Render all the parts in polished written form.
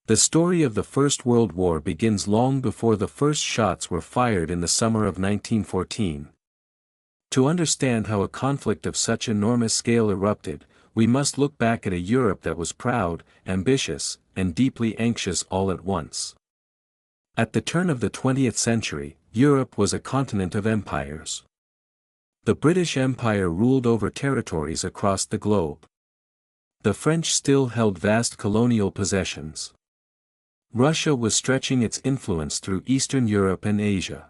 The story of the First World War begins long before the first shots were fired in the summer of 1914. To understand how a conflict of such enormous scale erupted, we must look back at a Europe that was proud, ambitious, and deeply anxious all at once. At the turn of the 20th century, Europe was a continent of empires. The British Empire ruled over territories across the globe. The French still held vast colonial possessions. Russia was stretching its influence through Eastern Europe and Asia.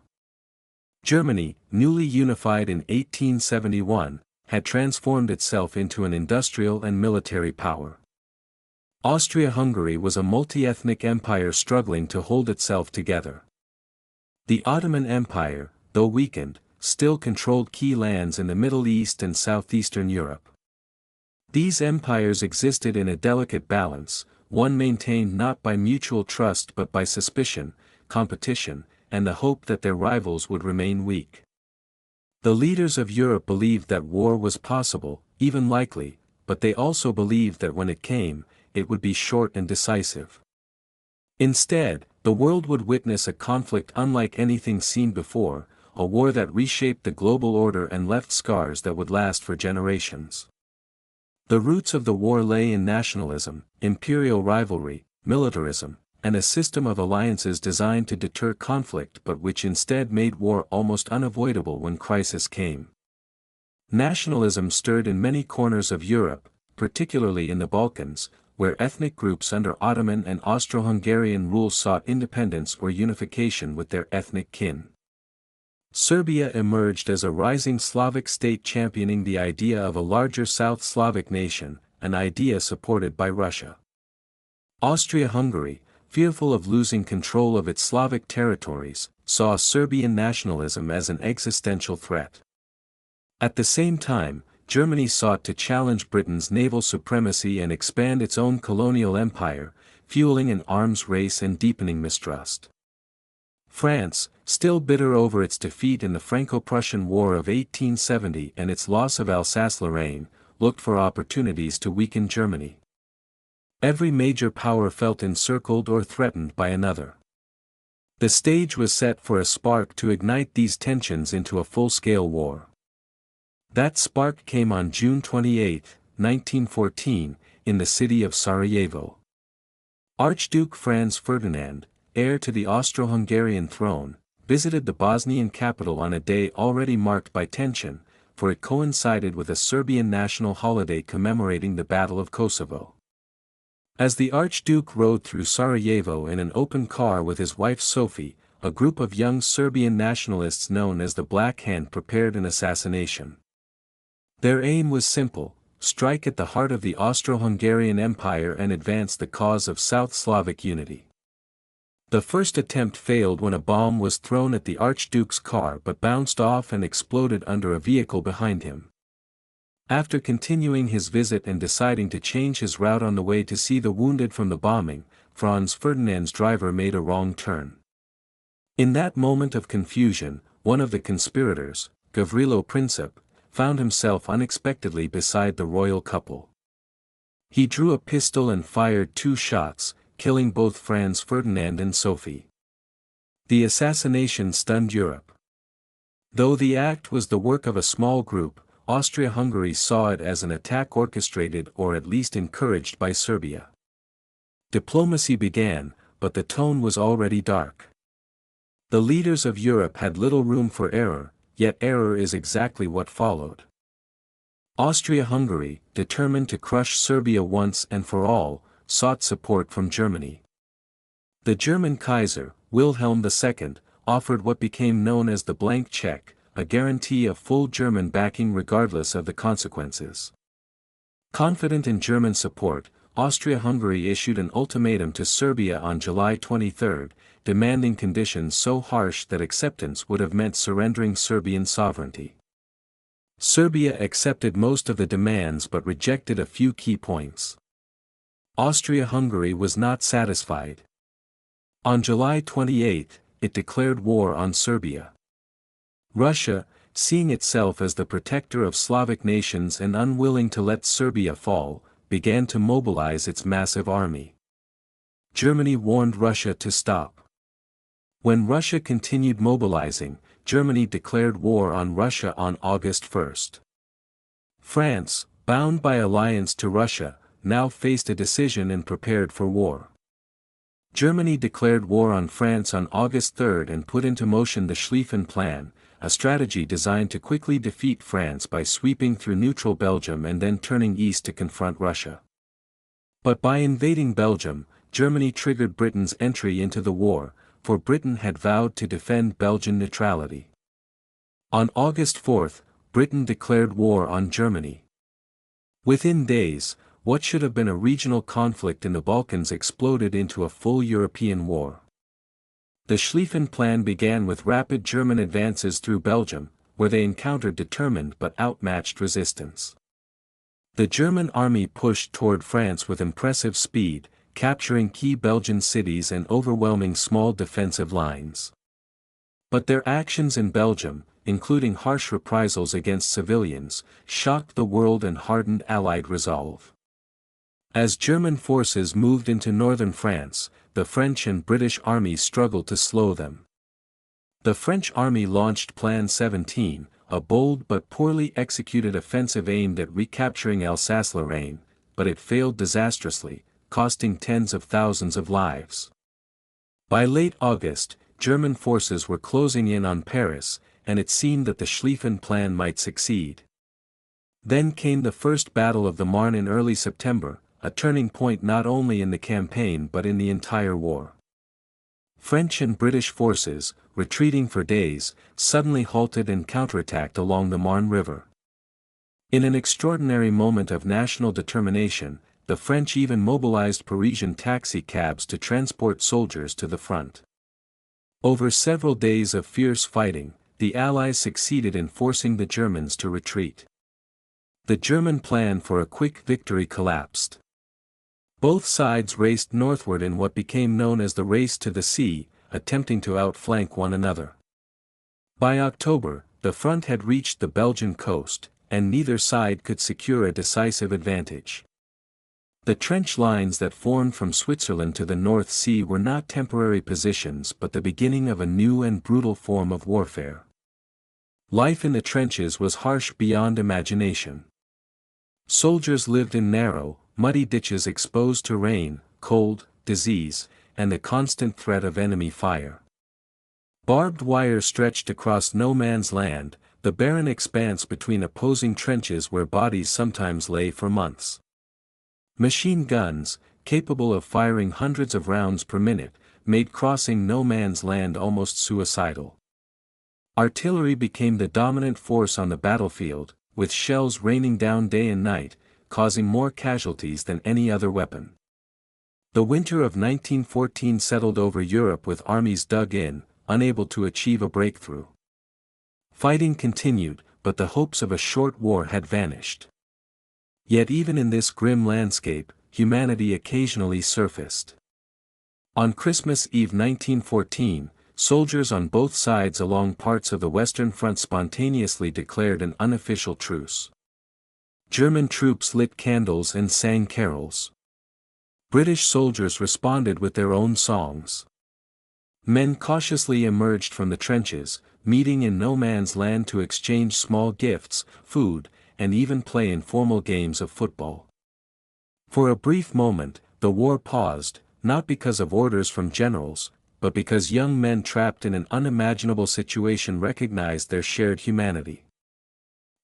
Germany, newly unified in 1871, had transformed itself into an industrial and military power. Austria-Hungary was a multi-ethnic empire struggling to hold itself together. The Ottoman Empire, though weakened, still controlled key lands in the Middle East and southeastern Europe. These empires existed in a delicate balance, one maintained not by mutual trust but by suspicion, competition, and the hope that their rivals would remain weak. The leaders of Europe believed that war was possible, even likely, but they also believed that when it came, it would be short and decisive. Instead, the world would witness a conflict unlike anything seen before, a war that reshaped the global order and left scars that would last for generations. The roots of the war lay in nationalism, imperial rivalry, militarism, and a system of alliances designed to deter conflict but which instead made war almost unavoidable when crisis came. Nationalism stirred in many corners of Europe, particularly in the Balkans, where ethnic groups under Ottoman and Austro-Hungarian rule sought independence or unification with their ethnic kin. Serbia emerged as a rising Slavic state championing the idea of a larger South Slavic nation, an idea supported by Russia. Austria-Hungary, fearful of losing control of its Slavic territories, saw Serbian nationalism as an existential threat. At the same time, Germany sought to challenge Britain's naval supremacy and expand its own colonial empire, fueling an arms race and deepening mistrust. France, still bitter over its defeat in the Franco-Prussian War of 1870 and its loss of Alsace-Lorraine, looked for opportunities to weaken Germany. Every major power felt encircled or threatened by another. The stage was set for a spark to ignite these tensions into a full-scale war. That spark came on June 28, 1914, in the city of Sarajevo. Archduke Franz Ferdinand, heir to the Austro-Hungarian throne, visited the Bosnian capital on a day already marked by tension, for it coincided with a Serbian national holiday commemorating the Battle of Kosovo. As the Archduke rode through Sarajevo in an open car with his wife Sophie, a group of young Serbian nationalists known as the Black Hand prepared an assassination. Their aim was simple: strike at the heart of the Austro-Hungarian Empire and advance the cause of South Slavic unity. The first attempt failed when a bomb was thrown at the Archduke's car but bounced off and exploded under a vehicle behind him. After continuing his visit and deciding to change his route on the way to see the wounded from the bombing, Franz Ferdinand's driver made a wrong turn. In that moment of confusion, one of the conspirators, Gavrilo Princip, found himself unexpectedly beside the royal couple. He drew a pistol and fired 2 shots, killing both Franz Ferdinand and Sophie. The assassination stunned Europe. Though the act was the work of a small group, Austria-Hungary saw it as an attack orchestrated or at least encouraged by Serbia. Diplomacy began, but the tone was already dark. The leaders of Europe had little room for error, yet error is exactly what followed. Austria-Hungary, determined to crush Serbia once and for all, sought support from Germany. The German Kaiser, Wilhelm II, offered what became known as the blank check, a guarantee of full German backing regardless of the consequences. Confident in German support, Austria-Hungary issued an ultimatum to Serbia on July 23, demanding conditions so harsh that acceptance would have meant surrendering Serbian sovereignty. Serbia accepted most of the demands but rejected a few key points. Austria-Hungary was not satisfied. On July 28, it declared war on Serbia. Russia, seeing itself as the protector of Slavic nations and unwilling to let Serbia fall, began to mobilize its massive army. Germany warned Russia to stop. When Russia continued mobilizing, Germany declared war on Russia on August 1. France, bound by alliance to Russia, now faced a decision and prepared for war. Germany declared war on France on August 3 and put into motion the Schlieffen Plan, a strategy designed to quickly defeat France by sweeping through neutral Belgium and then turning east to confront Russia. But by invading Belgium, Germany triggered Britain's entry into the war, for Britain had vowed to defend Belgian neutrality. On August 4, Britain declared war on Germany. Within days, what should have been a regional conflict in the Balkans exploded into a full European war. The Schlieffen Plan began with rapid German advances through Belgium, where they encountered determined but outmatched resistance. The German army pushed toward France with impressive speed, capturing key Belgian cities and overwhelming small defensive lines. But their actions in Belgium, including harsh reprisals against civilians, shocked the world and hardened Allied resolve. As German forces moved into northern France, the French and British armies struggled to slow them. The French army launched Plan 17, a bold but poorly executed offensive aimed at recapturing Alsace-Lorraine, but it failed disastrously, costing tens of thousands of lives. By late August, German forces were closing in on Paris, and it seemed that the Schlieffen Plan might succeed. Then came the First Battle of the Marne in early September, a turning point not only in the campaign but in the entire war. French and British forces, retreating for days, suddenly halted and counterattacked along the Marne River. In an extraordinary moment of national determination, the French even mobilized Parisian taxi cabs to transport soldiers to the front. Over several days of fierce fighting, the Allies succeeded in forcing the Germans to retreat. The German plan for a quick victory collapsed. Both sides raced northward in what became known as the Race to the Sea, attempting to outflank one another. By October, the front had reached the Belgian coast, and neither side could secure a decisive advantage. The trench lines that formed from Switzerland to the North Sea were not temporary positions but the beginning of a new and brutal form of warfare. Life in the trenches was harsh beyond imagination. Soldiers lived in narrow, muddy ditches exposed to rain, cold, disease, and the constant threat of enemy fire. Barbed wire stretched across no man's land, the barren expanse between opposing trenches where bodies sometimes lay for months. Machine guns, capable of firing hundreds of rounds per minute, made crossing no man's land almost suicidal. Artillery became the dominant force on the battlefield, with shells raining down day and night, causing more casualties than any other weapon. The winter of 1914 settled over Europe with armies dug in, unable to achieve a breakthrough. Fighting continued, but the hopes of a short war had vanished. Yet even in this grim landscape, humanity occasionally surfaced. On Christmas Eve 1914, soldiers on both sides along parts of the Western Front spontaneously declared an unofficial truce. German troops lit candles and sang carols. British soldiers responded with their own songs. Men cautiously emerged from the trenches, meeting in no man's land to exchange small gifts, food, and even play informal games of football. For a brief moment, the war paused, not because of orders from generals, but because young men trapped in an unimaginable situation recognized their shared humanity.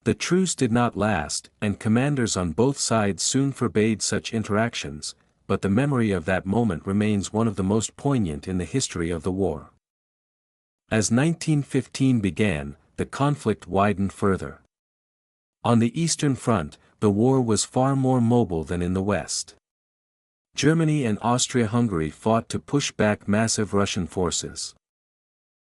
The truce did not last, and commanders on both sides soon forbade such interactions, but the memory of that moment remains one of the most poignant in the history of the war. As 1915 began, the conflict widened further. On the Eastern Front, the war was far more mobile than in the West. Germany and Austria-Hungary fought to push back massive Russian forces.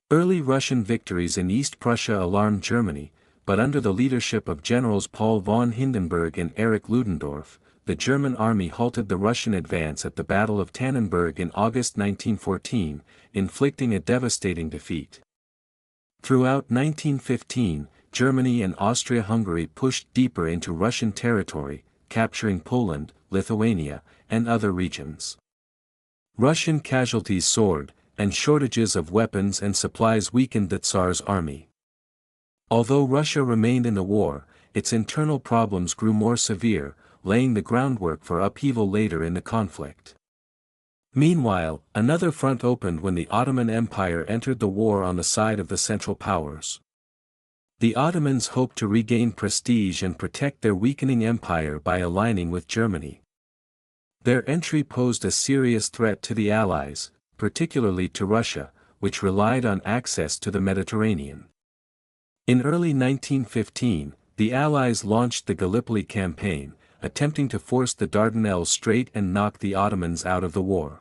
Early Russian victories in East Prussia alarmed Germany, but under the leadership of generals Paul von Hindenburg and Erich Ludendorff, the German army halted the Russian advance at the Battle of Tannenberg in August 1914, inflicting a devastating defeat. Throughout 1915, Germany and Austria-Hungary pushed deeper into Russian territory, capturing Poland, Lithuania, and other regions. Russian casualties soared, and shortages of weapons and supplies weakened the Tsar's army. Although Russia remained in the war, its internal problems grew more severe, laying the groundwork for upheaval later in the conflict. Meanwhile, another front opened when the Ottoman Empire entered the war on the side of the Central Powers. The Ottomans hoped to regain prestige and protect their weakening empire by aligning with Germany. Their entry posed a serious threat to the Allies, particularly to Russia, which relied on access to the Mediterranean. In early 1915, the Allies launched the Gallipoli campaign, attempting to force the Dardanelles Strait and knock the Ottomans out of the war.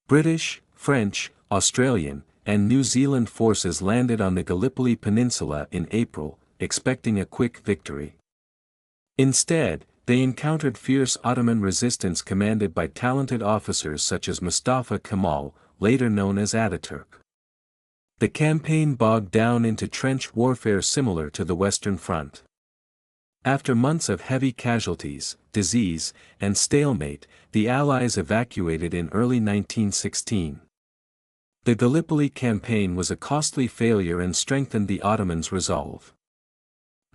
British, French, Australian, and New Zealand forces landed on the Gallipoli Peninsula in April, expecting a quick victory. Instead, they encountered fierce Ottoman resistance commanded by talented officers such as Mustafa Kemal, later known as Ataturk. The campaign bogged down into trench warfare similar to the Western Front. After months of heavy casualties, disease, and stalemate, the Allies evacuated in early 1916. The Gallipoli campaign was a costly failure and strengthened the Ottomans' resolve.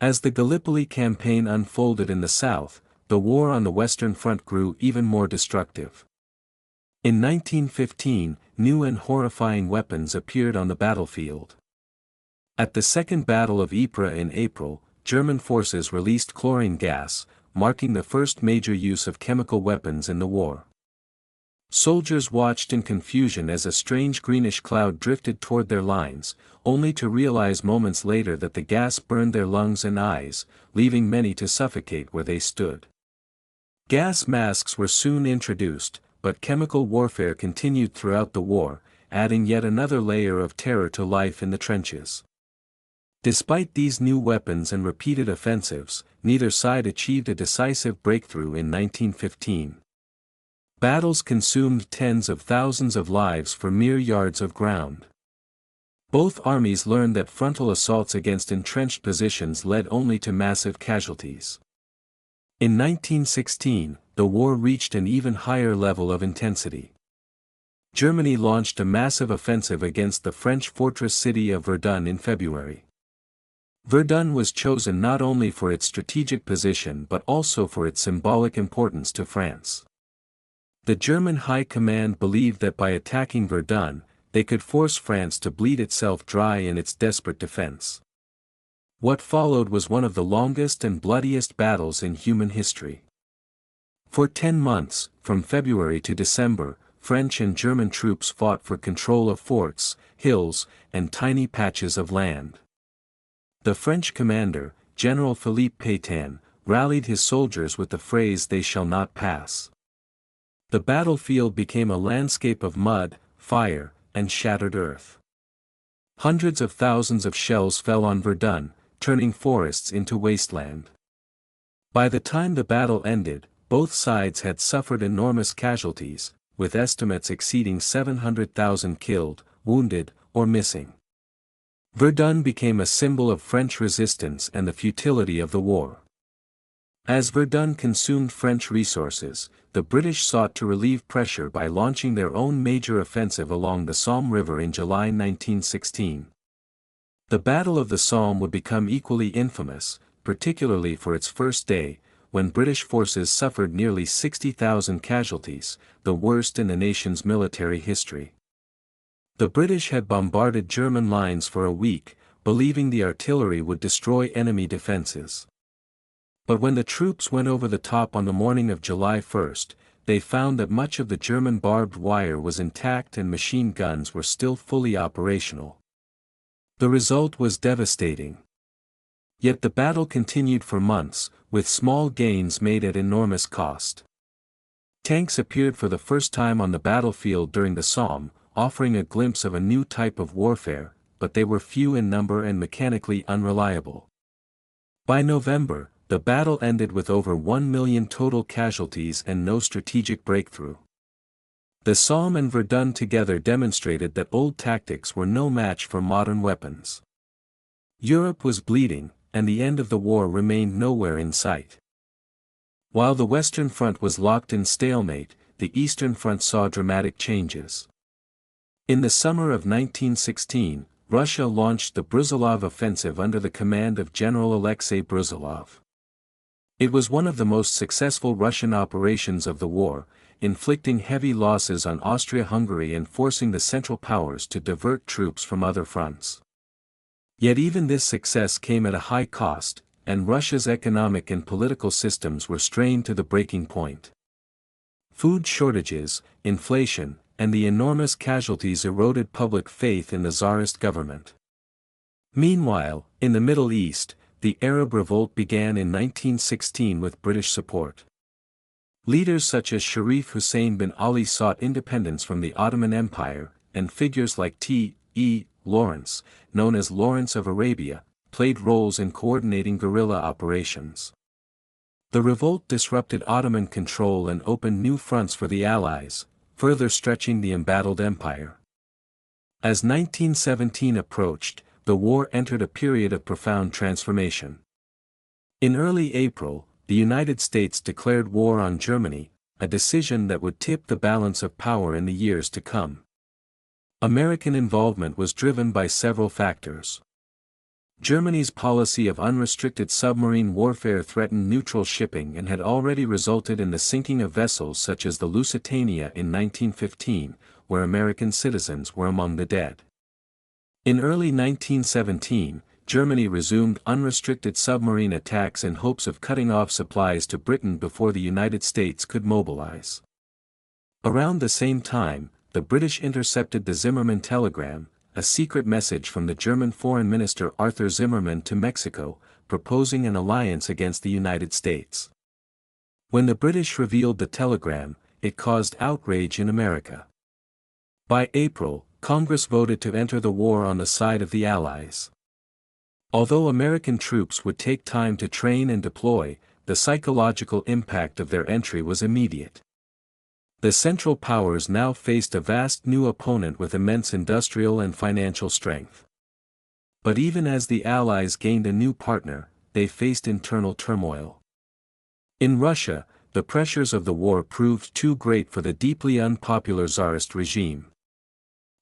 As the Gallipoli campaign unfolded in the south, the war on the Western Front grew even more destructive. In 1915, new and horrifying weapons appeared on the battlefield. At the Second Battle of Ypres in April, German forces released chlorine gas, marking the first major use of chemical weapons in the war. Soldiers watched in confusion as a strange greenish cloud drifted toward their lines, only to realize moments later that the gas burned their lungs and eyes, leaving many to suffocate where they stood. Gas masks were soon introduced, but chemical warfare continued throughout the war, adding yet another layer of terror to life in the trenches. Despite these new weapons and repeated offensives, neither side achieved a decisive breakthrough in 1915. Battles consumed tens of thousands of lives for mere yards of ground. Both armies learned that frontal assaults against entrenched positions led only to massive casualties. In 1916, the war reached an even higher level of intensity. Germany launched a massive offensive against the French fortress city of Verdun in February. Verdun was chosen not only for its strategic position but also for its symbolic importance to France. The German High Command believed that by attacking Verdun, they could force France to bleed itself dry in its desperate defense. What followed was one of the longest and bloodiest battles in human history. For 10 months, from February to December, French and German troops fought for control of forts, hills, and tiny patches of land. The French commander, General Philippe Pétain, rallied his soldiers with the phrase "They shall not pass." The battlefield became a landscape of mud, fire, and shattered earth. Hundreds of thousands of shells fell on Verdun, turning forests into wasteland. By the time the battle ended, both sides had suffered enormous casualties, with estimates exceeding 700,000 killed, wounded, or missing. Verdun became a symbol of French resistance and the futility of the war. As Verdun consumed French resources, the British sought to relieve pressure by launching their own major offensive along the Somme River in July 1916. The Battle of the Somme would become equally infamous, particularly for its first day, when British forces suffered nearly 60,000 casualties, the worst in the nation's military history. The British had bombarded German lines for a week, believing the artillery would destroy enemy defenses. But when the troops went over the top on the morning of July 1, they found that much of the German barbed wire was intact and machine guns were still fully operational. The result was devastating. Yet the battle continued for months, with small gains made at enormous cost. Tanks appeared for the first time on the battlefield during the Somme, offering a glimpse of a new type of warfare, but they were few in number and mechanically unreliable. By November, the battle ended with over 1 million total casualties and no strategic breakthrough. The Somme and Verdun together demonstrated that old tactics were no match for modern weapons. Europe was bleeding, and the end of the war remained nowhere in sight. While the Western Front was locked in stalemate, the Eastern Front saw dramatic changes. In the summer of 1916, Russia launched the Brusilov offensive under the command of General Alexei Brusilov. It was one of the most successful Russian operations of the war, inflicting heavy losses on Austria-Hungary and forcing the Central Powers to divert troops from other fronts. Yet even this success came at a high cost, and Russia's economic and political systems were strained to the breaking point. Food shortages, inflation, and the enormous casualties eroded public faith in the Tsarist government. Meanwhile, in the Middle East, the Arab Revolt began in 1916 with British support. Leaders such as Sharif Hussein bin Ali sought independence from the Ottoman Empire, and figures like T.E. Lawrence, known as Lawrence of Arabia, played roles in coordinating guerrilla operations. The revolt disrupted Ottoman control and opened new fronts for the Allies, further stretching the embattled empire. As 1917 approached, the war entered a period of profound transformation. In early April, the United States declared war on Germany, a decision that would tip the balance of power in the years to come. American involvement was driven by several factors. Germany's policy of unrestricted submarine warfare threatened neutral shipping and had already resulted in the sinking of vessels such as the Lusitania in 1915, where American citizens were among the dead. In early 1917, Germany resumed unrestricted submarine attacks in hopes of cutting off supplies to Britain before the United States could mobilize. Around the same time, the British intercepted the Zimmermann telegram, a secret message from the German Foreign Minister Arthur Zimmermann to Mexico, proposing an alliance against the United States. When the British revealed the telegram, it caused outrage in America. By April, Congress voted to enter the war on the side of the Allies. Although American troops would take time to train and deploy, the psychological impact of their entry was immediate. The Central Powers now faced a vast new opponent with immense industrial and financial strength. But even as the Allies gained a new partner, they faced internal turmoil. In Russia, the pressures of the war proved too great for the deeply unpopular Tsarist regime.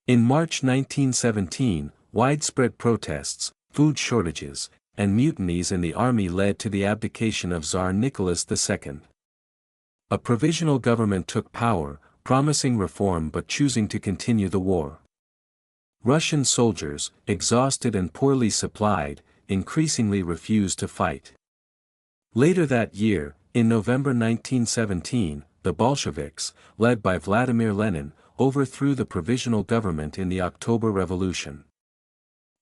In March 1917, widespread protests, food shortages, and mutinies in the army led to the abdication of Tsar Nicholas II. A provisional government took power, promising reform but choosing to continue the war. Russian soldiers, exhausted and poorly supplied, increasingly refused to fight. Later that year, in November 1917, the Bolsheviks, led by Vladimir Lenin, overthrew the provisional government in the October Revolution.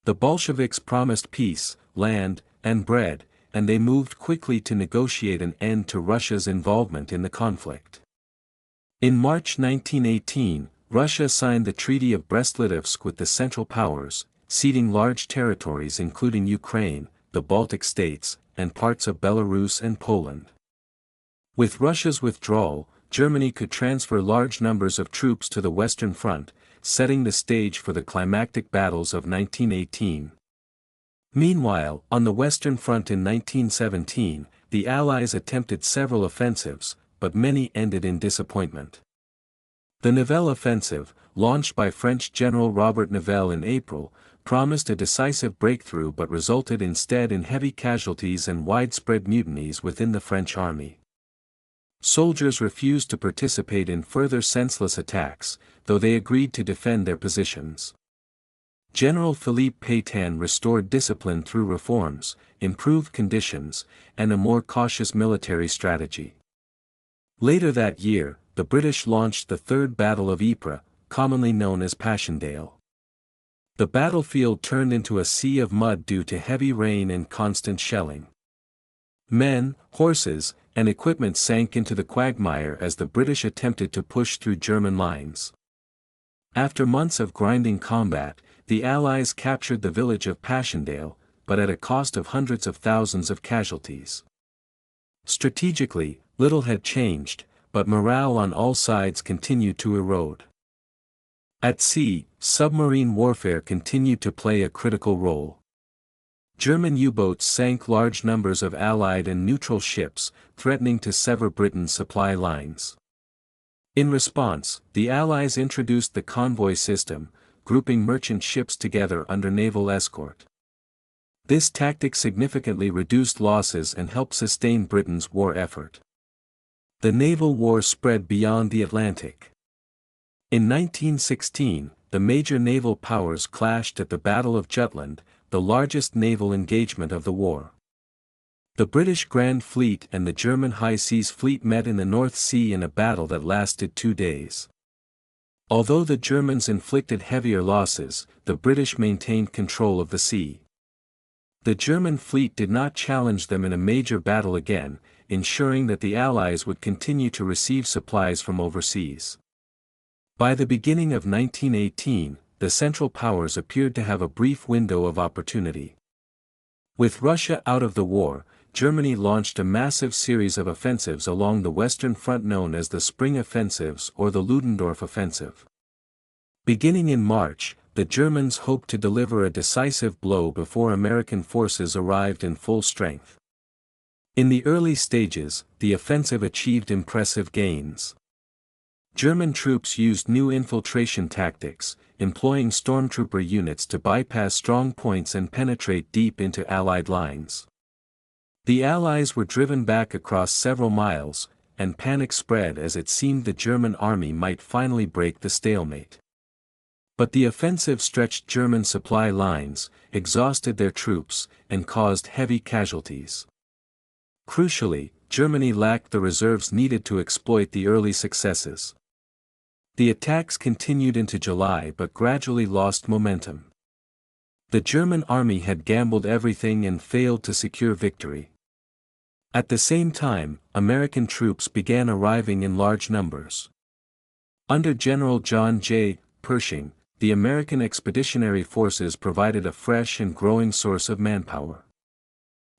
The Bolsheviks promised peace, land, and bread, and they moved quickly to negotiate an end to Russia's involvement in the conflict. In March 1918, Russia signed the Treaty of Brest-Litovsk with the Central Powers, ceding large territories including Ukraine, the Baltic states, and parts of Belarus and Poland. With Russia's withdrawal, Germany could transfer large numbers of troops to the Western Front, setting the stage for the climactic battles of 1918. Meanwhile, on the Western Front in 1917, the Allies attempted several offensives, but many ended in disappointment. The Nivelle Offensive, launched by French General Robert Nivelle in April, promised a decisive breakthrough but resulted instead in heavy casualties and widespread mutinies within the French army. Soldiers refused to participate in further senseless attacks, though they agreed to defend their positions. General Philippe Pétain restored discipline through reforms, improved conditions, and a more cautious military strategy. Later that year, the British launched the Third Battle of Ypres, commonly known as Passchendaele. The battlefield turned into a sea of mud due to heavy rain and constant shelling. Men, horses, and equipment sank into the quagmire as the British attempted to push through German lines. After months of grinding combat, the Allies captured the village of Passchendaele, but at a cost of hundreds of thousands of casualties. Strategically, little had changed, but morale on all sides continued to erode. At sea, submarine warfare continued to play a critical role. German U-boats sank large numbers of Allied and neutral ships, threatening to sever Britain's supply lines. In response, the Allies introduced the convoy system, grouping merchant ships together under naval escort. This tactic significantly reduced losses and helped sustain Britain's war effort. The naval war spread beyond the Atlantic. In 1916, the major naval powers clashed at the Battle of Jutland, the largest naval engagement of the war. The British Grand Fleet and the German High Seas Fleet met in the North Sea in a battle that lasted 2 days. Although the Germans inflicted heavier losses, the British maintained control of the sea. The German fleet did not challenge them in a major battle again, ensuring that the Allies would continue to receive supplies from overseas. By the beginning of 1918, the Central Powers appeared to have a brief window of opportunity. With Russia out of the war, Germany launched a massive series of offensives along the Western Front known as the Spring Offensives or the Ludendorff Offensive. Beginning in March, the Germans hoped to deliver a decisive blow before American forces arrived in full strength. In the early stages, the offensive achieved impressive gains. German troops used new infiltration tactics, employing stormtrooper units to bypass strong points and penetrate deep into Allied lines. The Allies were driven back across several miles, and panic spread as it seemed the German army might finally break the stalemate. But the offensive stretched German supply lines, exhausted their troops, and caused heavy casualties. Crucially, Germany lacked the reserves needed to exploit the early successes. The attacks continued into July but gradually lost momentum. The German army had gambled everything and failed to secure victory. At the same time, American troops began arriving in large numbers. Under General John J. Pershing, the American Expeditionary Forces provided a fresh and growing source of manpower.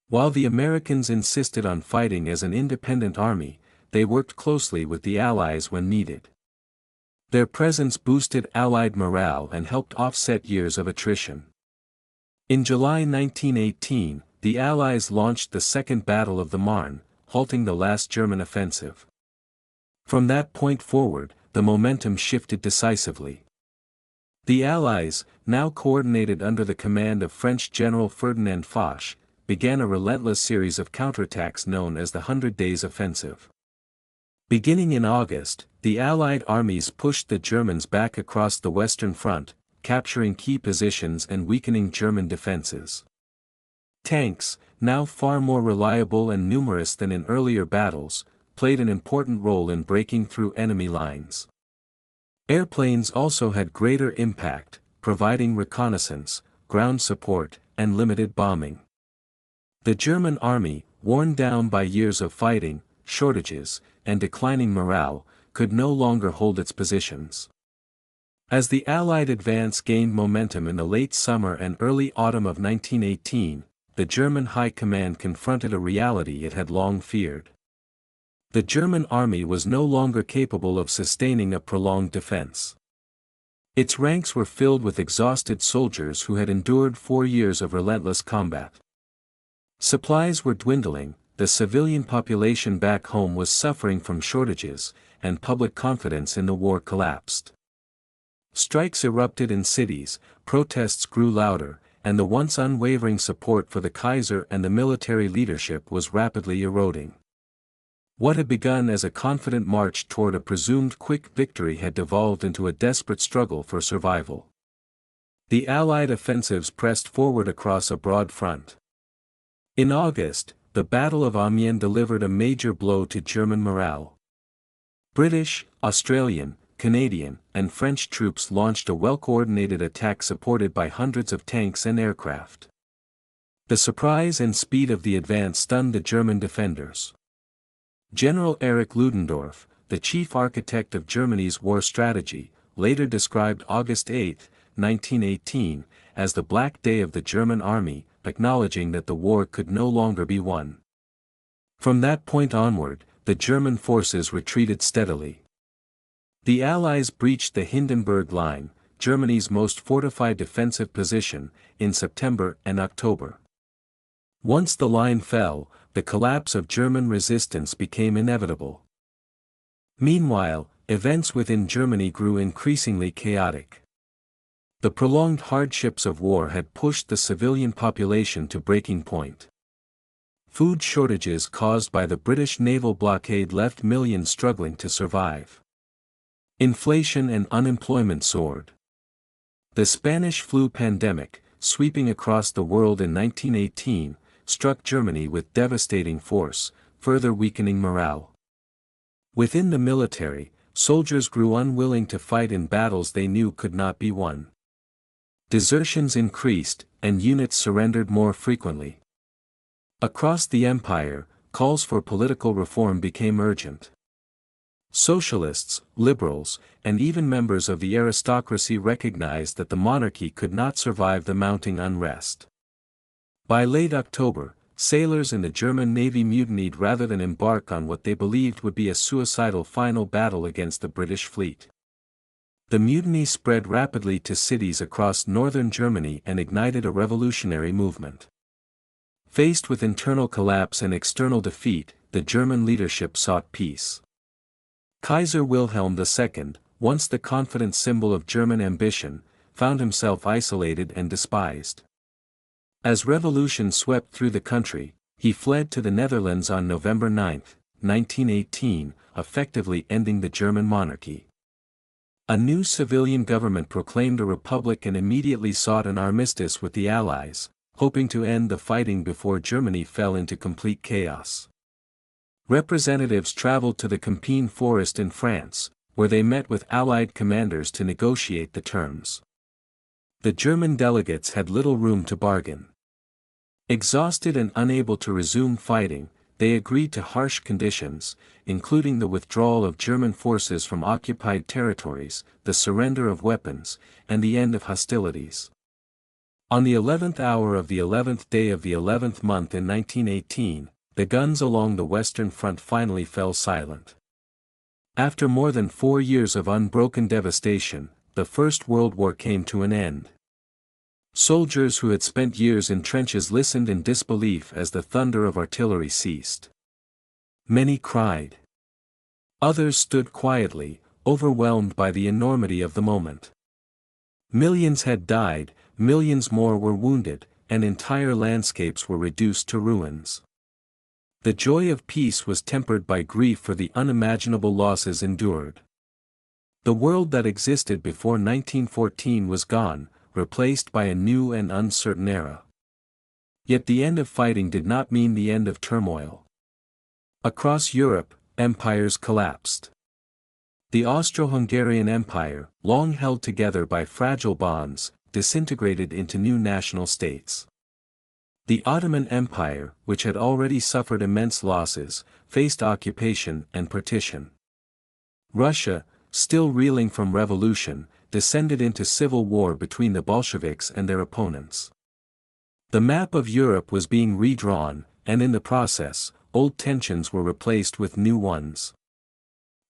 While the Americans insisted on fighting as an independent army, they worked closely with the Allies when needed. Their presence boosted Allied morale and helped offset years of attrition. In July 1918, the Allies launched the Second Battle of the Marne, halting the last German offensive. From that point forward, the momentum shifted decisively. The Allies, now coordinated under the command of French General Ferdinand Foch, began a relentless series of counterattacks known as the 100 Days Offensive. Beginning in August, the Allied armies pushed the Germans back across the Western Front, capturing key positions and weakening German defenses. Tanks, now far more reliable and numerous than in earlier battles, played an important role in breaking through enemy lines. Airplanes also had greater impact, providing reconnaissance, ground support, and limited bombing. The German army, worn down by years of fighting, shortages, and declining morale, could no longer hold its positions. As the Allied advance gained momentum in the late summer and early autumn of 1918, the German High Command confronted a reality it had long feared. The German army was no longer capable of sustaining a prolonged defense. Its ranks were filled with exhausted soldiers who had endured 4 years of relentless combat. Supplies were dwindling, the civilian population back home was suffering from shortages, and public confidence in the war collapsed. Strikes erupted in cities, protests grew louder, and the once unwavering support for the Kaiser and the military leadership was rapidly eroding. What had begun as a confident march toward a presumed quick victory had devolved into a desperate struggle for survival. The Allied offensives pressed forward across a broad front. In August, the Battle of Amiens delivered a major blow to German morale. British, Australian, Canadian, and French troops launched a well-coordinated attack supported by hundreds of tanks and aircraft. The surprise and speed of the advance stunned the German defenders. General Erich Ludendorff, the chief architect of Germany's war strategy, later described August 8, 1918, as the Black Day of the German army, acknowledging that the war could no longer be won. From that point onward, the German forces retreated steadily. The Allies breached the Hindenburg Line, Germany's most fortified defensive position, in September and October. Once the line fell, the collapse of German resistance became inevitable. Meanwhile, events within Germany grew increasingly chaotic. The prolonged hardships of war had pushed the civilian population to breaking point. Food shortages caused by the British naval blockade left millions struggling to survive. Inflation and unemployment soared. The Spanish flu pandemic, sweeping across the world in 1918, struck Germany with devastating force, further weakening morale. Within the military, soldiers grew unwilling to fight in battles they knew could not be won. Desertions increased, and units surrendered more frequently. Across the empire, calls for political reform became urgent. Socialists, liberals, and even members of the aristocracy recognized that the monarchy could not survive the mounting unrest. By late October, sailors in the German Navy mutinied rather than embark on what they believed would be a suicidal final battle against the British fleet. The mutiny spread rapidly to cities across northern Germany and ignited a revolutionary movement. Faced with internal collapse and external defeat, the German leadership sought peace. Kaiser Wilhelm II, once the confident symbol of German ambition, found himself isolated and despised. As revolution swept through the country, he fled to the Netherlands on November 9, 1918, effectively ending the German monarchy. A new civilian government proclaimed a republic and immediately sought an armistice with the Allies, hoping to end the fighting before Germany fell into complete chaos. Representatives traveled to the Compiègne forest in France, where they met with Allied commanders to negotiate the terms. The German delegates had little room to bargain. Exhausted and unable to resume fighting, they agreed to harsh conditions, including the withdrawal of German forces from occupied territories, the surrender of weapons, and the end of hostilities. On the 11th hour of the 11th day of the 11th month in 1918, the guns along the Western Front finally fell silent. After more than 4 years of unbroken devastation, the First World War came to an end. Soldiers who had spent years in trenches listened in disbelief as the thunder of artillery ceased. Many cried. Others stood quietly, overwhelmed by the enormity of the moment. Millions had died, millions more were wounded, and entire landscapes were reduced to ruins. The joy of peace was tempered by grief for the unimaginable losses endured. The world that existed before 1914 was gone, replaced by a new and uncertain era. Yet the end of fighting did not mean the end of turmoil. Across Europe, empires collapsed. The Austro-Hungarian Empire, long held together by fragile bonds, disintegrated into new national states. The Ottoman Empire, which had already suffered immense losses, faced occupation and partition. Russia, still reeling from revolution, descended into civil war between the Bolsheviks and their opponents. The map of Europe was being redrawn, and in the process, old tensions were replaced with new ones.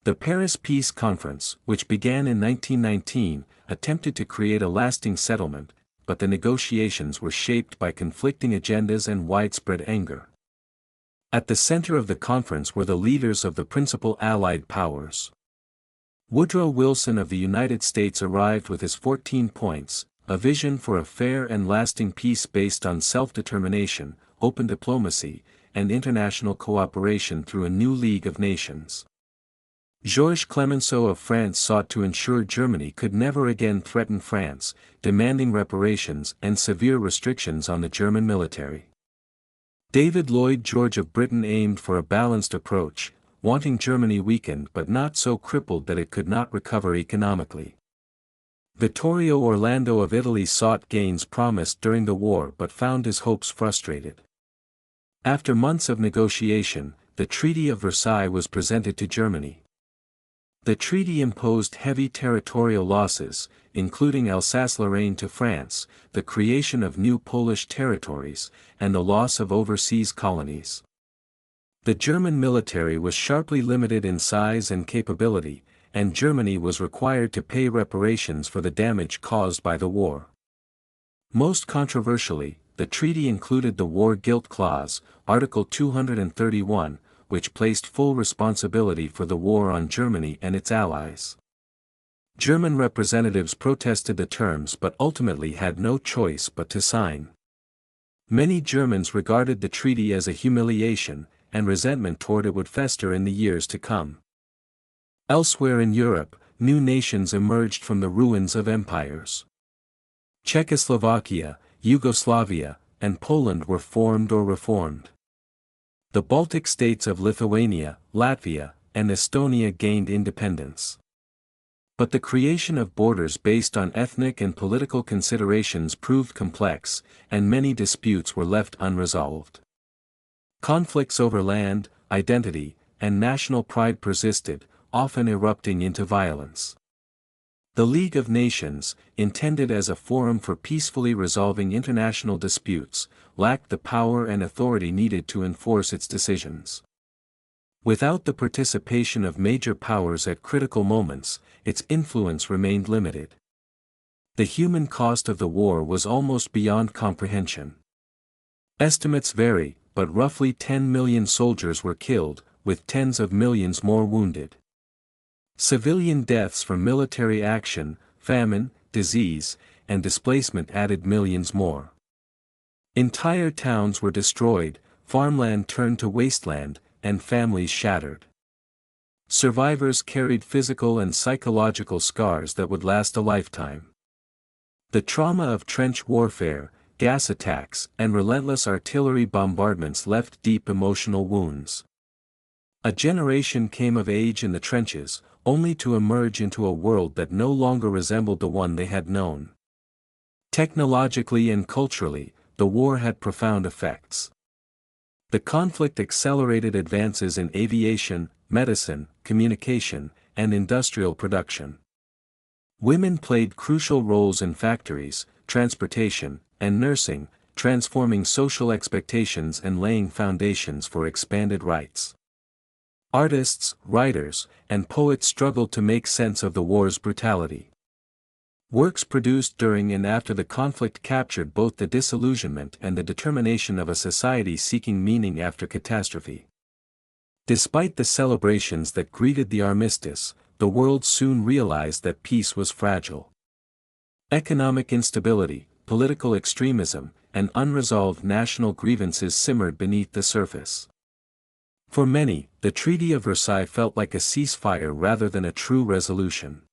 The Paris Peace Conference, which began in 1919, attempted to create a lasting settlement, but the negotiations were shaped by conflicting agendas and widespread anger. At the center of the conference were the leaders of the principal Allied powers. Woodrow Wilson of the United States arrived with his 14 points, a vision for a fair and lasting peace based on self-determination, open diplomacy, and international cooperation through a new League of Nations. Georges Clemenceau of France sought to ensure Germany could never again threaten France, demanding reparations and severe restrictions on the German military. David Lloyd George of Britain aimed for a balanced approach, wanting Germany weakened but not so crippled that it could not recover economically. Vittorio Orlando of Italy sought gains promised during the war but found his hopes frustrated. After months of negotiation, the Treaty of Versailles was presented to Germany. The treaty imposed heavy territorial losses, including Alsace-Lorraine to France, the creation of new Polish territories, and the loss of overseas colonies. The German military was sharply limited in size and capability, and Germany was required to pay reparations for the damage caused by the war. Most controversially, the treaty included the War Guilt Clause, Article 231, which placed full responsibility for the war on Germany and its allies. German representatives protested the terms but ultimately had no choice but to sign. Many Germans regarded the treaty as a humiliation, and resentment toward it would fester in the years to come. Elsewhere in Europe, new nations emerged from the ruins of empires. Czechoslovakia, Yugoslavia, and Poland were formed or reformed. The Baltic states of Lithuania, Latvia, and Estonia gained independence. But the creation of borders based on ethnic and political considerations proved complex, and many disputes were left unresolved. Conflicts over land, identity, and national pride persisted, often erupting into violence. The League of Nations, intended as a forum for peacefully resolving international disputes, lacked the power and authority needed to enforce its decisions. Without the participation of major powers at critical moments, its influence remained limited. The human cost of the war was almost beyond comprehension. Estimates vary, but roughly 10 million soldiers were killed, with tens of millions more wounded. Civilian deaths from military action, famine, disease, and displacement added millions more. Entire towns were destroyed, farmland turned to wasteland, and families shattered. Survivors carried physical and psychological scars that would last a lifetime. The trauma of trench warfare, gas attacks, and relentless artillery bombardments left deep emotional wounds. A generation came of age in the trenches, only to emerge into a world that no longer resembled the one they had known. Technologically and culturally, the war had profound effects. The conflict accelerated advances in aviation, medicine, communication, and industrial production. Women played crucial roles in factories, transportation, and nursing, transforming social expectations and laying foundations for expanded rights. Artists, writers, and poets struggled to make sense of the war's brutality. Works produced during and after the conflict captured both the disillusionment and the determination of a society seeking meaning after catastrophe. Despite the celebrations that greeted the armistice, the world soon realized that peace was fragile. Economic instability, political extremism, and unresolved national grievances simmered beneath the surface. For many, the Treaty of Versailles felt like a ceasefire rather than a true resolution.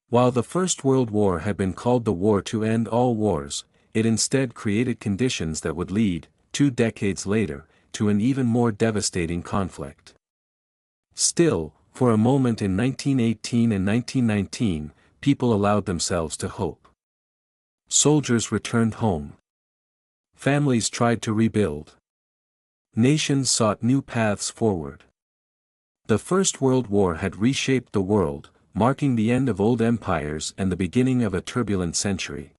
While the First World War had been called the war to end all wars, it instead created conditions that would lead, 2 decades later, to an even more devastating conflict. Still, for a moment in 1918 and 1919, people allowed themselves to hope. Soldiers returned home. Families tried to rebuild. Nations sought new paths forward. The First World War had reshaped the world, marking the end of old empires and the beginning of a turbulent century.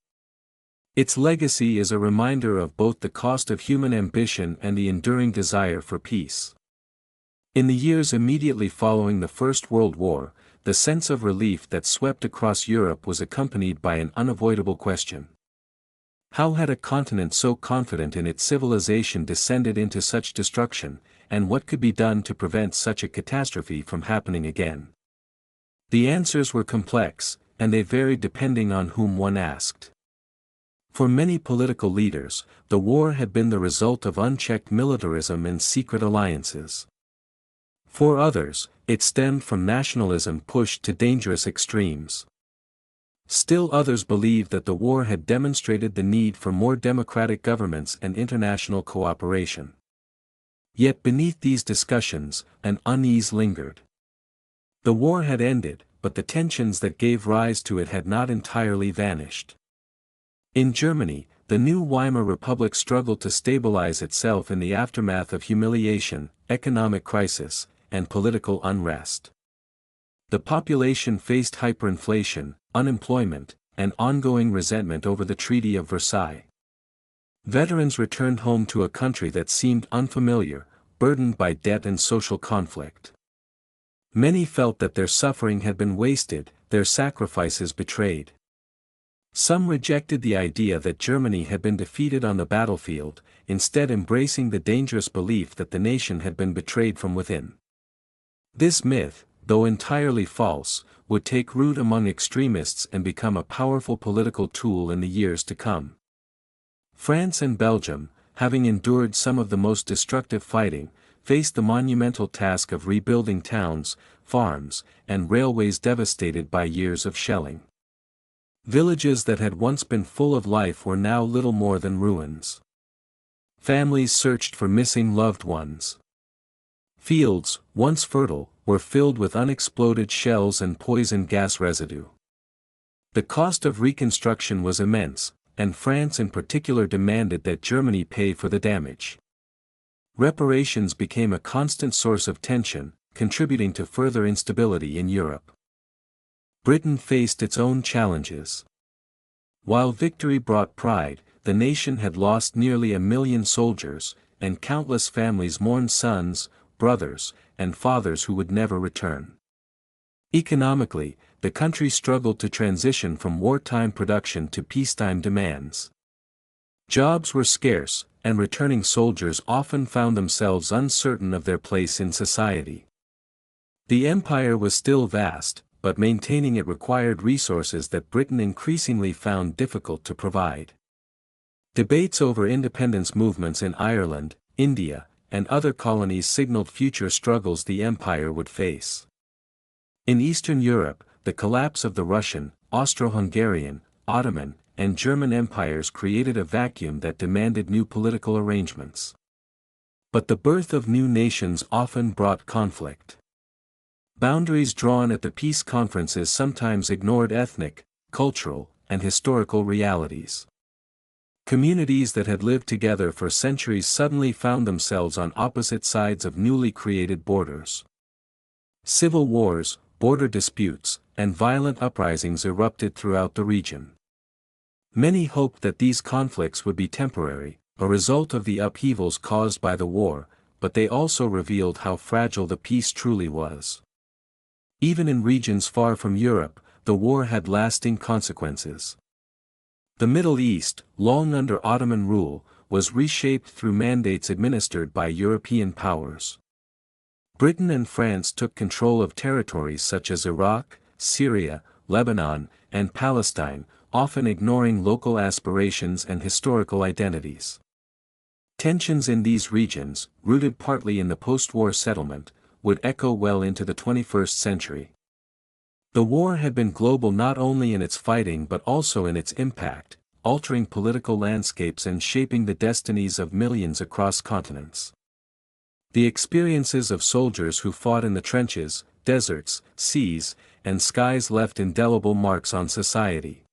Its legacy is a reminder of both the cost of human ambition and the enduring desire for peace. In the years immediately following the First World War, the sense of relief that swept across Europe was accompanied by an unavoidable question. How had a continent so confident in its civilization descended into such destruction, and what could be done to prevent such a catastrophe from happening again? The answers were complex, and they varied depending on whom one asked. For many political leaders, the war had been the result of unchecked militarism and secret alliances. For others, it stemmed from nationalism pushed to dangerous extremes. Still others believed that the war had demonstrated the need for more democratic governments and international cooperation. Yet beneath these discussions, an unease lingered. The war had ended, but the tensions that gave rise to it had not entirely vanished. In Germany, the new Weimar Republic struggled to stabilize itself in the aftermath of humiliation, economic crisis, and political unrest. The population faced hyperinflation, unemployment, and ongoing resentment over the Treaty of Versailles. Veterans returned home to a country that seemed unfamiliar, burdened by debt and social conflict. Many felt that their suffering had been wasted, their sacrifices betrayed. Some rejected the idea that Germany had been defeated on the battlefield, instead embracing the dangerous belief that the nation had been betrayed from within. This myth, though entirely false, would take root among extremists and become a powerful political tool in the years to come. France and Belgium, having endured some of the most destructive fighting, faced the monumental task of rebuilding towns, farms, and railways devastated by years of shelling. Villages that had once been full of life were now little more than ruins. Families searched for missing loved ones. Fields, once fertile, were filled with unexploded shells and poison gas residue. The cost of reconstruction was immense, and France in particular demanded that Germany pay for the damage. Reparations became a constant source of tension, contributing to further instability in Europe. Britain faced its own challenges. While victory brought pride, the nation had lost nearly 1 million soldiers, and countless families mourned sons, brothers, and fathers who would never return. Economically, the country struggled to transition from wartime production to peacetime demands. Jobs were scarce, and returning soldiers often found themselves uncertain of their place in society. The empire was still vast, but maintaining it required resources that Britain increasingly found difficult to provide. Debates over independence movements in Ireland, India, and other colonies signaled future struggles the empire would face. In Eastern Europe, the collapse of the Russian, Austro-Hungarian, Ottoman, and German empires created a vacuum that demanded new political arrangements. But the birth of new nations often brought conflict. Boundaries drawn at the peace conferences sometimes ignored ethnic, cultural, and historical realities. Communities that had lived together for centuries suddenly found themselves on opposite sides of newly created borders. Civil wars, border disputes, and violent uprisings erupted throughout the region. Many hoped that these conflicts would be temporary, a result of the upheavals caused by the war, but they also revealed how fragile the peace truly was. Even in regions far from Europe, the war had lasting consequences. The Middle East, long under Ottoman rule, was reshaped through mandates administered by European powers. Britain and France took control of territories such as Iraq, Syria, Lebanon, and Palestine, often ignoring local aspirations and historical identities. Tensions in these regions, rooted partly in the post-war settlement, would echo well into the 21st century. The war had been global not only in its fighting but also in its impact, altering political landscapes and shaping the destinies of millions across continents. The experiences of soldiers who fought in the trenches, deserts, seas, and skies left indelible marks on society.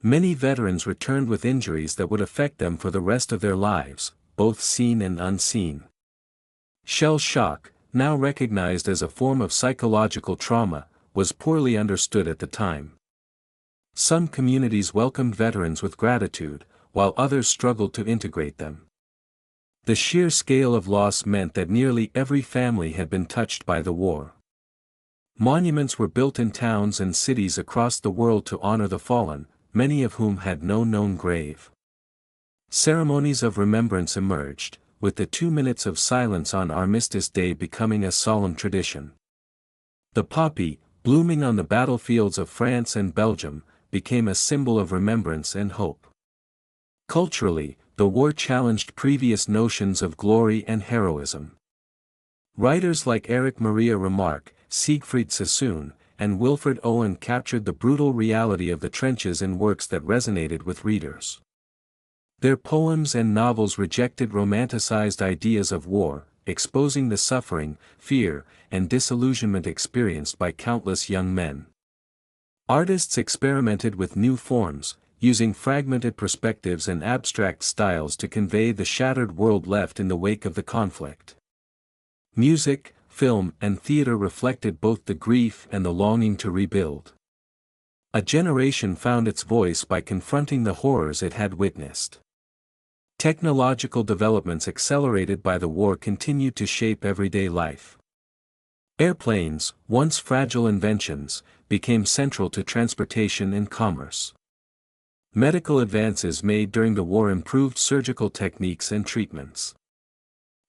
Many veterans returned with injuries that would affect them for the rest of their lives, both seen and unseen. Shell shock, now recognized as a form of psychological trauma, was poorly understood at the time. Some communities welcomed veterans with gratitude, while others struggled to integrate them. The sheer scale of loss meant that nearly every family had been touched by the war. Monuments were built in towns and cities across the world to honor the fallen, many of whom had no known grave. Ceremonies of remembrance emerged, with the 2 minutes of silence on Armistice Day becoming a solemn tradition. The poppy, blooming on the battlefields of France and Belgium, became a symbol of remembrance and hope. Culturally, the war challenged previous notions of glory and heroism. Writers like Erich Maria Remarque, Siegfried Sassoon, and Wilfred Owen captured the brutal reality of the trenches in works that resonated with readers. Their poems and novels rejected romanticized ideas of war, exposing the suffering, fear, and disillusionment experienced by countless young men. Artists experimented with new forms, using fragmented perspectives and abstract styles to convey the shattered world left in the wake of the conflict. Music, film, and theater reflected both the grief and the longing to rebuild. A generation found its voice by confronting the horrors it had witnessed. Technological developments accelerated by the war continued to shape everyday life. Airplanes, once fragile inventions, became central to transportation and commerce. Medical advances made during the war improved surgical techniques and treatments.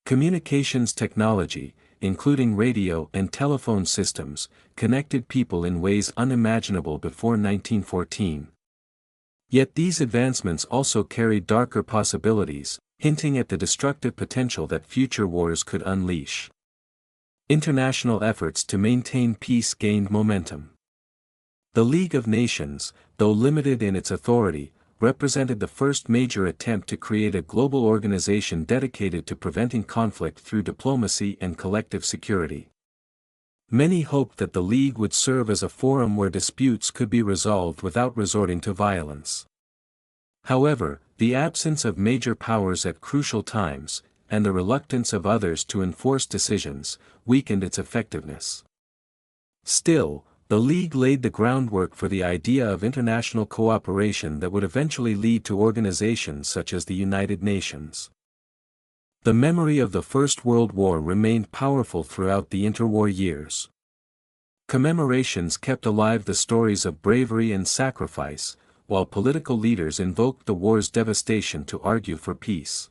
Communications technology, including radio and telephone systems, connected people in ways unimaginable before 1914. Yet these advancements also carried darker possibilities, hinting at the destructive potential that future wars could unleash. International efforts to maintain peace gained momentum. The League of Nations, though limited in its authority, represented the first major attempt to create a global organization dedicated to preventing conflict through diplomacy and collective security. Many hoped that the League would serve as a forum where disputes could be resolved without resorting to violence. However, the absence of major powers at crucial times, and the reluctance of others to enforce decisions, weakened its effectiveness. Still, the League laid the groundwork for the idea of international cooperation that would eventually lead to organizations such as the United Nations. The memory of the First World War remained powerful throughout the interwar years. Commemorations kept alive the stories of bravery and sacrifice, while political leaders invoked the war's devastation to argue for peace.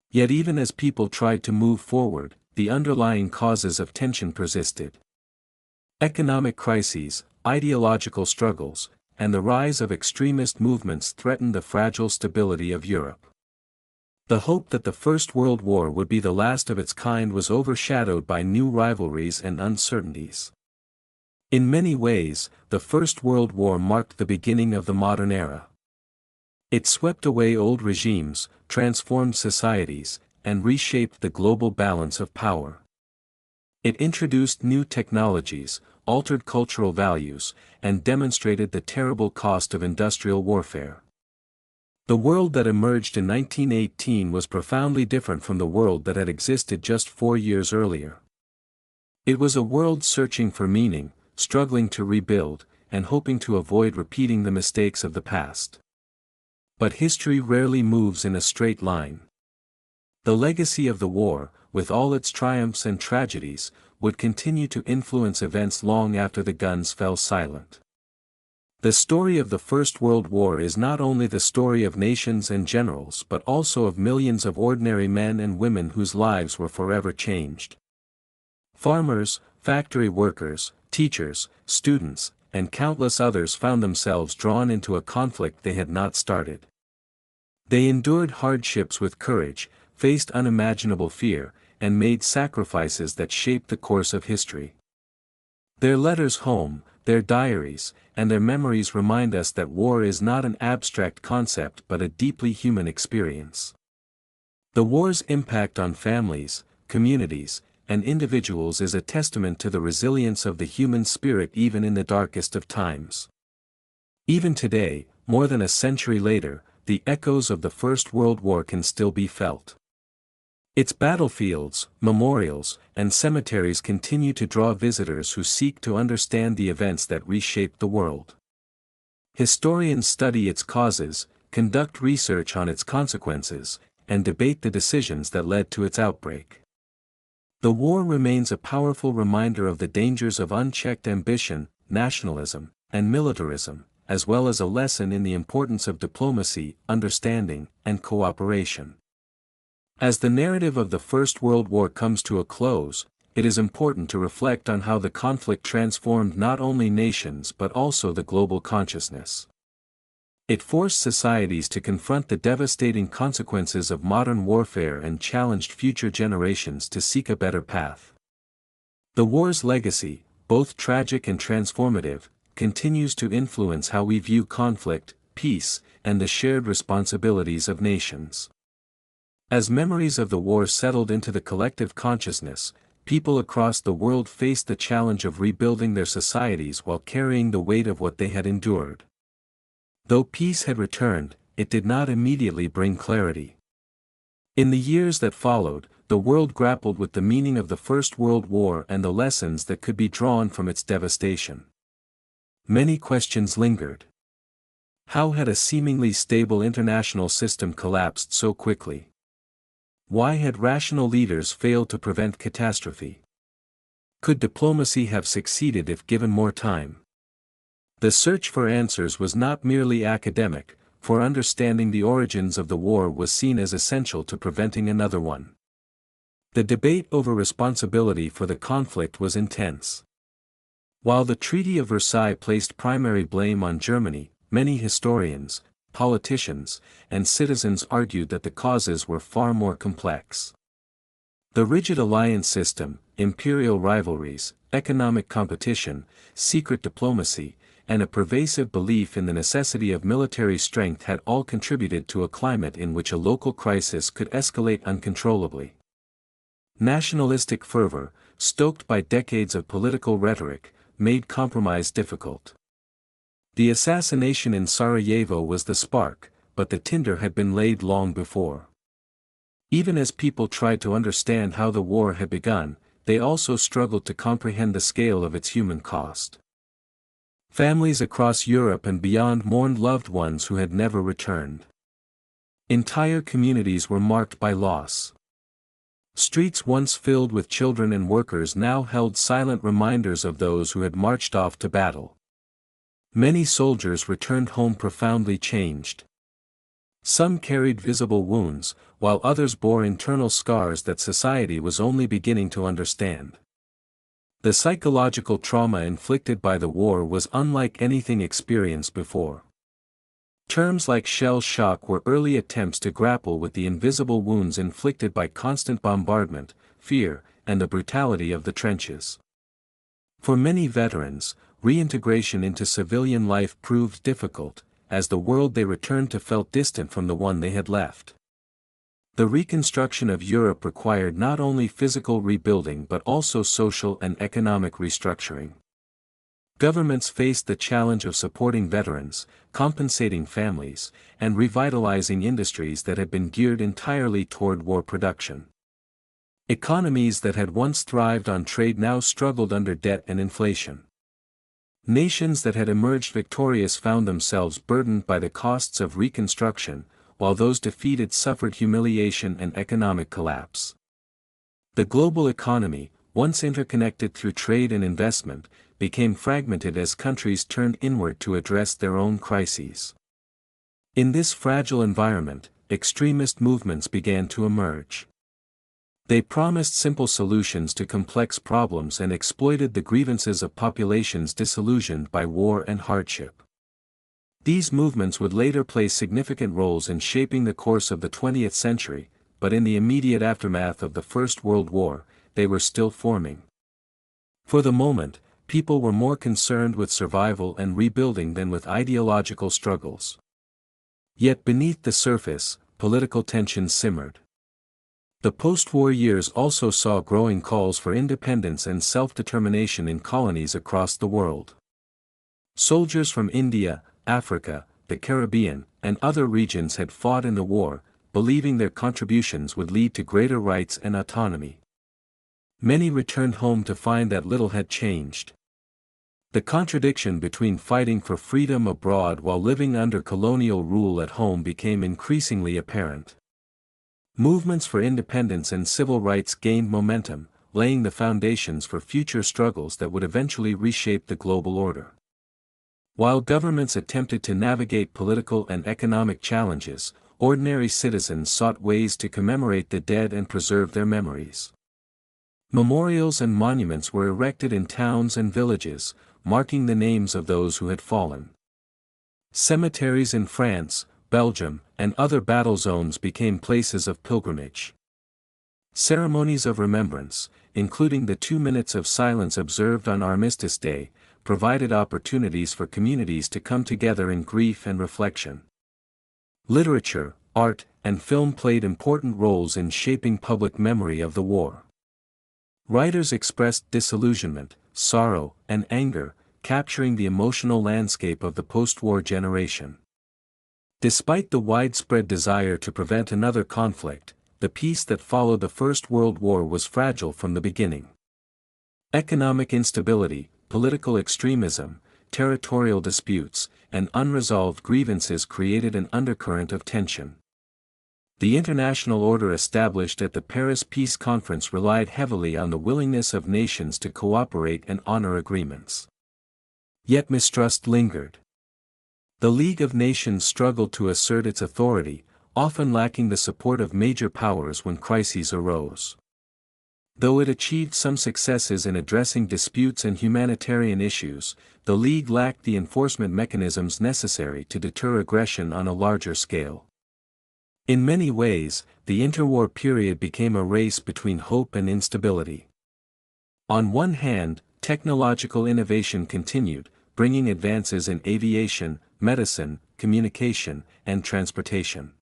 Yet even as people tried to move forward, the underlying causes of tension persisted. Economic crises, ideological struggles, and the rise of extremist movements threatened the fragile stability of Europe. The hope that the First World War would be the last of its kind was overshadowed by new rivalries and uncertainties. In many ways, the First World War marked the beginning of the modern era. It swept away old regimes, transformed societies, and reshaped the global balance of power. It introduced new technologies, altered cultural values, and demonstrated the terrible cost of industrial warfare. The world that emerged in 1918 was profoundly different from the world that had existed just 4 years earlier. It was a world searching for meaning, struggling to rebuild, and hoping to avoid repeating the mistakes of the past. But history rarely moves in a straight line. The legacy of the war, with all its triumphs and tragedies, would continue to influence events long after the guns fell silent. The story of the First World War is not only the story of nations and generals but also of millions of ordinary men and women whose lives were forever changed. Farmers, factory workers, teachers, students, and countless others found themselves drawn into a conflict they had not started. They endured hardships with courage, faced unimaginable fear, and made sacrifices that shaped the course of history. Their letters home, their diaries, and their memories remind us that war is not an abstract concept but a deeply human experience. The war's impact on families, communities, and individuals is a testament to the resilience of the human spirit even in the darkest of times. Even today, more than a century later, the echoes of the First World War can still be felt. Its battlefields, memorials, and cemeteries continue to draw visitors who seek to understand the events that reshaped the world. Historians study its causes, conduct research on its consequences, and debate the decisions that led to its outbreak. The war remains a powerful reminder of the dangers of unchecked ambition, nationalism, and militarism, as well as a lesson in the importance of diplomacy, understanding, and cooperation. As the narrative of the First World War comes to a close, it is important to reflect on how the conflict transformed not only nations but also the global consciousness. It forced societies to confront the devastating consequences of modern warfare and challenged future generations to seek a better path. The war's legacy, both tragic and transformative, continues to influence how we view conflict, peace, and the shared responsibilities of nations. As memories of the war settled into the collective consciousness, people across the world faced the challenge of rebuilding their societies while carrying the weight of what they had endured. Though peace had returned, it did not immediately bring clarity. In the years that followed, the world grappled with the meaning of the First World War and the lessons that could be drawn from its devastation. Many questions lingered. How had a seemingly stable international system collapsed so quickly? Why had rational leaders failed to prevent catastrophe? Could diplomacy have succeeded if given more time? The search for answers was not merely academic, for understanding the origins of the war was seen as essential to preventing another one. The debate over responsibility for the conflict was intense. While the Treaty of Versailles placed primary blame on Germany, many historians, politicians, and citizens argued that the causes were far more complex. The rigid alliance system, imperial rivalries, economic competition, secret diplomacy, and a pervasive belief in the necessity of military strength had all contributed to a climate in which a local crisis could escalate uncontrollably. Nationalistic fervor, stoked by decades of political rhetoric, made compromise difficult. The assassination in Sarajevo was the spark, but the tinder had been laid long before. Even as people tried to understand how the war had begun, they also struggled to comprehend the scale of its human cost. Families across Europe and beyond mourned loved ones who had never returned. Entire communities were marked by loss. Streets once filled with children and workers now held silent reminders of those who had marched off to battle. Many soldiers returned home profoundly changed. Some carried visible wounds, while others bore internal scars that society was only beginning to understand. The psychological trauma inflicted by the war was unlike anything experienced before. Terms like shell shock were early attempts to grapple with the invisible wounds inflicted by constant bombardment, fear, and the brutality of the trenches. For many veterans, reintegration into civilian life proved difficult, as the world they returned to felt distant from the one they had left. The reconstruction of Europe required not only physical rebuilding but also social and economic restructuring. Governments faced the challenge of supporting veterans, compensating families, and revitalizing industries that had been geared entirely toward war production. Economies that had once thrived on trade now struggled under debt and inflation. Nations that had emerged victorious found themselves burdened by the costs of reconstruction, while those defeated suffered humiliation and economic collapse. The global economy, once interconnected through trade and investment, became fragmented as countries turned inward to address their own crises. In this fragile environment, extremist movements began to emerge. They promised simple solutions to complex problems and exploited the grievances of populations disillusioned by war and hardship. These movements would later play significant roles in shaping the course of the 20th century, but in the immediate aftermath of the First World War, they were still forming. For the moment, people were more concerned with survival and rebuilding than with ideological struggles. Yet beneath the surface, political tensions simmered. The post-war years also saw growing calls for independence and self-determination in colonies across the world. Soldiers from India, Africa, the Caribbean, and other regions had fought in the war, believing their contributions would lead to greater rights and autonomy. Many returned home to find that little had changed. The contradiction between fighting for freedom abroad while living under colonial rule at home became increasingly apparent. Movements for independence and civil rights gained momentum, laying the foundations for future struggles that would eventually reshape the global order. While governments attempted to navigate political and economic challenges, ordinary citizens sought ways to commemorate the dead and preserve their memories. Memorials and monuments were erected in towns and villages, marking the names of those who had fallen. Cemeteries in France, Belgium, and other battle zones became places of pilgrimage. Ceremonies of remembrance, including the 2 minutes of silence observed on Armistice Day, provided opportunities for communities to come together in grief and reflection. Literature, art, and film played important roles in shaping public memory of the war. Writers expressed disillusionment, sorrow, and anger, capturing the emotional landscape of the post-war generation. Despite the widespread desire to prevent another conflict, the peace that followed the First World War was fragile from the beginning. Economic instability, political extremism, territorial disputes, and unresolved grievances created an undercurrent of tension. The international order established at the Paris Peace Conference relied heavily on the willingness of nations to cooperate and honor agreements. Yet mistrust lingered. The League of Nations struggled to assert its authority, often lacking the support of major powers when crises arose. Though it achieved some successes in addressing disputes and humanitarian issues, the League lacked the enforcement mechanisms necessary to deter aggression on a larger scale. In many ways, the interwar period became a race between hope and instability. On one hand, technological innovation continued, bringing advances in aviation, medicine, communication, and transportation.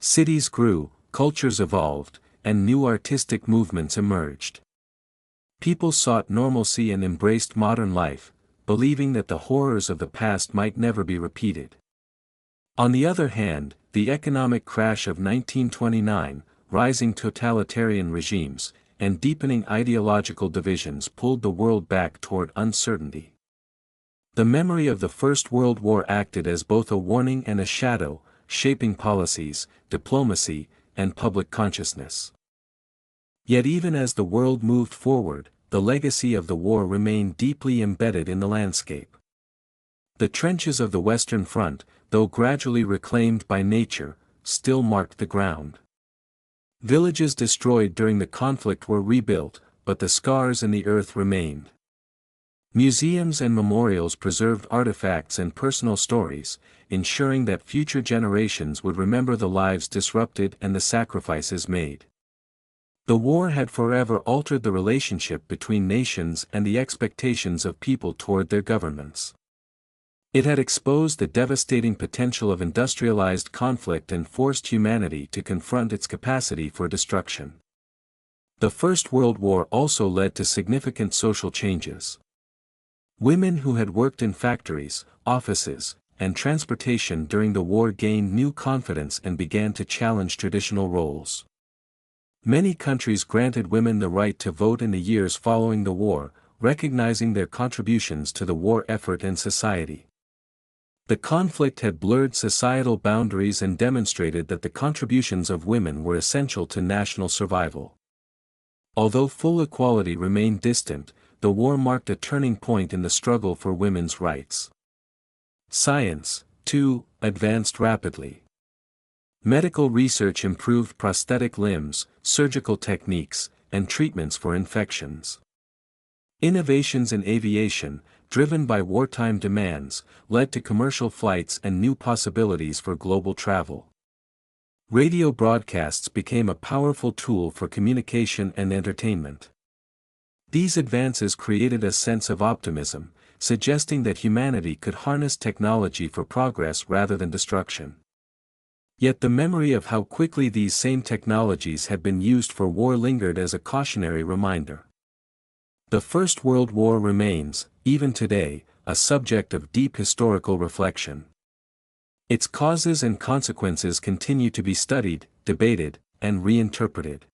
Cities grew, cultures evolved, and new artistic movements emerged. People sought normalcy and embraced modern life, believing that the horrors of the past might never be repeated. On the other hand, the economic crash of 1929, rising totalitarian regimes, and deepening ideological divisions pulled the world back toward uncertainty. The memory of the First World War acted as both a warning and a shadow, shaping policies, diplomacy, and public consciousness. Yet even as the world moved forward, the legacy of the war remained deeply embedded in the landscape. The trenches of the Western Front, though gradually reclaimed by nature, still marked the ground. Villages destroyed during the conflict were rebuilt, but the scars in the earth remained. Museums and memorials preserved artifacts and personal stories, ensuring that future generations would remember the lives disrupted and the sacrifices made. The war had forever altered the relationship between nations and the expectations of people toward their governments. It had exposed the devastating potential of industrialized conflict and forced humanity to confront its capacity for destruction. The First World War also led to significant social changes. Women who had worked in factories, offices, and transportation during the war gained new confidence and began to challenge traditional roles. Many countries granted women the right to vote in the years following the war, recognizing their contributions to the war effort and society. The conflict had blurred societal boundaries and demonstrated that the contributions of women were essential to national survival. Although full equality remained distant, the war marked a turning point in the struggle for women's rights. Science, too, advanced rapidly. Medical research improved prosthetic limbs, surgical techniques, and treatments for infections. Innovations in aviation, driven by wartime demands, led to commercial flights and new possibilities for global travel. Radio broadcasts became a powerful tool for communication and entertainment. These advances created a sense of optimism, suggesting that humanity could harness technology for progress rather than destruction. Yet the memory of how quickly these same technologies had been used for war lingered as a cautionary reminder. The First World War remains, even today, a subject of deep historical reflection. Its causes and consequences continue to be studied, debated, and reinterpreted.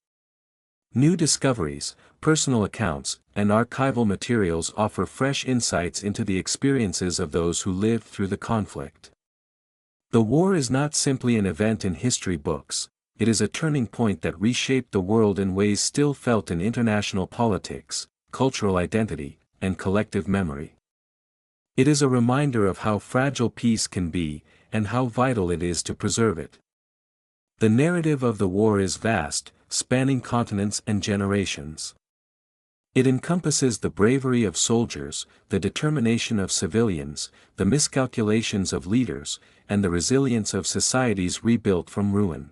New discoveries, personal accounts, and archival materials offer fresh insights into the experiences of those who lived through the conflict. The war is not simply an event in history books, it is a turning point that reshaped the world in ways still felt in international politics, cultural identity, and collective memory. It is a reminder of how fragile peace can be, and how vital it is to preserve it. The narrative of the war is vast, spanning continents and generations. It encompasses the bravery of soldiers, the determination of civilians, the miscalculations of leaders, and the resilience of societies rebuilt from ruin.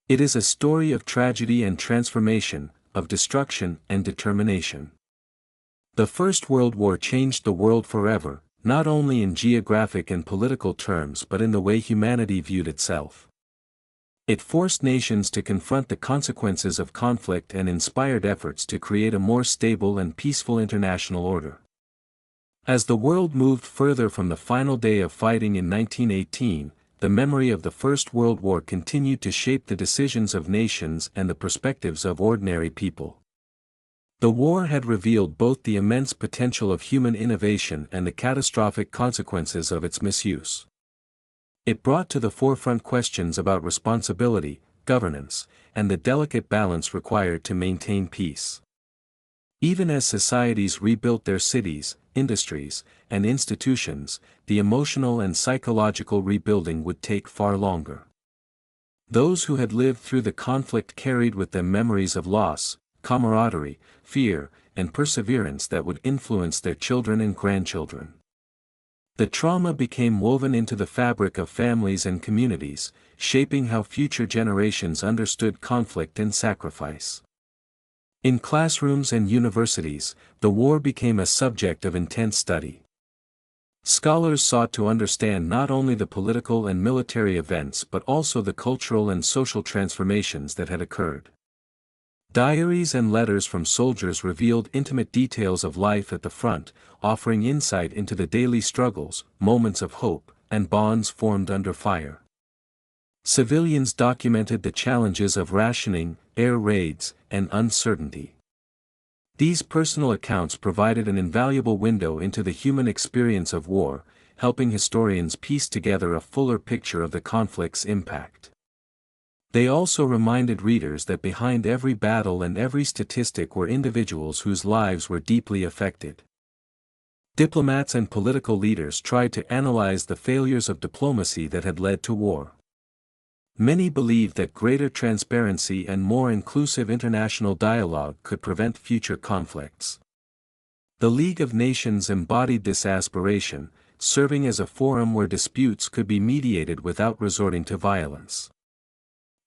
It is a story of tragedy and transformation, of destruction and determination. The First World War changed the world forever, not only in geographic and political terms but in the way humanity viewed itself. It forced nations to confront the consequences of conflict and inspired efforts to create a more stable and peaceful international order. As the world moved further from the final day of fighting in 1918, the memory of the First World War continued to shape the decisions of nations and the perspectives of ordinary people. The war had revealed both the immense potential of human innovation and the catastrophic consequences of its misuse. It brought to the forefront questions about responsibility, governance, and the delicate balance required to maintain peace. Even as societies rebuilt their cities, industries, and institutions, the emotional and psychological rebuilding would take far longer. Those who had lived through the conflict carried with them memories of loss, camaraderie, fear, and perseverance that would influence their children and grandchildren. The trauma became woven into the fabric of families and communities, shaping how future generations understood conflict and sacrifice. In classrooms and universities, the war became a subject of intense study. Scholars sought to understand not only the political and military events but also the cultural and social transformations that had occurred. Diaries and letters from soldiers revealed intimate details of life at the front, offering insight into the daily struggles, moments of hope, and bonds formed under fire. Civilians documented the challenges of rationing, air raids, and uncertainty. These personal accounts provided an invaluable window into the human experience of war, helping historians piece together a fuller picture of the conflict's impact. They also reminded readers that behind every battle and every statistic were individuals whose lives were deeply affected. Diplomats and political leaders tried to analyze the failures of diplomacy that had led to war. Many believed that greater transparency and more inclusive international dialogue could prevent future conflicts. The League of Nations embodied this aspiration, serving as a forum where disputes could be mediated without resorting to violence.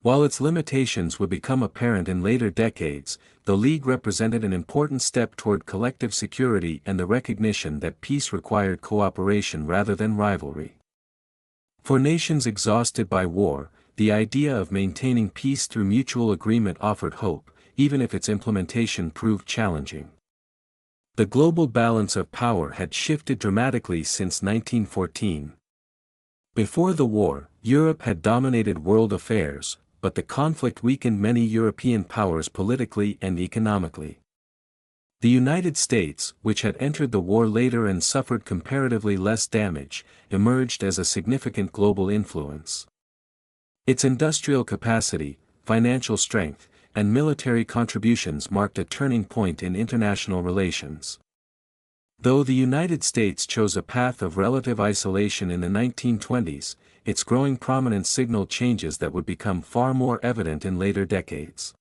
While its limitations would become apparent in later decades, the League represented an important step toward collective security and the recognition that peace required cooperation rather than rivalry. For nations exhausted by war, the idea of maintaining peace through mutual agreement offered hope, even if its implementation proved challenging. The global balance of power had shifted dramatically since 1914. Before the war, Europe had dominated world affairs, but the conflict weakened many European powers politically and economically. The United States, which had entered the war later and suffered comparatively less damage, emerged as a significant global influence. Its industrial capacity, financial strength, and military contributions marked a turning point in international relations. Though the United States chose a path of relative isolation in the 1920s, its growing prominence signaled changes that would become far more evident in later decades.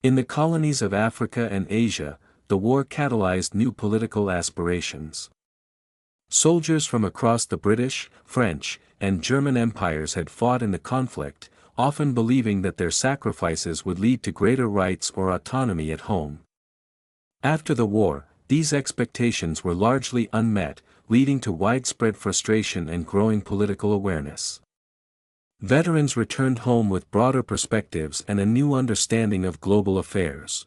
In the colonies of Africa and Asia, the war catalyzed new political aspirations. Soldiers from across the British, French, and German empires had fought in the conflict, often believing that their sacrifices would lead to greater rights or autonomy at home. After the war, these expectations were largely unmet, leading to widespread frustration and growing political awareness. Veterans returned home with broader perspectives and a new understanding of global affairs.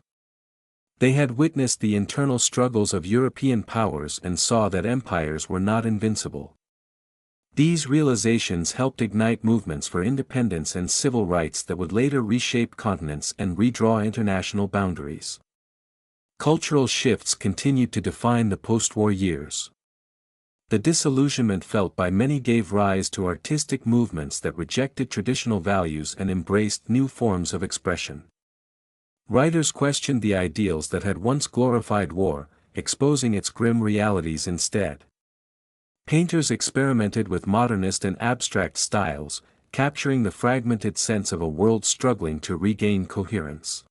They had witnessed the internal struggles of European powers and saw that empires were not invincible. These realizations helped ignite movements for independence and civil rights that would later reshape continents and redraw international boundaries. Cultural shifts continued to define the post-war years. The disillusionment felt by many gave rise to artistic movements that rejected traditional values and embraced new forms of expression. Writers questioned the ideals that had once glorified war, exposing its grim realities instead. Painters experimented with modernist and abstract styles, capturing the fragmented sense of a world struggling to regain coherence.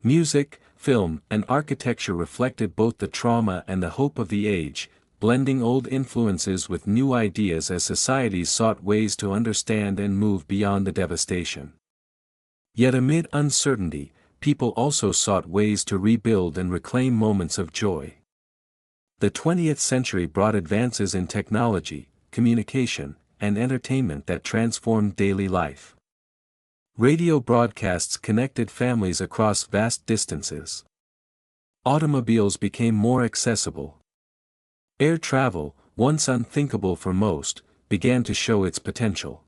Music, film, and architecture reflected both the trauma and the hope of the age, blending old influences with new ideas as societies sought ways to understand and move beyond the devastation. Yet amid uncertainty, people also sought ways to rebuild and reclaim moments of joy. The 20th century brought advances in technology, communication, and entertainment that transformed daily life. Radio broadcasts connected families across vast distances. Automobiles became more accessible. Air travel, once unthinkable for most, began to show its potential.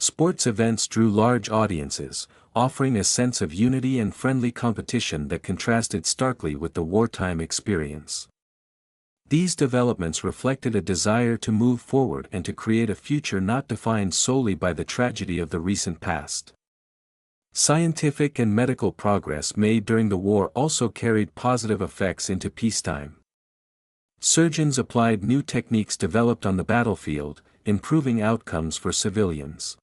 Sports events drew large audiences, offering a sense of unity and friendly competition that contrasted starkly with the wartime experience. These developments reflected a desire to move forward and to create a future not defined solely by the tragedy of the recent past. Scientific and medical progress made during the war also carried positive effects into peacetime. Surgeons applied new techniques developed on the battlefield, improving outcomes for civilians.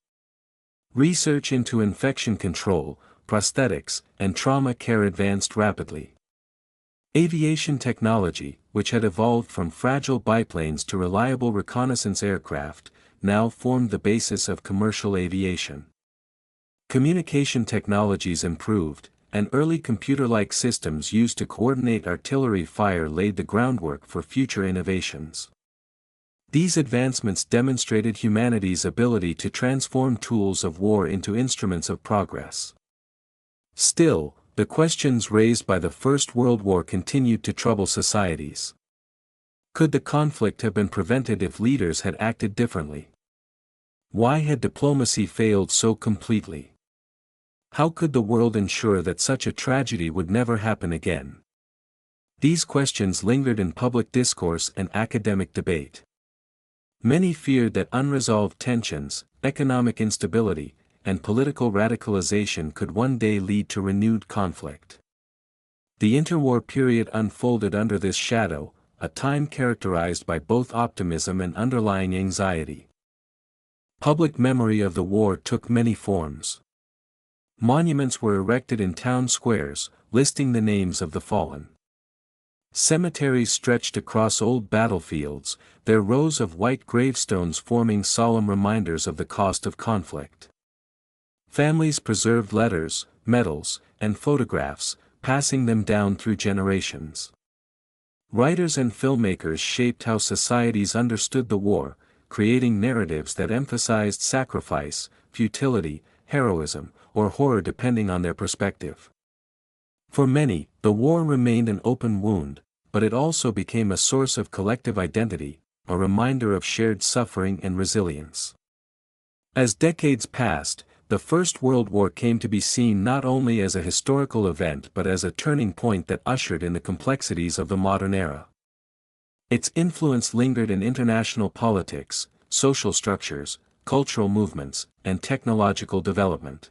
Research into infection control, prosthetics, and trauma care advanced rapidly. Aviation technology, which had evolved from fragile biplanes to reliable reconnaissance aircraft, now formed the basis of commercial aviation. Communication technologies improved, and early computer-like systems used to coordinate artillery fire laid the groundwork for future innovations. These advancements demonstrated humanity's ability to transform tools of war into instruments of progress. Still, the questions raised by the First World War continued to trouble societies. Could the conflict have been prevented if leaders had acted differently? Why had diplomacy failed so completely? How could the world ensure that such a tragedy would never happen again? These questions lingered in public discourse and academic debate. Many feared that unresolved tensions, economic instability, and political radicalization could one day lead to renewed conflict. The interwar period unfolded under this shadow, a time characterized by both optimism and underlying anxiety. Public memory of the war took many forms. Monuments were erected in town squares, listing the names of the fallen. Cemeteries stretched across old battlefields, their rows of white gravestones forming solemn reminders of the cost of conflict. Families preserved letters, medals, and photographs, passing them down through generations. Writers and filmmakers shaped how societies understood the war, creating narratives that emphasized sacrifice, futility, heroism, or horror depending on their perspective. For many, the war remained an open wound, but it also became a source of collective identity, a reminder of shared suffering and resilience. As decades passed, the First World War came to be seen not only as a historical event but as a turning point that ushered in the complexities of the modern era. Its influence lingered in international politics, social structures, cultural movements, and technological development.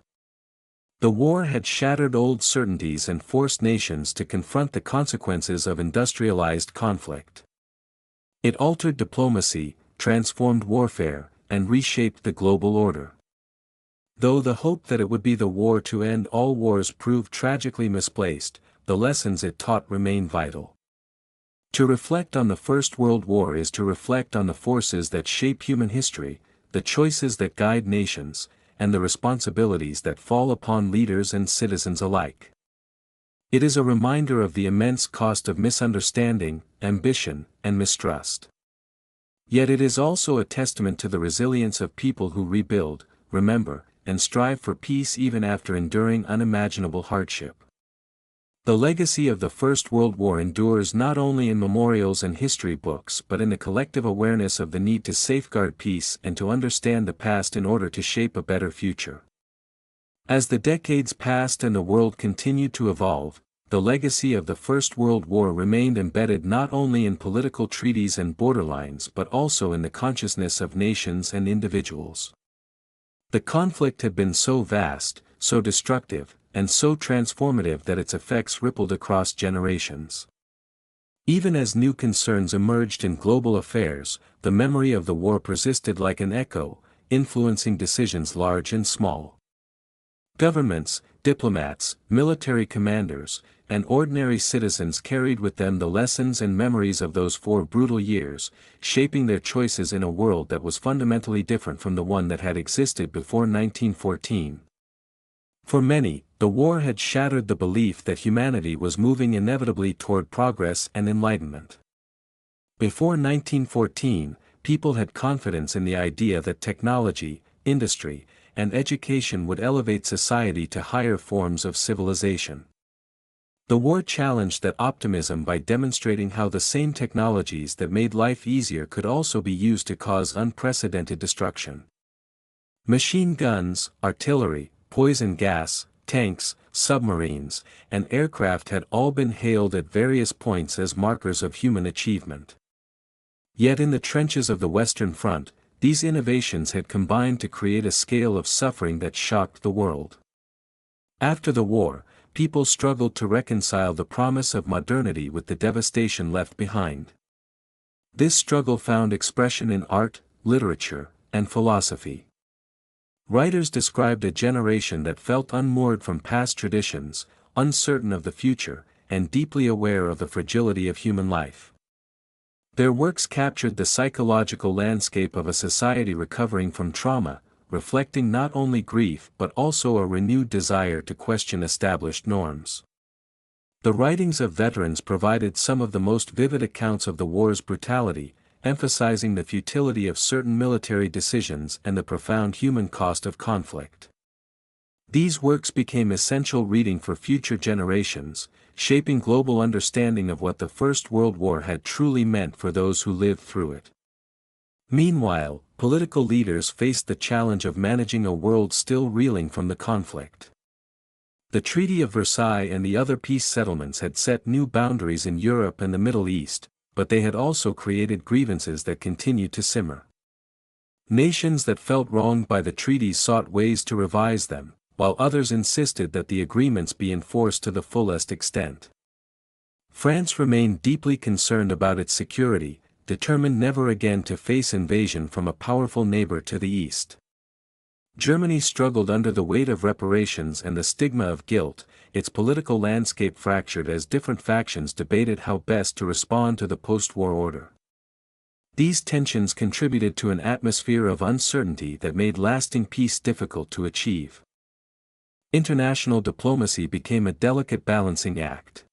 The war had shattered old certainties and forced nations to confront the consequences of industrialized conflict. It altered diplomacy, transformed warfare, and reshaped the global order. Though the hope that it would be the war to end all wars proved tragically misplaced, the lessons it taught remain vital. To reflect on the First World War is to reflect on the forces that shape human history, the choices that guide nations, and the responsibilities that fall upon leaders and citizens alike. It is a reminder of the immense cost of misunderstanding, ambition, and mistrust. Yet it is also a testament to the resilience of people who rebuild, remember, and strive for peace even after enduring unimaginable hardship. The legacy of the First World War endures not only in memorials and history books but in the collective awareness of the need to safeguard peace and to understand the past in order to shape a better future. As the decades passed and the world continued to evolve, the legacy of the First World War remained embedded not only in political treaties and borderlines but also in the consciousness of nations and individuals. The conflict had been so vast, so destructive, and so transformative that its effects rippled across generations. Even as new concerns emerged in global affairs, the memory of the war persisted like an echo, influencing decisions large and small. Governments, diplomats, military commanders, and ordinary citizens carried with them the lessons and memories of those 4 brutal years, shaping their choices in a world that was fundamentally different from the one that had existed before 1914. For many, the war had shattered the belief that humanity was moving inevitably toward progress and enlightenment. Before 1914, people had confidence in the idea that technology, industry, and education would elevate society to higher forms of civilization. The war challenged that optimism by demonstrating how the same technologies that made life easier could also be used to cause unprecedented destruction. Machine guns, artillery, poison gas, tanks, submarines, and aircraft had all been hailed at various points as markers of human achievement. Yet in the trenches of the Western Front, these innovations had combined to create a scale of suffering that shocked the world. After the war, people struggled to reconcile the promise of modernity with the devastation left behind. This struggle found expression in art, literature, and philosophy. Writers described a generation that felt unmoored from past traditions, uncertain of the future, and deeply aware of the fragility of human life. Their works captured the psychological landscape of a society recovering from trauma, reflecting not only grief but also a renewed desire to question established norms. The writings of veterans provided some of the most vivid accounts of the war's brutality, emphasizing the futility of certain military decisions and the profound human cost of conflict. These works became essential reading for future generations, shaping global understanding of what the First World War had truly meant for those who lived through it. Meanwhile, political leaders faced the challenge of managing a world still reeling from the conflict. The Treaty of Versailles and the other peace settlements had set new boundaries in Europe and the Middle East, but they had also created grievances that continued to simmer. Nations that felt wronged by the treaties sought ways to revise them, while others insisted that the agreements be enforced to the fullest extent. France remained deeply concerned about its security, determined never again to face invasion from a powerful neighbor to the east. Germany struggled under the weight of reparations and the stigma of guilt, its political landscape fractured as different factions debated how best to respond to the post-war order. These tensions contributed to an atmosphere of uncertainty that made lasting peace difficult to achieve. International diplomacy became a delicate balancing act.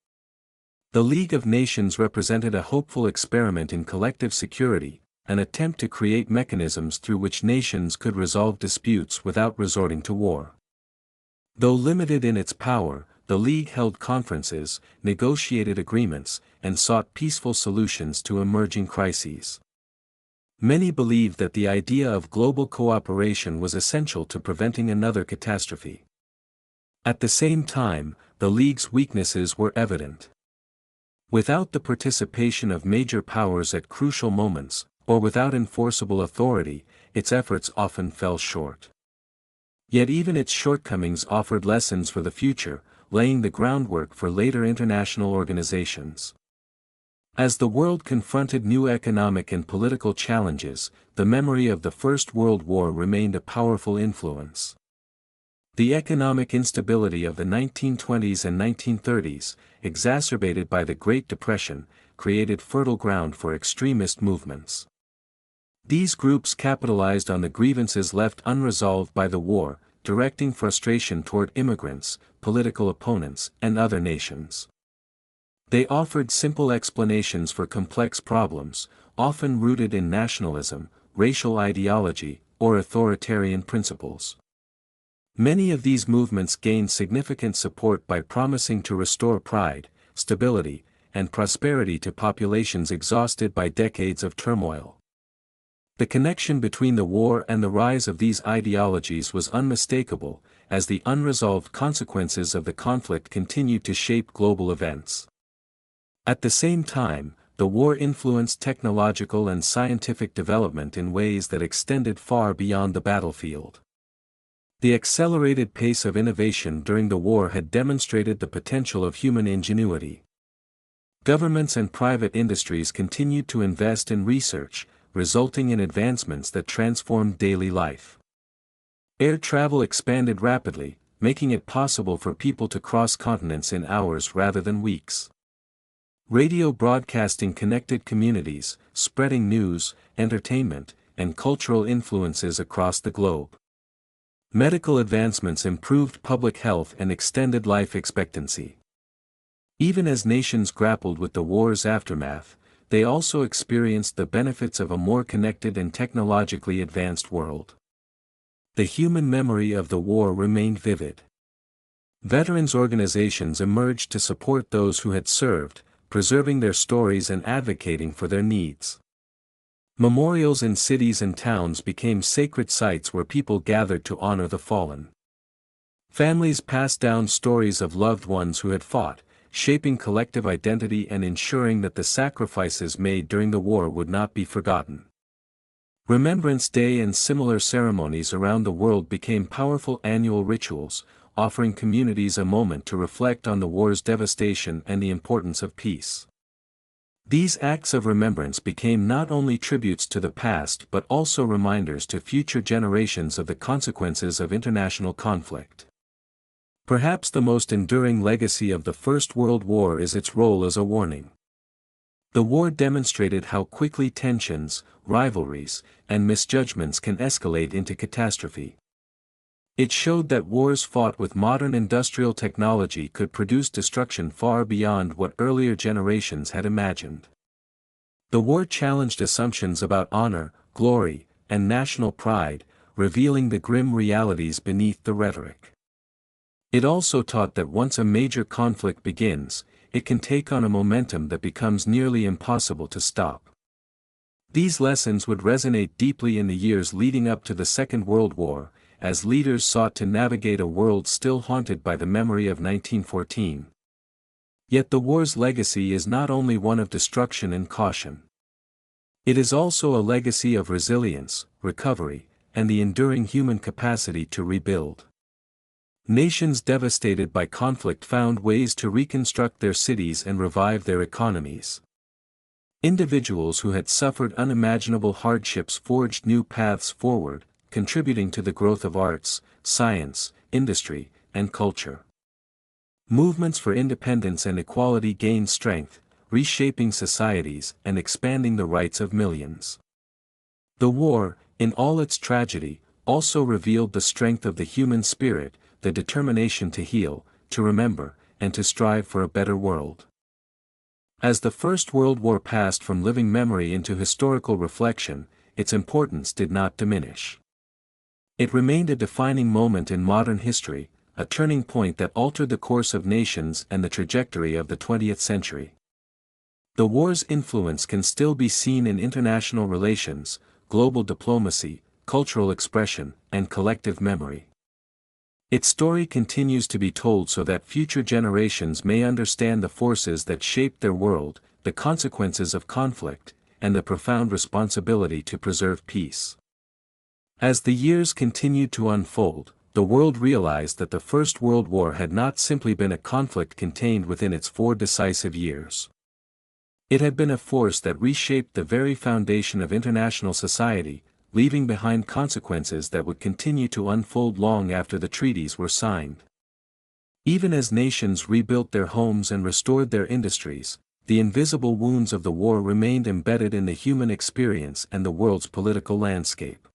The League of Nations represented a hopeful experiment in collective security, an attempt to create mechanisms through which nations could resolve disputes without resorting to war. Though limited in its power, the League held conferences, negotiated agreements, and sought peaceful solutions to emerging crises. Many believed that the idea of global cooperation was essential to preventing another catastrophe. At the same time, the League's weaknesses were evident. Without the participation of major powers at crucial moments, or without enforceable authority, its efforts often fell short. Yet even its shortcomings offered lessons for the future, laying the groundwork for later international organizations. As the world confronted new economic and political challenges, the memory of the First World War remained a powerful influence. The economic instability of the 1920s and 1930s, exacerbated by the Great Depression, created fertile ground for extremist movements. These groups capitalized on the grievances left unresolved by the war, directing frustration toward immigrants, political opponents, and other nations. They offered simple explanations for complex problems, often rooted in nationalism, racial ideology, or authoritarian principles. Many of these movements gained significant support by promising to restore pride, stability, and prosperity to populations exhausted by decades of turmoil. The connection between the war and the rise of these ideologies was unmistakable, as the unresolved consequences of the conflict continued to shape global events. At the same time, the war influenced technological and scientific development in ways that extended far beyond the battlefield. The accelerated pace of innovation during the war had demonstrated the potential of human ingenuity. Governments and private industries continued to invest in research, resulting in advancements that transformed daily life. Air travel expanded rapidly, making it possible for people to cross continents in hours rather than weeks. Radio broadcasting connected communities, spreading news, entertainment, and cultural influences across the globe. Medical advancements improved public health and extended life expectancy. Even as nations grappled with the war's aftermath, they also experienced the benefits of a more connected and technologically advanced world. The human memory of the war remained vivid. Veterans organizations emerged to support those who had served, preserving their stories and advocating for their needs. Memorials in cities and towns became sacred sites where people gathered to honor the fallen. Families passed down stories of loved ones who had fought, shaping collective identity and ensuring that the sacrifices made during the war would not be forgotten. Remembrance Day and similar ceremonies around the world became powerful annual rituals, offering communities a moment to reflect on the war's devastation and the importance of peace. These acts of remembrance became not only tributes to the past but also reminders to future generations of the consequences of international conflict. Perhaps the most enduring legacy of the First World War is its role as a warning. The war demonstrated how quickly tensions, rivalries, and misjudgments can escalate into catastrophe. It showed that wars fought with modern industrial technology could produce destruction far beyond what earlier generations had imagined. The war challenged assumptions about honor, glory, and national pride, revealing the grim realities beneath the rhetoric. It also taught that once a major conflict begins, it can take on a momentum that becomes nearly impossible to stop. These lessons would resonate deeply in the years leading up to the Second World War, as leaders sought to navigate a world still haunted by the memory of 1914. Yet the war's legacy is not only one of destruction and caution. It is also a legacy of resilience, recovery, and the enduring human capacity to rebuild. Nations devastated by conflict found ways to reconstruct their cities and revive their economies. Individuals who had suffered unimaginable hardships forged new paths forward, contributing to the growth of arts, science, industry, and culture. Movements for independence and equality gained strength, reshaping societies and expanding the rights of millions. The war, in all its tragedy, also revealed the strength of the human spirit, the determination to heal, to remember, and to strive for a better world. As the First World War passed from living memory into historical reflection, its importance did not diminish. It remained a defining moment in modern history, a turning point that altered the course of nations and the trajectory of the 20th century. The war's influence can still be seen in international relations, global diplomacy, cultural expression, and collective memory. Its story continues to be told so that future generations may understand the forces that shaped their world, the consequences of conflict, and the profound responsibility to preserve peace. As the years continued to unfold, the world realized that the First World War had not simply been a conflict contained within its 4 decisive years. It had been a force that reshaped the very foundation of international society, leaving behind consequences that would continue to unfold long after the treaties were signed. Even as nations rebuilt their homes and restored their industries, the invisible wounds of the war remained embedded in the human experience and the world's political landscape.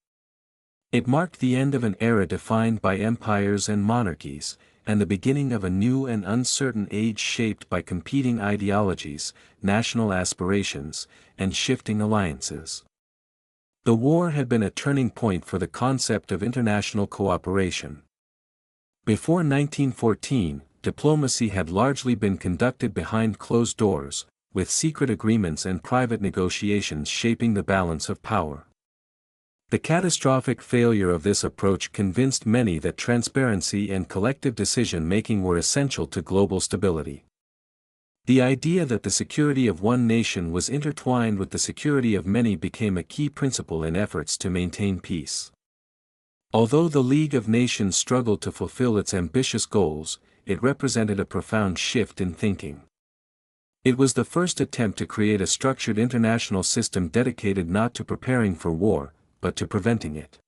It marked the end of an era defined by empires and monarchies, and the beginning of a new and uncertain age shaped by competing ideologies, national aspirations, and shifting alliances. The war had been a turning point for the concept of international cooperation. Before 1914, diplomacy had largely been conducted behind closed doors, with secret agreements and private negotiations shaping the balance of power. The catastrophic failure of this approach convinced many that transparency and collective decision-making were essential to global stability. The idea that the security of one nation was intertwined with the security of many became a key principle in efforts to maintain peace. Although the League of Nations struggled to fulfill its ambitious goals, it represented a profound shift in thinking. It was the first attempt to create a structured international system dedicated not to preparing for war, but to preventing it.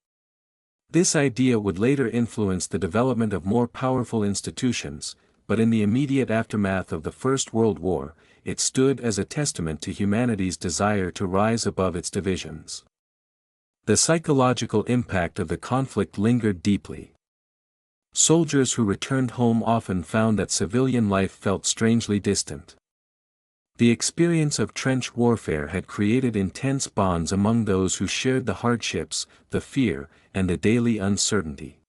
This idea would later influence the development of more powerful institutions, but in the immediate aftermath of the First World War, it stood as a testament to humanity's desire to rise above its divisions. The psychological impact of the conflict lingered deeply. Soldiers who returned home often found that civilian life felt strangely distant. The experience of trench warfare had created intense bonds among those who shared the hardships, the fear, and the daily uncertainty.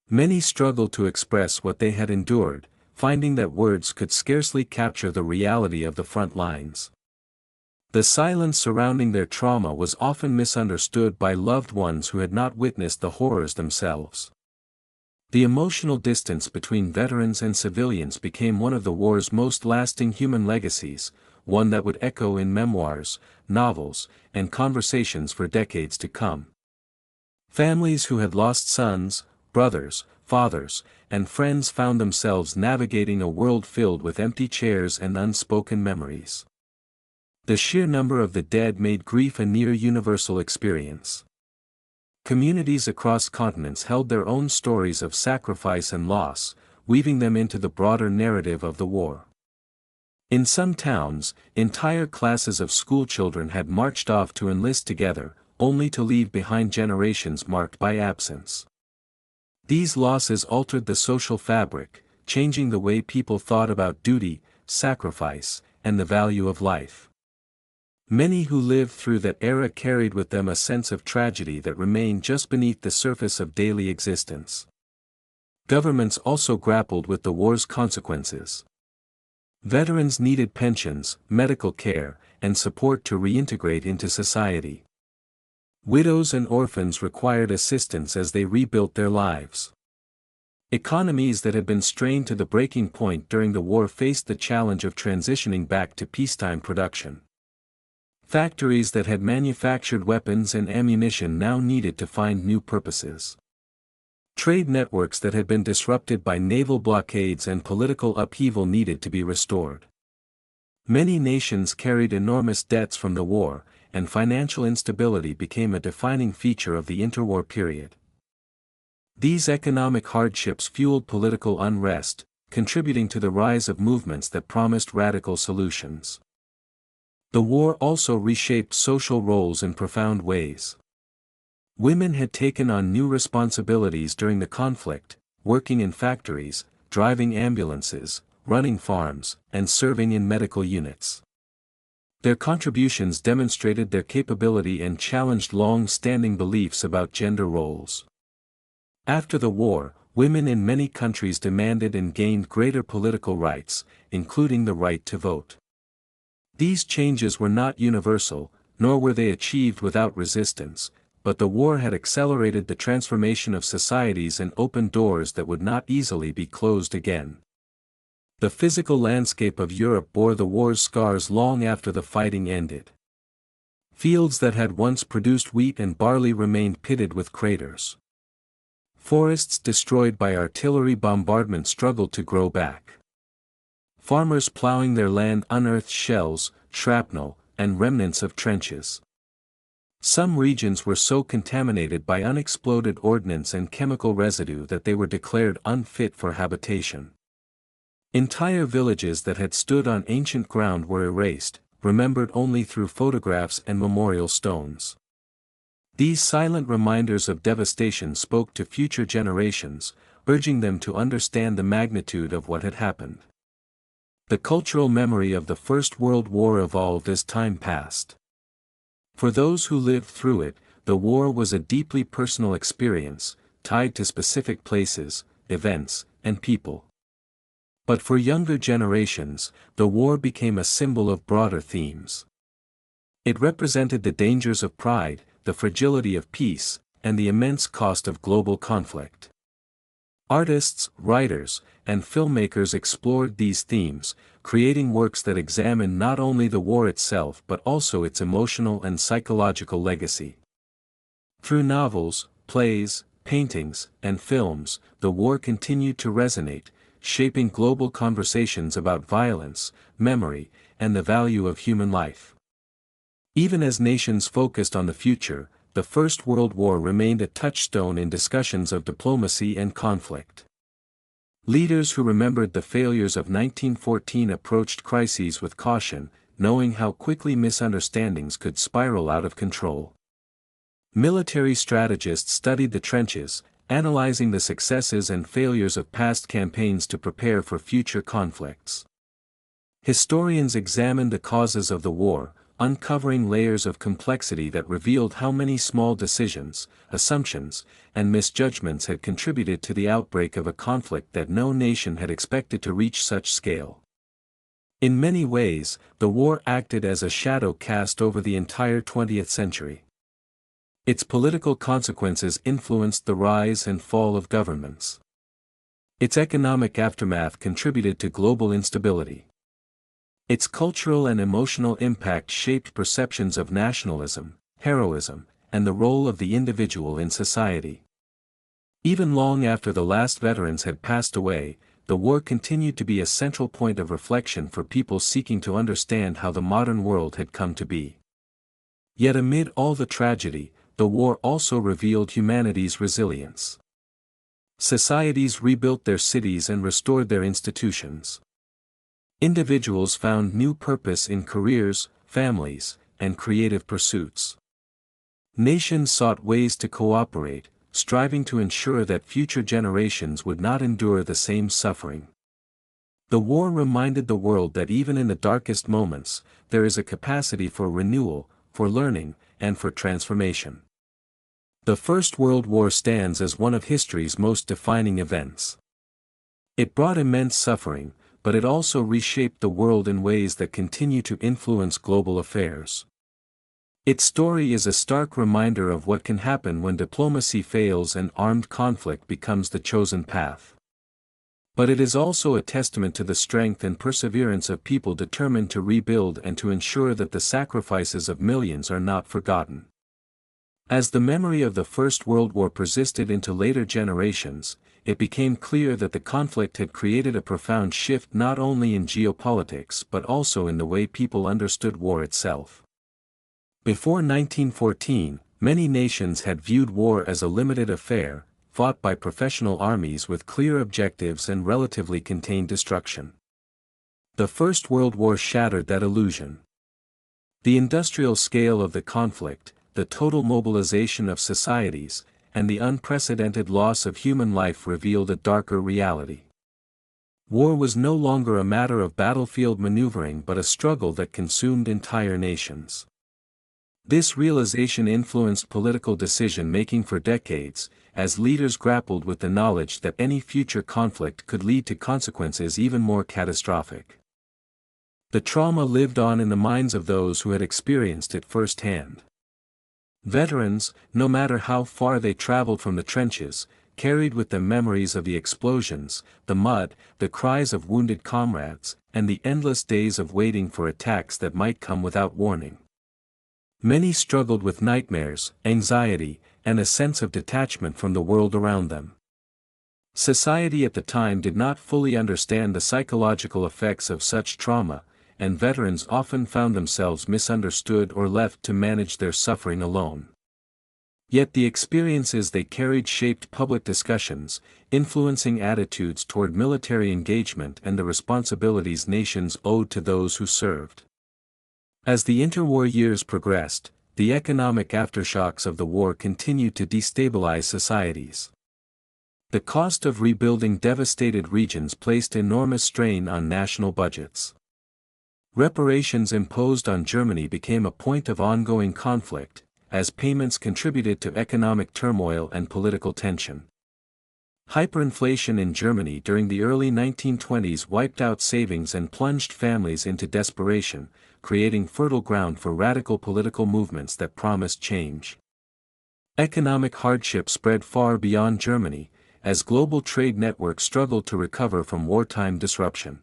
Many struggled to express what they had endured, finding that words could scarcely capture the reality of the front lines. The silence surrounding their trauma was often misunderstood by loved ones who had not witnessed the horrors themselves. The emotional distance between veterans and civilians became one of the war's most lasting human legacies, one that would echo in memoirs, novels, and conversations for decades to come. Families who had lost sons, brothers, fathers, and friends found themselves navigating a world filled with empty chairs and unspoken memories. The sheer number of the dead made grief a near-universal experience. Communities across continents held their own stories of sacrifice and loss, weaving them into the broader narrative of the war. In some towns, entire classes of schoolchildren had marched off to enlist together, only to leave behind generations marked by absence. These losses altered the social fabric, changing the way people thought about duty, sacrifice, and the value of life. Many who lived through that era carried with them a sense of tragedy that remained just beneath the surface of daily existence. Governments also grappled with the war's consequences. Veterans needed pensions, medical care, and support to reintegrate into society. Widows and orphans required assistance as they rebuilt their lives. Economies that had been strained to the breaking point during the war faced the challenge of transitioning back to peacetime production. Factories that had manufactured weapons and ammunition now needed to find new purposes. Trade networks that had been disrupted by naval blockades and political upheaval needed to be restored. Many nations carried enormous debts from the war, and financial instability became a defining feature of the interwar period. These economic hardships fueled political unrest, contributing to the rise of movements that promised radical solutions. The war also reshaped social roles in profound ways. Women had taken on new responsibilities during the conflict, working in factories, driving ambulances, running farms, and serving in medical units. Their contributions demonstrated their capability and challenged long-standing beliefs about gender roles. After the war, women in many countries demanded and gained greater political rights, including the right to vote. These changes were not universal, nor were they achieved without resistance, but the war had accelerated the transformation of societies and opened doors that would not easily be closed again. The physical landscape of Europe bore the war's scars long after the fighting ended. Fields that had once produced wheat and barley remained pitted with craters. Forests destroyed by artillery bombardment struggled to grow back. Farmers plowing their land unearthed shells, shrapnel, and remnants of trenches. Some regions were so contaminated by unexploded ordnance and chemical residue that they were declared unfit for habitation. Entire villages that had stood on ancient ground were erased, remembered only through photographs and memorial stones. These silent reminders of devastation spoke to future generations, urging them to understand the magnitude of what had happened. The cultural memory of the First World War evolved as time passed. For those who lived through it, the war was a deeply personal experience, tied to specific places, events, and people. But for younger generations, the war became a symbol of broader themes. It represented the dangers of pride, the fragility of peace, and the immense cost of global conflict. Artists, writers, and filmmakers explored these themes, creating works that examine not only the war itself but also its emotional and psychological legacy. Through novels, plays, paintings, and films, the war continued to resonate, shaping global conversations about violence, memory, and the value of human life. Even as nations focused on the future, the First World War remained a touchstone in discussions of diplomacy and conflict. Leaders who remembered the failures of 1914 approached crises with caution, knowing how quickly misunderstandings could spiral out of control. Military strategists studied the trenches, analyzing the successes and failures of past campaigns to prepare for future conflicts. Historians examined the causes of the war, uncovering layers of complexity that revealed how many small decisions, assumptions, and misjudgments had contributed to the outbreak of a conflict that no nation had expected to reach such scale. In many ways, the war acted as a shadow cast over the entire 20th century. Its political consequences influenced the rise and fall of governments. Its economic aftermath contributed to global instability. Its cultural and emotional impact shaped perceptions of nationalism, heroism, and the role of the individual in society. Even long after the last veterans had passed away, the war continued to be a central point of reflection for people seeking to understand how the modern world had come to be. Yet amid all the tragedy, the war also revealed humanity's resilience. Societies rebuilt their cities and restored their institutions. Individuals found new purpose in careers, families, and creative pursuits. Nations sought ways to cooperate, striving to ensure that future generations would not endure the same suffering. The war reminded the world that even in the darkest moments, there is a capacity for renewal, for learning, and for transformation. The First World War stands as one of history's most defining events. It brought immense suffering, but it also reshaped the world in ways that continue to influence global affairs. Its story is a stark reminder of what can happen when diplomacy fails and armed conflict becomes the chosen path. But it is also a testament to the strength and perseverance of people determined to rebuild and to ensure that the sacrifices of millions are not forgotten. As the memory of the First World War persisted into later generations, it became clear that the conflict had created a profound shift not only in geopolitics but also in the way people understood war itself. Before 1914, many nations had viewed war as a limited affair, fought by professional armies with clear objectives and relatively contained destruction. The First World War shattered that illusion. The industrial scale of the conflict, the total mobilization of societies, and the unprecedented loss of human life revealed a darker reality. War was no longer a matter of battlefield maneuvering but a struggle that consumed entire nations. This realization influenced political decision-making for decades, as leaders grappled with the knowledge that any future conflict could lead to consequences even more catastrophic. The trauma lived on in the minds of those who had experienced it firsthand. Veterans, no matter how far they traveled from the trenches, carried with them memories of the explosions, the mud, the cries of wounded comrades, and the endless days of waiting for attacks that might come without warning. Many struggled with nightmares, anxiety, and a sense of detachment from the world around them. Society at the time did not fully understand the psychological effects of such trauma, and veterans often found themselves misunderstood or left to manage their suffering alone. Yet the experiences they carried shaped public discussions, influencing attitudes toward military engagement and the responsibilities nations owed to those who served. As the interwar years progressed, the economic aftershocks of the war continued to destabilize societies. The cost of rebuilding devastated regions placed enormous strain on national budgets. Reparations imposed on Germany became a point of ongoing conflict, as payments contributed to economic turmoil and political tension. Hyperinflation in Germany during the early 1920s wiped out savings and plunged families into desperation, creating fertile ground for radical political movements that promised change. Economic hardship spread far beyond Germany, as global trade networks struggled to recover from wartime disruption.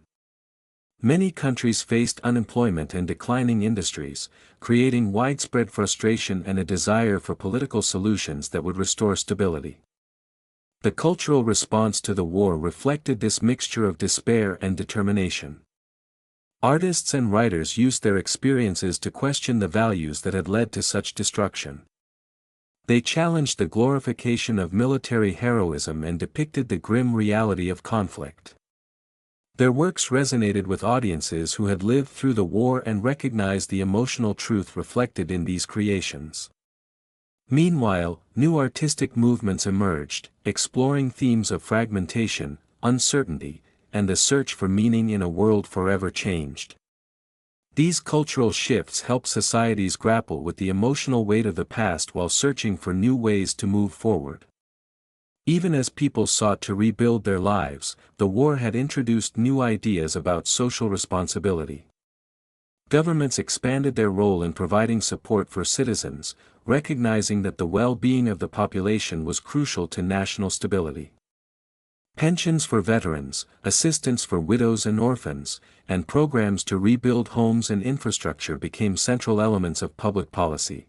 Many countries faced unemployment and declining industries, creating widespread frustration and a desire for political solutions that would restore stability. The cultural response to the war reflected this mixture of despair and determination. Artists and writers used their experiences to question the values that had led to such destruction. They challenged the glorification of military heroism and depicted the grim reality of conflict. Their works resonated with audiences who had lived through the war and recognized the emotional truth reflected in these creations. Meanwhile, new artistic movements emerged, exploring themes of fragmentation, uncertainty, and the search for meaning in a world forever changed. These cultural shifts helped societies grapple with the emotional weight of the past while searching for new ways to move forward. Even as people sought to rebuild their lives, the war had introduced new ideas about social responsibility. Governments expanded their role in providing support for citizens, recognizing that the well-being of the population was crucial to national stability. Pensions for veterans, assistance for widows and orphans, and programs to rebuild homes and infrastructure became central elements of public policy.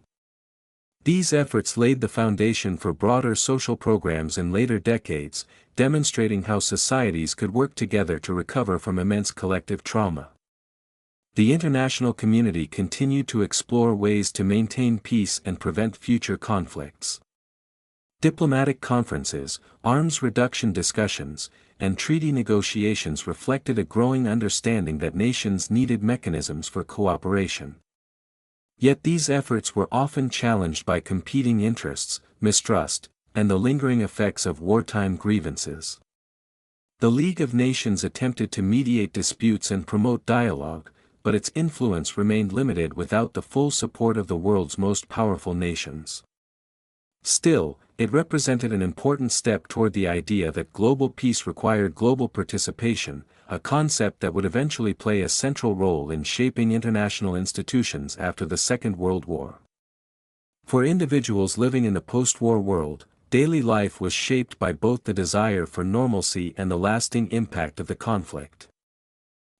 These efforts laid the foundation for broader social programs in later decades, demonstrating how societies could work together to recover from immense collective trauma. The international community continued to explore ways to maintain peace and prevent future conflicts. Diplomatic conferences, arms reduction discussions, and treaty negotiations reflected a growing understanding that nations needed mechanisms for cooperation. Yet these efforts were often challenged by competing interests, mistrust, and the lingering effects of wartime grievances. The League of Nations attempted to mediate disputes and promote dialogue, but its influence remained limited without the full support of the world's most powerful nations. Still, it represented an important step toward the idea that global peace required global participation, a concept that would eventually play a central role in shaping international institutions after the Second World War. For individuals living in the post-war world, daily life was shaped by both the desire for normalcy and the lasting impact of the conflict.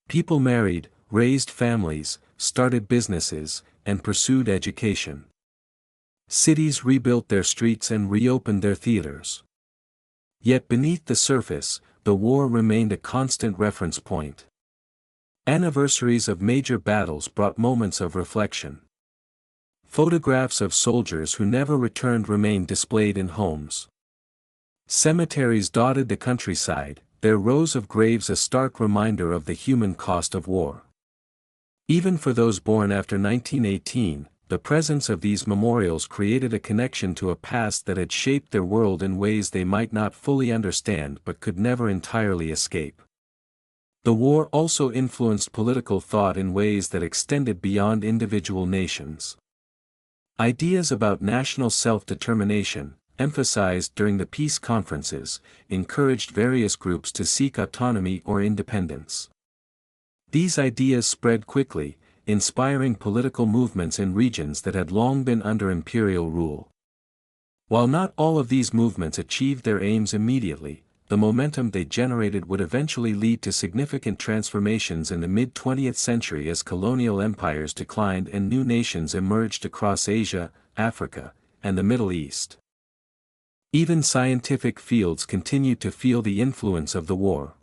People married, raised families, started businesses, and pursued education. Cities rebuilt their streets and reopened their theaters. Yet beneath the surface, the war remained a constant reference point. Anniversaries of major battles brought moments of reflection. Photographs of soldiers who never returned remained displayed in homes. Cemeteries dotted the countryside, their rows of graves a stark reminder of the human cost of war. Even for those born after 1918, the presence of these memorials created a connection to a past that had shaped their world in ways they might not fully understand but could never entirely escape. The war also influenced political thought in ways that extended beyond individual nations. Ideas about national self-determination, emphasized during the peace conferences, encouraged various groups to seek autonomy or independence. These ideas spread quickly, inspiring political movements in regions that had long been under imperial rule. While not all of these movements achieved their aims immediately, the momentum they generated would eventually lead to significant transformations in the mid-20th century as colonial empires declined and new nations emerged across Asia, Africa, and the Middle East. Even scientific fields continued to feel the influence of the war.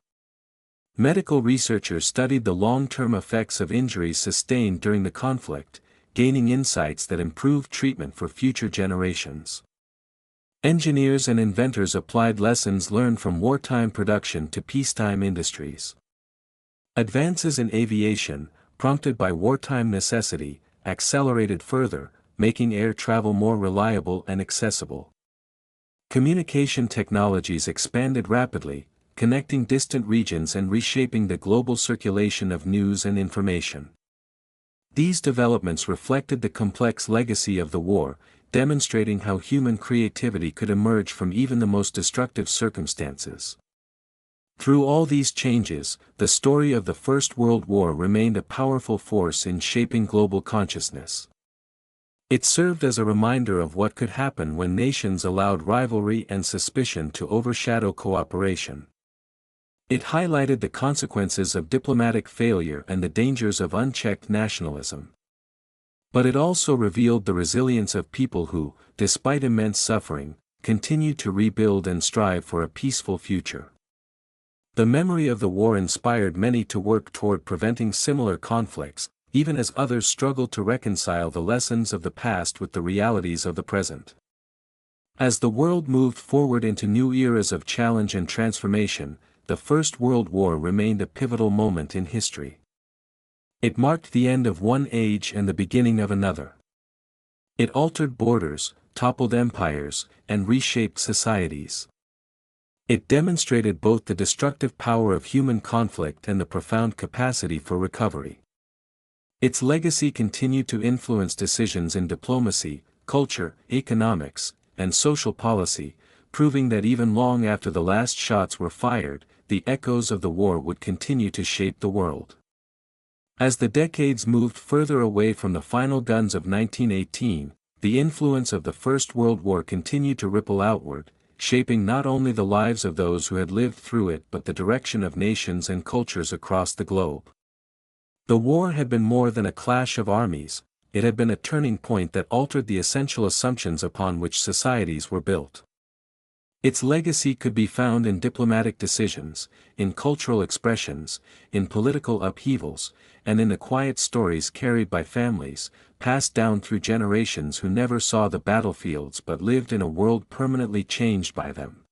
Medical researchers studied the long-term effects of injuries sustained during the conflict, gaining insights that improved treatment for future generations. Engineers and inventors applied lessons learned from wartime production to peacetime industries. Advances in aviation, prompted by wartime necessity, accelerated further, making air travel more reliable and accessible. Communication technologies expanded rapidly, connecting distant regions and reshaping the global circulation of news and information. These developments reflected the complex legacy of the war, demonstrating how human creativity could emerge from even the most destructive circumstances. Through all these changes, the story of the First World War remained a powerful force in shaping global consciousness. It served as a reminder of what could happen when nations allowed rivalry and suspicion to overshadow cooperation. It highlighted the consequences of diplomatic failure and the dangers of unchecked nationalism. But it also revealed the resilience of people who, despite immense suffering, continued to rebuild and strive for a peaceful future. The memory of the war inspired many to work toward preventing similar conflicts, even as others struggled to reconcile the lessons of the past with the realities of the present. As the world moved forward into new eras of challenge and transformation, the First World War remained a pivotal moment in history. It marked the end of one age and the beginning of another. It altered borders, toppled empires, and reshaped societies. It demonstrated both the destructive power of human conflict and the profound capacity for recovery. Its legacy continued to influence decisions in diplomacy, culture, economics, and social policy, proving that even long after the last shots were fired, the echoes of the war would continue to shape the world. As the decades moved further away from the final guns of 1918, the influence of the First World War continued to ripple outward, shaping not only the lives of those who had lived through it but the direction of nations and cultures across the globe. The war had been more than a clash of armies, it had been a turning point that altered the essential assumptions upon which societies were built. Its legacy could be found in diplomatic decisions, in cultural expressions, in political upheavals, and in the quiet stories carried by families, passed down through generations who never saw the battlefields but lived in a world permanently changed by them.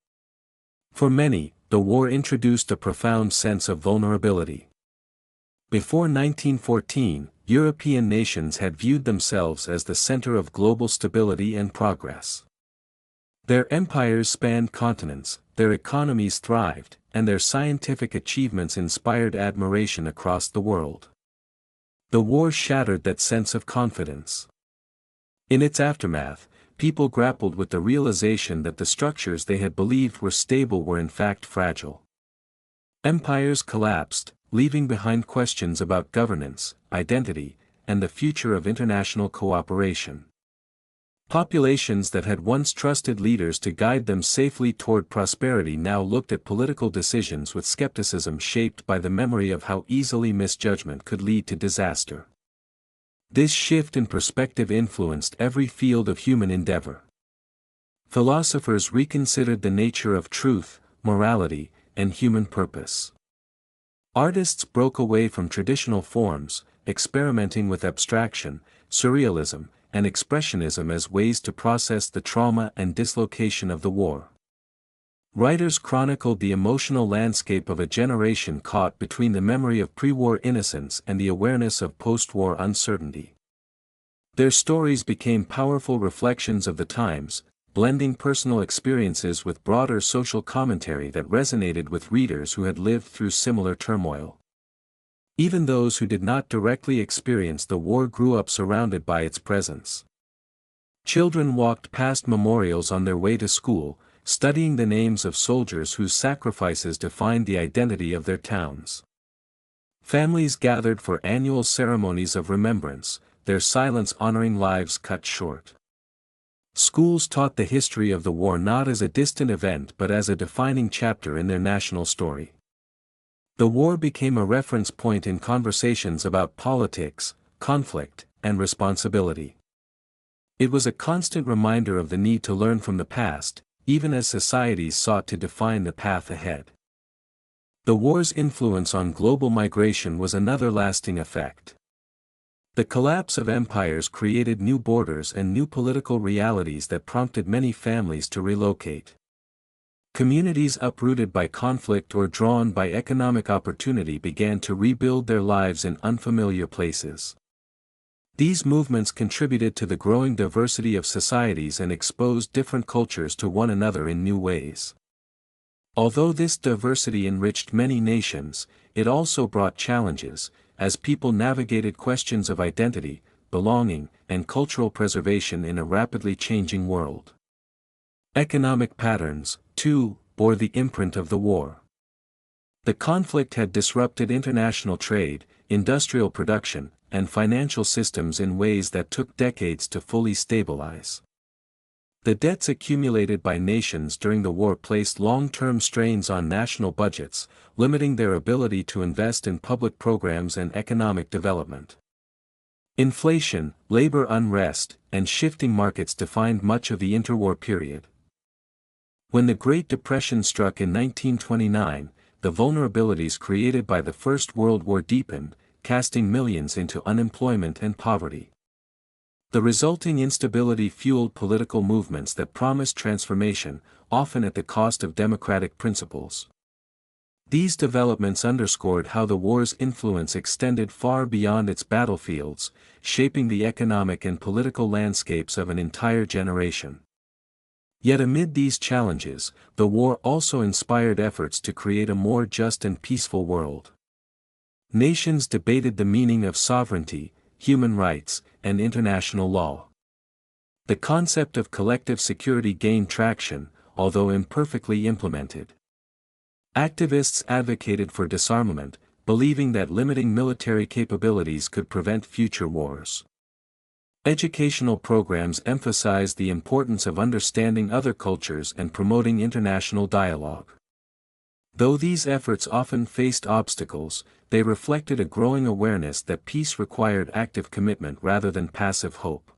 For many, the war introduced a profound sense of vulnerability. Before 1914, European nations had viewed themselves as the center of global stability and progress. Their empires spanned continents, their economies thrived, and their scientific achievements inspired admiration across the world. The war shattered that sense of confidence. In its aftermath, people grappled with the realization that the structures they had believed were stable were in fact fragile. Empires collapsed, leaving behind questions about governance, identity, and the future of international cooperation. Populations that had once trusted leaders to guide them safely toward prosperity now looked at political decisions with skepticism shaped by the memory of how easily misjudgment could lead to disaster. This shift in perspective influenced every field of human endeavor. Philosophers reconsidered the nature of truth, morality, and human purpose. Artists broke away from traditional forms, experimenting with abstraction, surrealism, and expressionism as ways to process the trauma and dislocation of the war. Writers chronicled the emotional landscape of a generation caught between the memory of pre-war innocence and the awareness of post-war uncertainty. Their stories became powerful reflections of the times, blending personal experiences with broader social commentary that resonated with readers who had lived through similar turmoil. Even those who did not directly experience the war grew up surrounded by its presence. Children walked past memorials on their way to school, studying the names of soldiers whose sacrifices defined the identity of their towns. Families gathered for annual ceremonies of remembrance, their silence honoring lives cut short. Schools taught the history of the war not as a distant event but as a defining chapter in their national story. The war became a reference point in conversations about politics, conflict, and responsibility. It was a constant reminder of the need to learn from the past, even as societies sought to define the path ahead. The war's influence on global migration was another lasting effect. The collapse of empires created new borders and new political realities that prompted many families to relocate. Communities uprooted by conflict or drawn by economic opportunity began to rebuild their lives in unfamiliar places. These movements contributed to the growing diversity of societies and exposed different cultures to one another in new ways. Although this diversity enriched many nations, it also brought challenges, as people navigated questions of identity, belonging, and cultural preservation in a rapidly changing world. Economic patterns, too, bore the imprint of the war. The conflict had disrupted international trade, industrial production, and financial systems in ways that took decades to fully stabilize. The debts accumulated by nations during the war placed long-term strains on national budgets, limiting their ability to invest in public programs and economic development. Inflation, labor unrest, and shifting markets defined much of the interwar period. When the Great Depression struck in 1929, the vulnerabilities created by the First World War deepened, casting millions into unemployment and poverty. The resulting instability fueled political movements that promised transformation, often at the cost of democratic principles. These developments underscored how the war's influence extended far beyond its battlefields, shaping the economic and political landscapes of an entire generation. Yet amid these challenges, the war also inspired efforts to create a more just and peaceful world. Nations debated the meaning of sovereignty, human rights, and international law. The concept of collective security gained traction, although imperfectly implemented. Activists advocated for disarmament, believing that limiting military capabilities could prevent future wars. Educational programs emphasized the importance of understanding other cultures and promoting international dialogue. Though these efforts often faced obstacles, they reflected a growing awareness that peace required active commitment rather than passive hope.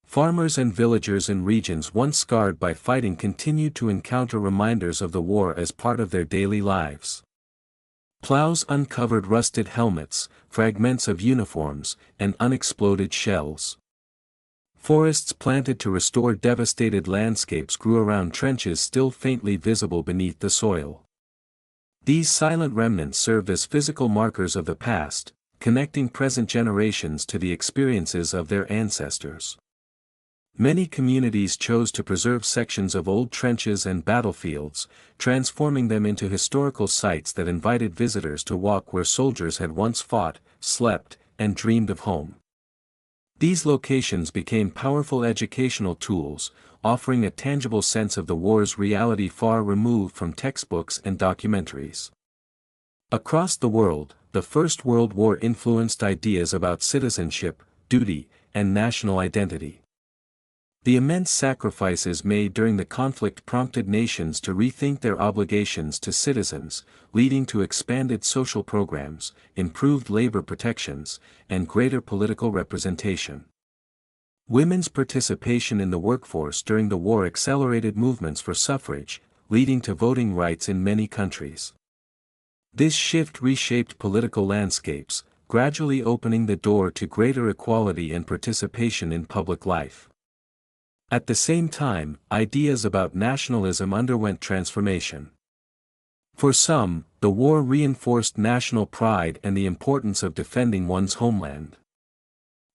Farmers and villagers in regions once scarred by fighting continued to encounter reminders of the war as part of their daily lives. Plows uncovered rusted helmets, fragments of uniforms, and unexploded shells. Forests planted to restore devastated landscapes grew around trenches still faintly visible beneath the soil. These silent remnants served as physical markers of the past, connecting present generations to the experiences of their ancestors. Many communities chose to preserve sections of old trenches and battlefields, transforming them into historical sites that invited visitors to walk where soldiers had once fought, slept, and dreamed of home. These locations became powerful educational tools, offering a tangible sense of the war's reality far removed from textbooks and documentaries. Across the world, the First World War influenced ideas about citizenship, duty, and national identity. The immense sacrifices made during the conflict prompted nations to rethink their obligations to citizens, leading to expanded social programs, improved labor protections, and greater political representation. Women's participation in the workforce during the war accelerated movements for suffrage, leading to voting rights in many countries. This shift reshaped political landscapes, gradually opening the door to greater equality and participation in public life. At the same time, ideas about nationalism underwent transformation. For some, the war reinforced national pride and the importance of defending one's homeland.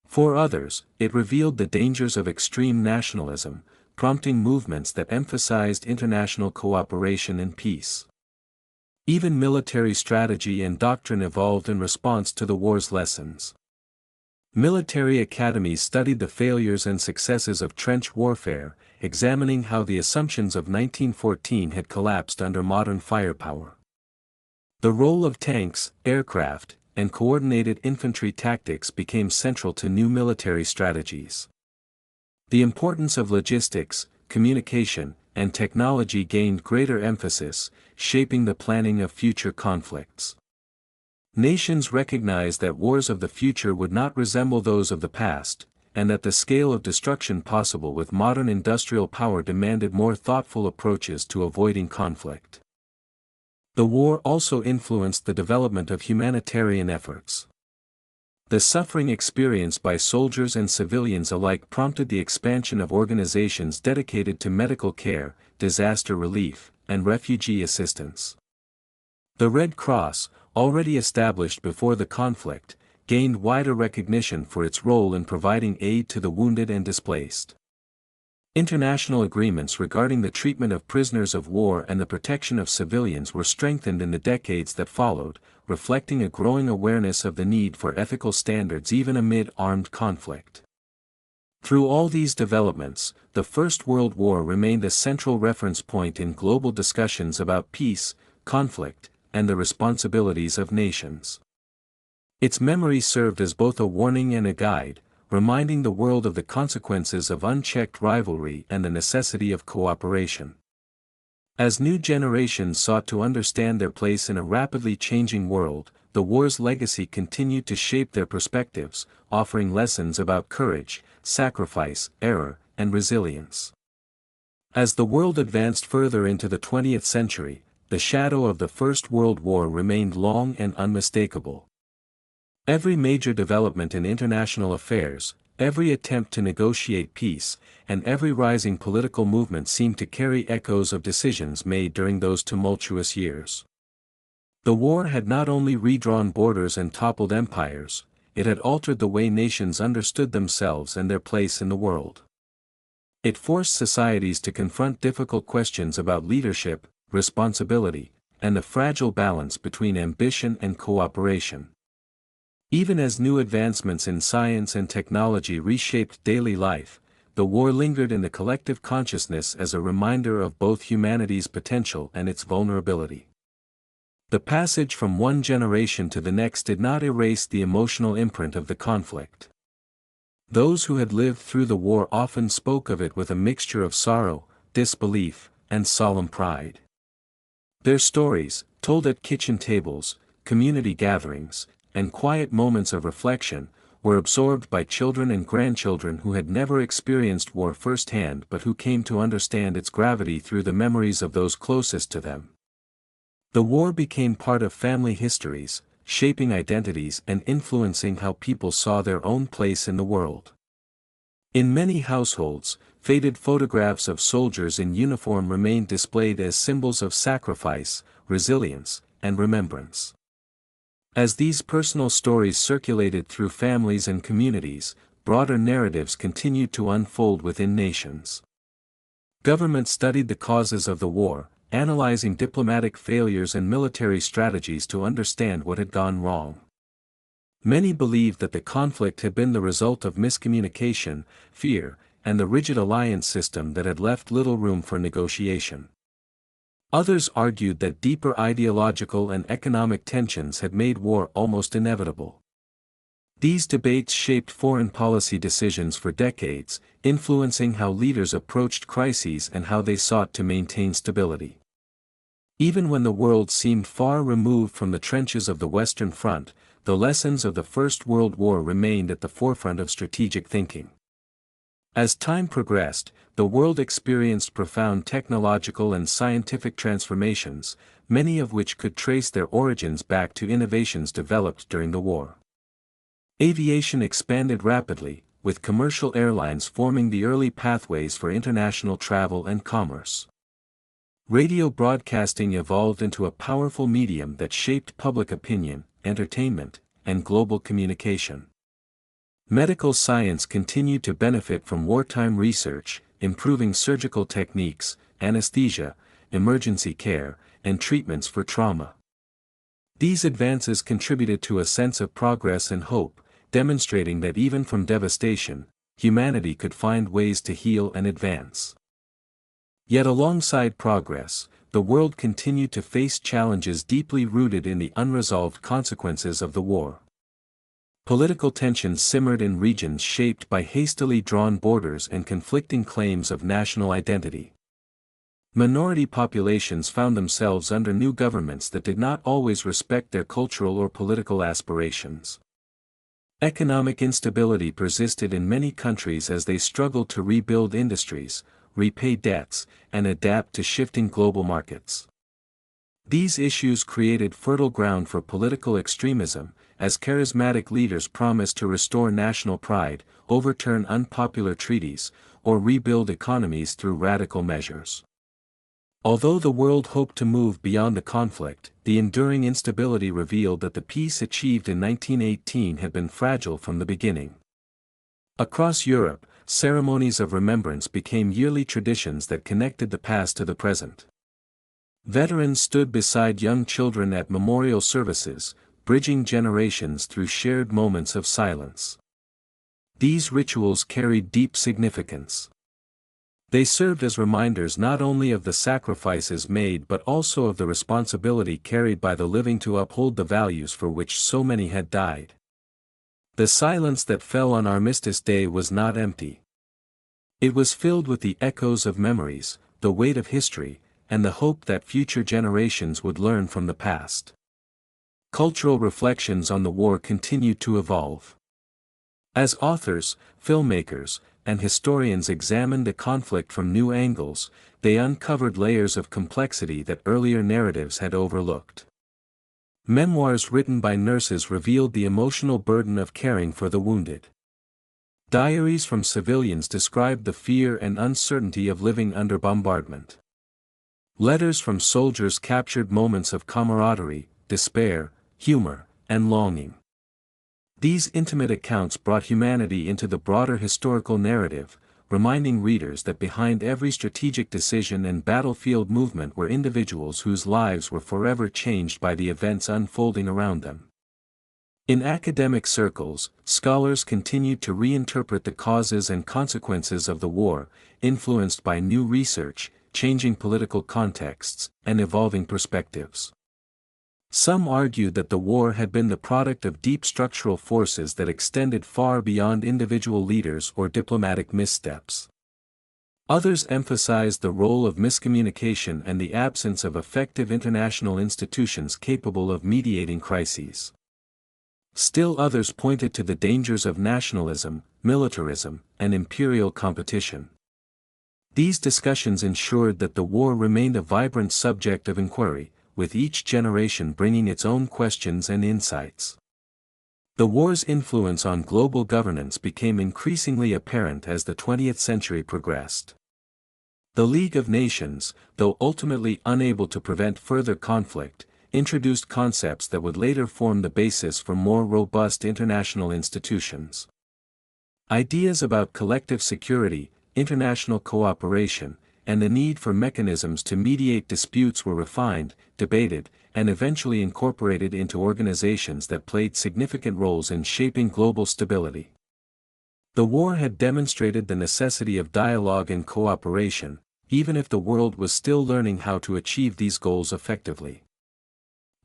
For others, it revealed the dangers of extreme nationalism, prompting movements that emphasized international cooperation and peace. Even military strategy and doctrine evolved in response to the war's lessons. Military academies studied the failures and successes of trench warfare, examining how the assumptions of 1914 had collapsed under modern firepower. The role of tanks, aircraft, and coordinated infantry tactics became central to new military strategies. The importance of logistics, communication, and technology gained greater emphasis, shaping the planning of future conflicts. Nations recognized that wars of the future would not resemble those of the past, and that the scale of destruction possible with modern industrial power demanded more thoughtful approaches to avoiding conflict. The war also influenced the development of humanitarian efforts. The suffering experienced by soldiers and civilians alike prompted the expansion of organizations dedicated to medical care, disaster relief, and refugee assistance. The Red Cross, already established before the conflict, gained wider recognition for its role in providing aid to the wounded and displaced. International agreements regarding the treatment of prisoners of war and the protection of civilians were strengthened in the decades that followed, reflecting a growing awareness of the need for ethical standards even amid armed conflict. Through all these developments, the First World War remained a central reference point in global discussions about peace, conflict, and the responsibilities of nations. Its memory served as both a warning and a guide, reminding the world of the consequences of unchecked rivalry and the necessity of cooperation. As new generations sought to understand their place in a rapidly changing world, the war's legacy continued to shape their perspectives, offering lessons about courage, sacrifice, error, and resilience. As the world advanced further into the 20th century, the shadow of the First World War remained long and unmistakable. Every major development in international affairs, every attempt to negotiate peace, and every rising political movement seemed to carry echoes of decisions made during those tumultuous years. The war had not only redrawn borders and toppled empires, it had altered the way nations understood themselves and their place in the world. It forced societies to confront difficult questions about leadership, responsibility, and the fragile balance between ambition and cooperation. Even as new advancements in science and technology reshaped daily life, the war lingered in the collective consciousness as a reminder of both humanity's potential and its vulnerability. The passage from one generation to the next did not erase the emotional imprint of the conflict. Those who had lived through the war often spoke of it with a mixture of sorrow, disbelief, and solemn pride. Their stories, told at kitchen tables, community gatherings, and quiet moments of reflection, were absorbed by children and grandchildren who had never experienced war firsthand but who came to understand its gravity through the memories of those closest to them. The war became part of family histories, shaping identities and influencing how people saw their own place in the world. In many households, faded photographs of soldiers in uniform remained displayed as symbols of sacrifice, resilience, and remembrance. As these personal stories circulated through families and communities, broader narratives continued to unfold within nations. Governments studied the causes of the war, analyzing diplomatic failures and military strategies to understand what had gone wrong. Many believed that the conflict had been the result of miscommunication, fear, and the rigid alliance system that had left little room for negotiation. Others argued that deeper ideological and economic tensions had made war almost inevitable. These debates shaped foreign policy decisions for decades, influencing how leaders approached crises and how they sought to maintain stability. Even when the world seemed far removed from the trenches of the Western Front, the lessons of the First World War remained at the forefront of strategic thinking. As time progressed, the world experienced profound technological and scientific transformations, many of which could trace their origins back to innovations developed during the war. Aviation expanded rapidly, with commercial airlines forming the early pathways for international travel and commerce. Radio broadcasting evolved into a powerful medium that shaped public opinion, entertainment, and global communication. Medical science continued to benefit from wartime research, improving surgical techniques, anesthesia, emergency care, and treatments for trauma. These advances contributed to a sense of progress and hope, demonstrating that even from devastation, humanity could find ways to heal and advance. Yet alongside progress, the world continued to face challenges deeply rooted in the unresolved consequences of the war. Political tensions simmered in regions shaped by hastily drawn borders and conflicting claims of national identity. Minority populations found themselves under new governments that did not always respect their cultural or political aspirations. Economic instability persisted in many countries as they struggled to rebuild industries, repay debts, and adapt to shifting global markets. These issues created fertile ground for political extremism, as charismatic leaders promised to restore national pride, overturn unpopular treaties, or rebuild economies through radical measures. Although the world hoped to move beyond the conflict, the enduring instability revealed that the peace achieved in 1918 had been fragile from the beginning. Across Europe, ceremonies of remembrance became yearly traditions that connected the past to the present. Veterans stood beside young children at memorial services, bridging generations through shared moments of silence. These rituals carried deep significance. They served as reminders not only of the sacrifices made but also of the responsibility carried by the living to uphold the values for which so many had died. The silence that fell on Armistice Day was not empty. It was filled with the echoes of memories, the weight of history, and the hope that future generations would learn from the past. Cultural reflections on the war continued to evolve. As authors, filmmakers, and historians examined the conflict from new angles, they uncovered layers of complexity that earlier narratives had overlooked. Memoirs written by nurses revealed the emotional burden of caring for the wounded. Diaries from civilians described the fear and uncertainty of living under bombardment. Letters from soldiers captured moments of camaraderie, despair, humor, and longing. These intimate accounts brought humanity into the broader historical narrative, reminding readers that behind every strategic decision and battlefield movement were individuals whose lives were forever changed by the events unfolding around them. In academic circles, scholars continued to reinterpret the causes and consequences of the war, influenced by new research, changing political contexts, and evolving perspectives. Some argued that the war had been the product of deep structural forces that extended far beyond individual leaders or diplomatic missteps. Others emphasized the role of miscommunication and the absence of effective international institutions capable of mediating crises. Still others pointed to the dangers of nationalism, militarism, and imperial competition. These discussions ensured that the war remained a vibrant subject of inquiry, with each generation bringing its own questions and insights. The war's influence on global governance became increasingly apparent as the 20th century progressed. The League of Nations, though ultimately unable to prevent further conflict, introduced concepts that would later form the basis for more robust international institutions. Ideas about collective security, international cooperation, and the need for mechanisms to mediate disputes were refined, debated, and eventually incorporated into organizations that played significant roles in shaping global stability. The war had demonstrated the necessity of dialogue and cooperation, even if the world was still learning how to achieve these goals effectively.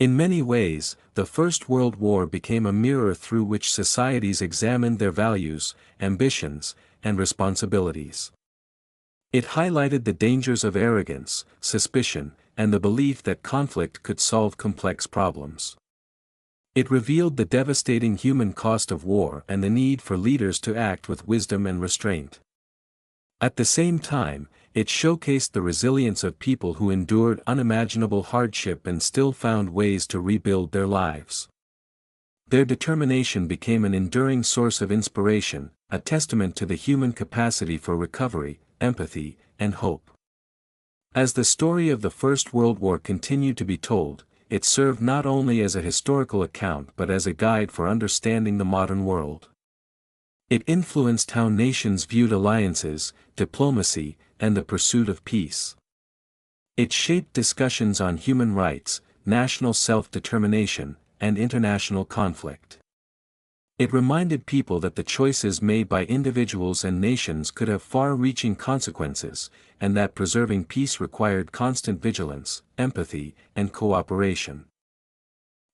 In many ways, the First World War became a mirror through which societies examined their values, ambitions, and responsibilities. It highlighted the dangers of arrogance, suspicion, and the belief that conflict could solve complex problems. It revealed the devastating human cost of war and the need for leaders to act with wisdom and restraint. At the same time, it showcased the resilience of people who endured unimaginable hardship and still found ways to rebuild their lives. Their determination became an enduring source of inspiration, a testament to the human capacity for recovery, empathy, and hope. As the story of the First World War continued to be told, it served not only as a historical account but as a guide for understanding the modern world. It influenced how nations viewed alliances, diplomacy, and the pursuit of peace. It shaped discussions on human rights, national self-determination, and international conflict. It reminded people that the choices made by individuals and nations could have far-reaching consequences, and that preserving peace required constant vigilance, empathy, and cooperation.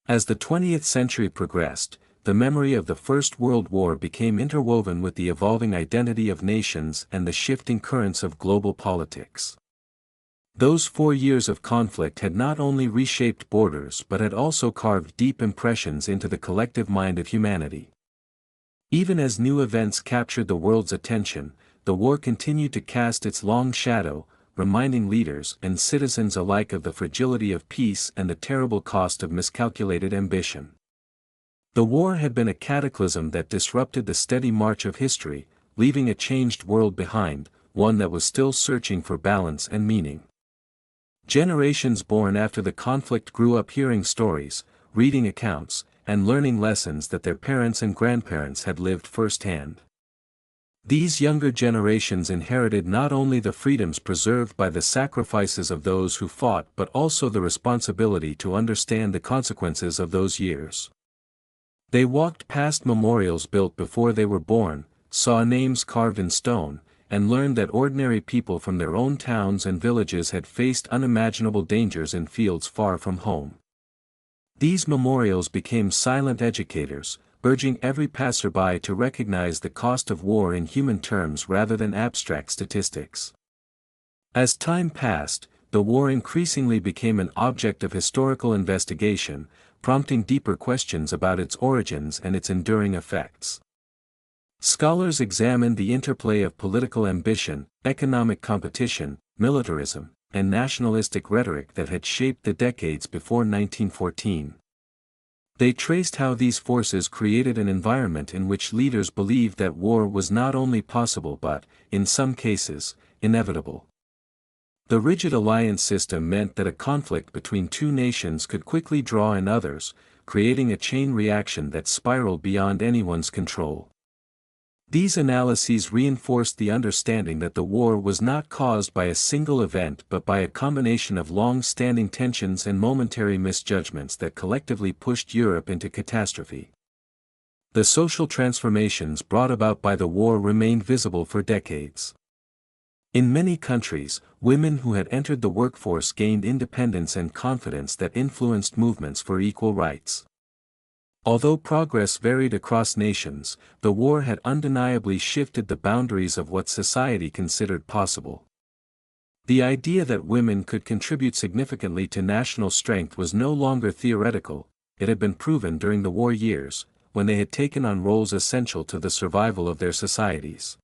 As the 20th century progressed, the memory of the First World War became interwoven with the evolving identity of nations and the shifting currents of global politics. Those 4 years of conflict had not only reshaped borders but had also carved deep impressions into the collective mind of humanity. Even as new events captured the world's attention, the war continued to cast its long shadow, reminding leaders and citizens alike of the fragility of peace and the terrible cost of miscalculated ambition. The war had been a cataclysm that disrupted the steady march of history, leaving a changed world behind, one that was still searching for balance and meaning. Generations born after the conflict grew up hearing stories, reading accounts, and learning lessons that their parents and grandparents had lived firsthand. These younger generations inherited not only the freedoms preserved by the sacrifices of those who fought but also the responsibility to understand the consequences of those years. They walked past memorials built before they were born, saw names carved in stone, and learned that ordinary people from their own towns and villages had faced unimaginable dangers in fields far from home. These memorials became silent educators, urging every passerby to recognize the cost of war in human terms rather than abstract statistics. As time passed, the war increasingly became an object of historical investigation, prompting deeper questions about its origins and its enduring effects. Scholars examined the interplay of political ambition, economic competition, militarism, and nationalistic rhetoric that had shaped the decades before 1914. They traced how these forces created an environment in which leaders believed that war was not only possible but, in some cases, inevitable. The rigid alliance system meant that a conflict between two nations could quickly draw in others, creating a chain reaction that spiraled beyond anyone's control. These analyses reinforced the understanding that the war was not caused by a single event but by a combination of long-standing tensions and momentary misjudgments that collectively pushed Europe into catastrophe. The social transformations brought about by the war remained visible for decades. In many countries, women who had entered the workforce gained independence and confidence that influenced movements for equal rights. Although progress varied across nations, the war had undeniably shifted the boundaries of what society considered possible. The idea that women could contribute significantly to national strength was no longer theoretical, it had been proven during the war years, when they had taken on roles essential to the survival of their societies.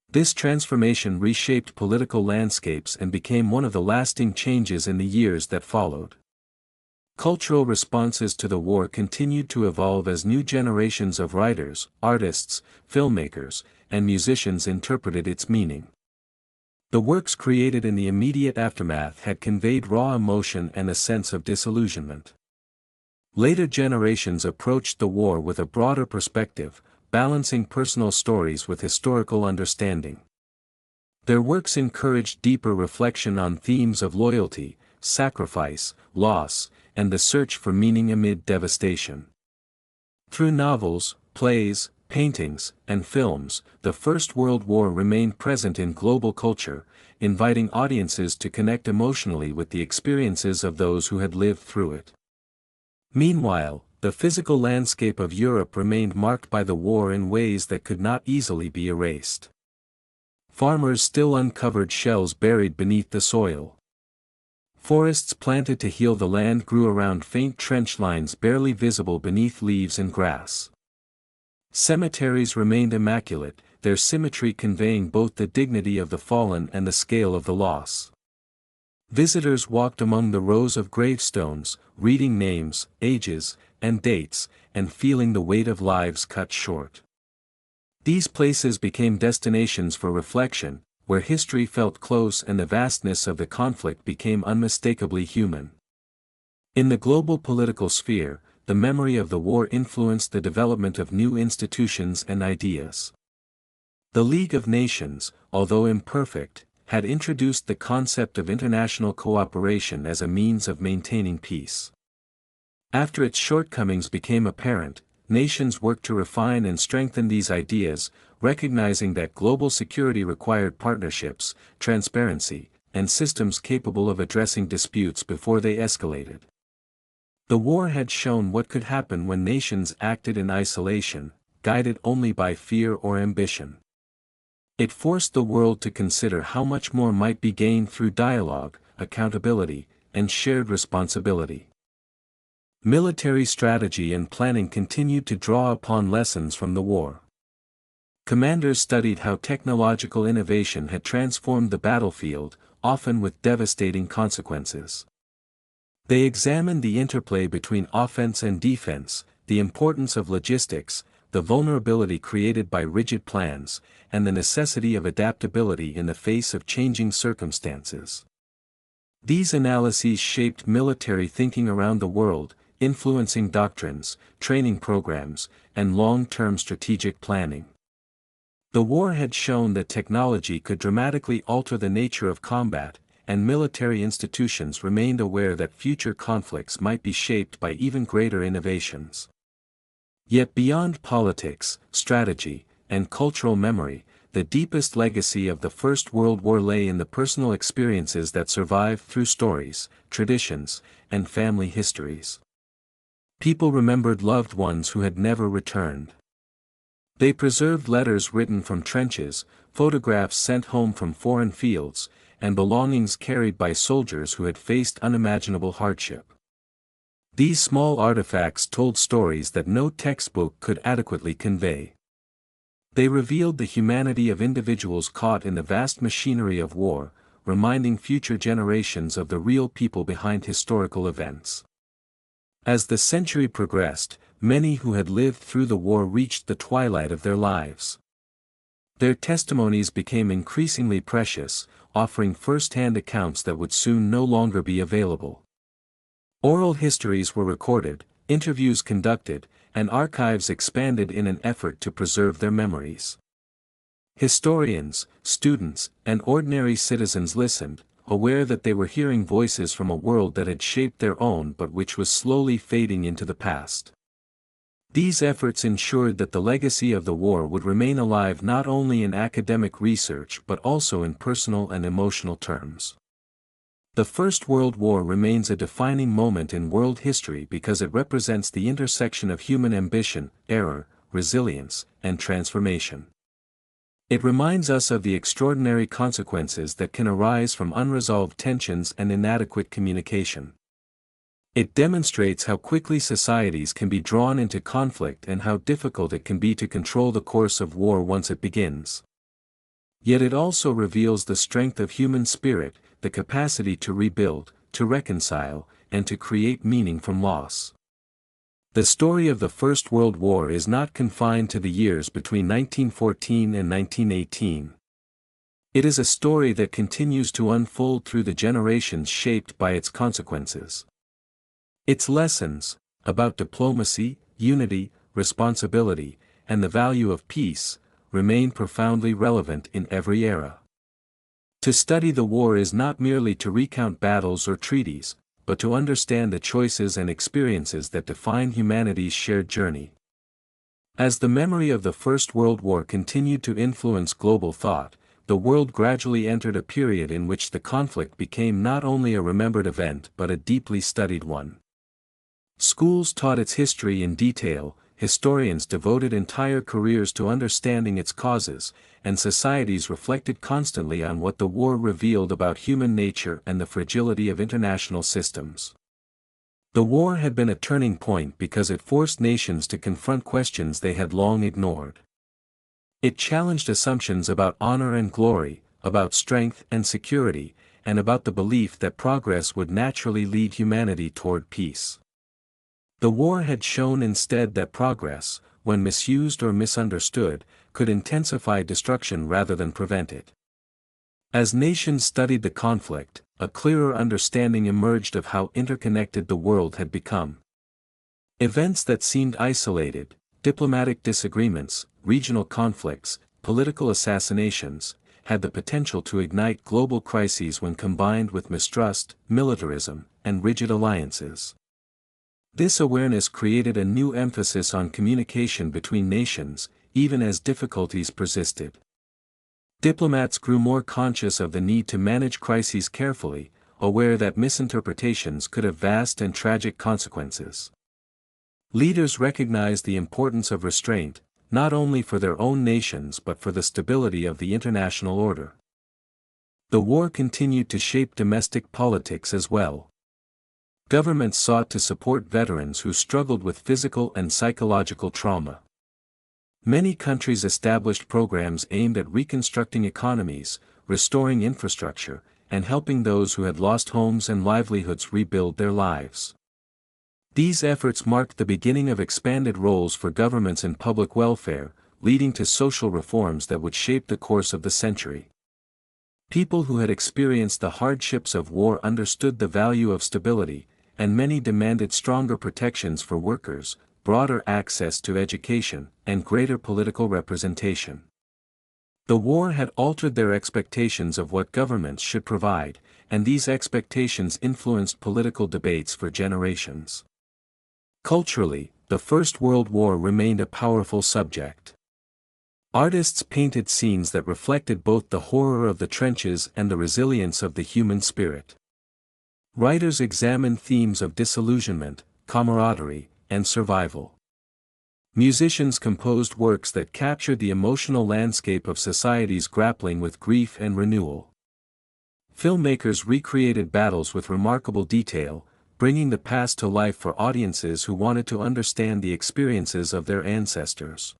This transformation reshaped political landscapes and became one of the lasting changes in the years that followed. Cultural responses to the war continued to evolve as new generations of writers, artists, filmmakers, and musicians interpreted its meaning. The works created in the immediate aftermath had conveyed raw emotion and a sense of disillusionment. Later generations approached the war with a broader perspective, balancing personal stories with historical understanding. Their works encouraged deeper reflection on themes of loyalty, sacrifice, loss, and the search for meaning amid devastation. Through novels, plays, paintings, and films, the First World War remained present in global culture, inviting audiences to connect emotionally with the experiences of those who had lived through it. Meanwhile, the physical landscape of Europe remained marked by the war in ways that could not easily be erased. Farmers still uncovered shells buried beneath the soil. Forests planted to heal the land grew around faint trench lines barely visible beneath leaves and grass. Cemeteries remained immaculate, their symmetry conveying both the dignity of the fallen and the scale of the loss. Visitors walked among the rows of gravestones, reading names, ages, and dates, and feeling the weight of lives cut short. These places became destinations for reflection, where history felt close and the vastness of the conflict became unmistakably human. In the global political sphere, the memory of the war influenced the development of new institutions and ideas. The League of Nations, although imperfect, had introduced the concept of international cooperation as a means of maintaining peace. After its shortcomings became apparent, nations worked to refine and strengthen these ideas, recognizing that global security required partnerships, transparency, and systems capable of addressing disputes before they escalated. The war had shown what could happen when nations acted in isolation, guided only by fear or ambition. It forced the world to consider how much more might be gained through dialogue, accountability, and shared responsibility. Military strategy and planning continued to draw upon lessons from the war. Commanders studied how technological innovation had transformed the battlefield, often with devastating consequences. They examined the interplay between offense and defense, the importance of logistics, the vulnerability created by rigid plans, and the necessity of adaptability in the face of changing circumstances. These analyses shaped military thinking around the world, influencing doctrines, training programs, and long-term strategic planning. The war had shown that technology could dramatically alter the nature of combat, and military institutions remained aware that future conflicts might be shaped by even greater innovations. Yet beyond politics, strategy, and cultural memory, the deepest legacy of the First World War lay in the personal experiences that survived through stories, traditions, and family histories. People remembered loved ones who had never returned. They preserved letters written from trenches, photographs sent home from foreign fields, and belongings carried by soldiers who had faced unimaginable hardship. These small artifacts told stories that no textbook could adequately convey. They revealed the humanity of individuals caught in the vast machinery of war, reminding future generations of the real people behind historical events. As the century progressed, many who had lived through the war reached the twilight of their lives. Their testimonies became increasingly precious, offering first-hand accounts that would soon no longer be available. Oral histories were recorded, interviews conducted, and archives expanded in an effort to preserve their memories. Historians, students, and ordinary citizens listened, aware that they were hearing voices from a world that had shaped their own but which was slowly fading into the past. These efforts ensured that the legacy of the war would remain alive not only in academic research but also in personal and emotional terms. The First World War remains a defining moment in world history because it represents the intersection of human ambition, error, resilience, and transformation. It reminds us of the extraordinary consequences that can arise from unresolved tensions and inadequate communication. It demonstrates how quickly societies can be drawn into conflict and how difficult it can be to control the course of war once it begins. Yet it also reveals the strength of human spirit, the capacity to rebuild, to reconcile, and to create meaning from loss. The story of the First World War is not confined to the years between 1914 and 1918. It is a story that continues to unfold through the generations shaped by its consequences. Its lessons, about diplomacy, unity, responsibility, and the value of peace, remain profoundly relevant in every era. To study the war is not merely to recount battles or treaties, but to understand the choices and experiences that define humanity's shared journey. As the memory of the First World War continued to influence global thought, the world gradually entered a period in which the conflict became not only a remembered event but a deeply studied one. Schools taught its history in detail, historians devoted entire careers to understanding its causes, and societies reflected constantly on what the war revealed about human nature and the fragility of international systems. The war had been a turning point because it forced nations to confront questions they had long ignored. It challenged assumptions about honor and glory, about strength and security, and about the belief that progress would naturally lead humanity toward peace. The war had shown instead that progress, when misused or misunderstood, could intensify destruction rather than prevent it. As nations studied the conflict, a clearer understanding emerged of how interconnected the world had become. Events that seemed isolated, diplomatic disagreements, regional conflicts, political assassinations, had the potential to ignite global crises when combined with mistrust, militarism, and rigid alliances. This awareness created a new emphasis on communication between nations, even as difficulties persisted. Diplomats grew more conscious of the need to manage crises carefully, aware that misinterpretations could have vast and tragic consequences. Leaders recognized the importance of restraint, not only for their own nations but for the stability of the international order. The war continued to shape domestic politics as well. Governments sought to support veterans who struggled with physical and psychological trauma. Many countries established programs aimed at reconstructing economies, restoring infrastructure, and helping those who had lost homes and livelihoods rebuild their lives. These efforts marked the beginning of expanded roles for governments in public welfare, leading to social reforms that would shape the course of the century. People who had experienced the hardships of war understood the value of stability, and many demanded stronger protections for workers, broader access to education, and greater political representation. The war had altered their expectations of what governments should provide, and these expectations influenced political debates for generations. Culturally, the First World War remained a powerful subject. Artists painted scenes that reflected both the horror of the trenches and the resilience of the human spirit. Writers examined themes of disillusionment, camaraderie, and survival. Musicians composed works that captured the emotional landscape of societies grappling with grief and renewal. Filmmakers recreated battles with remarkable detail, bringing the past to life for audiences who wanted to understand the experiences of their ancestors.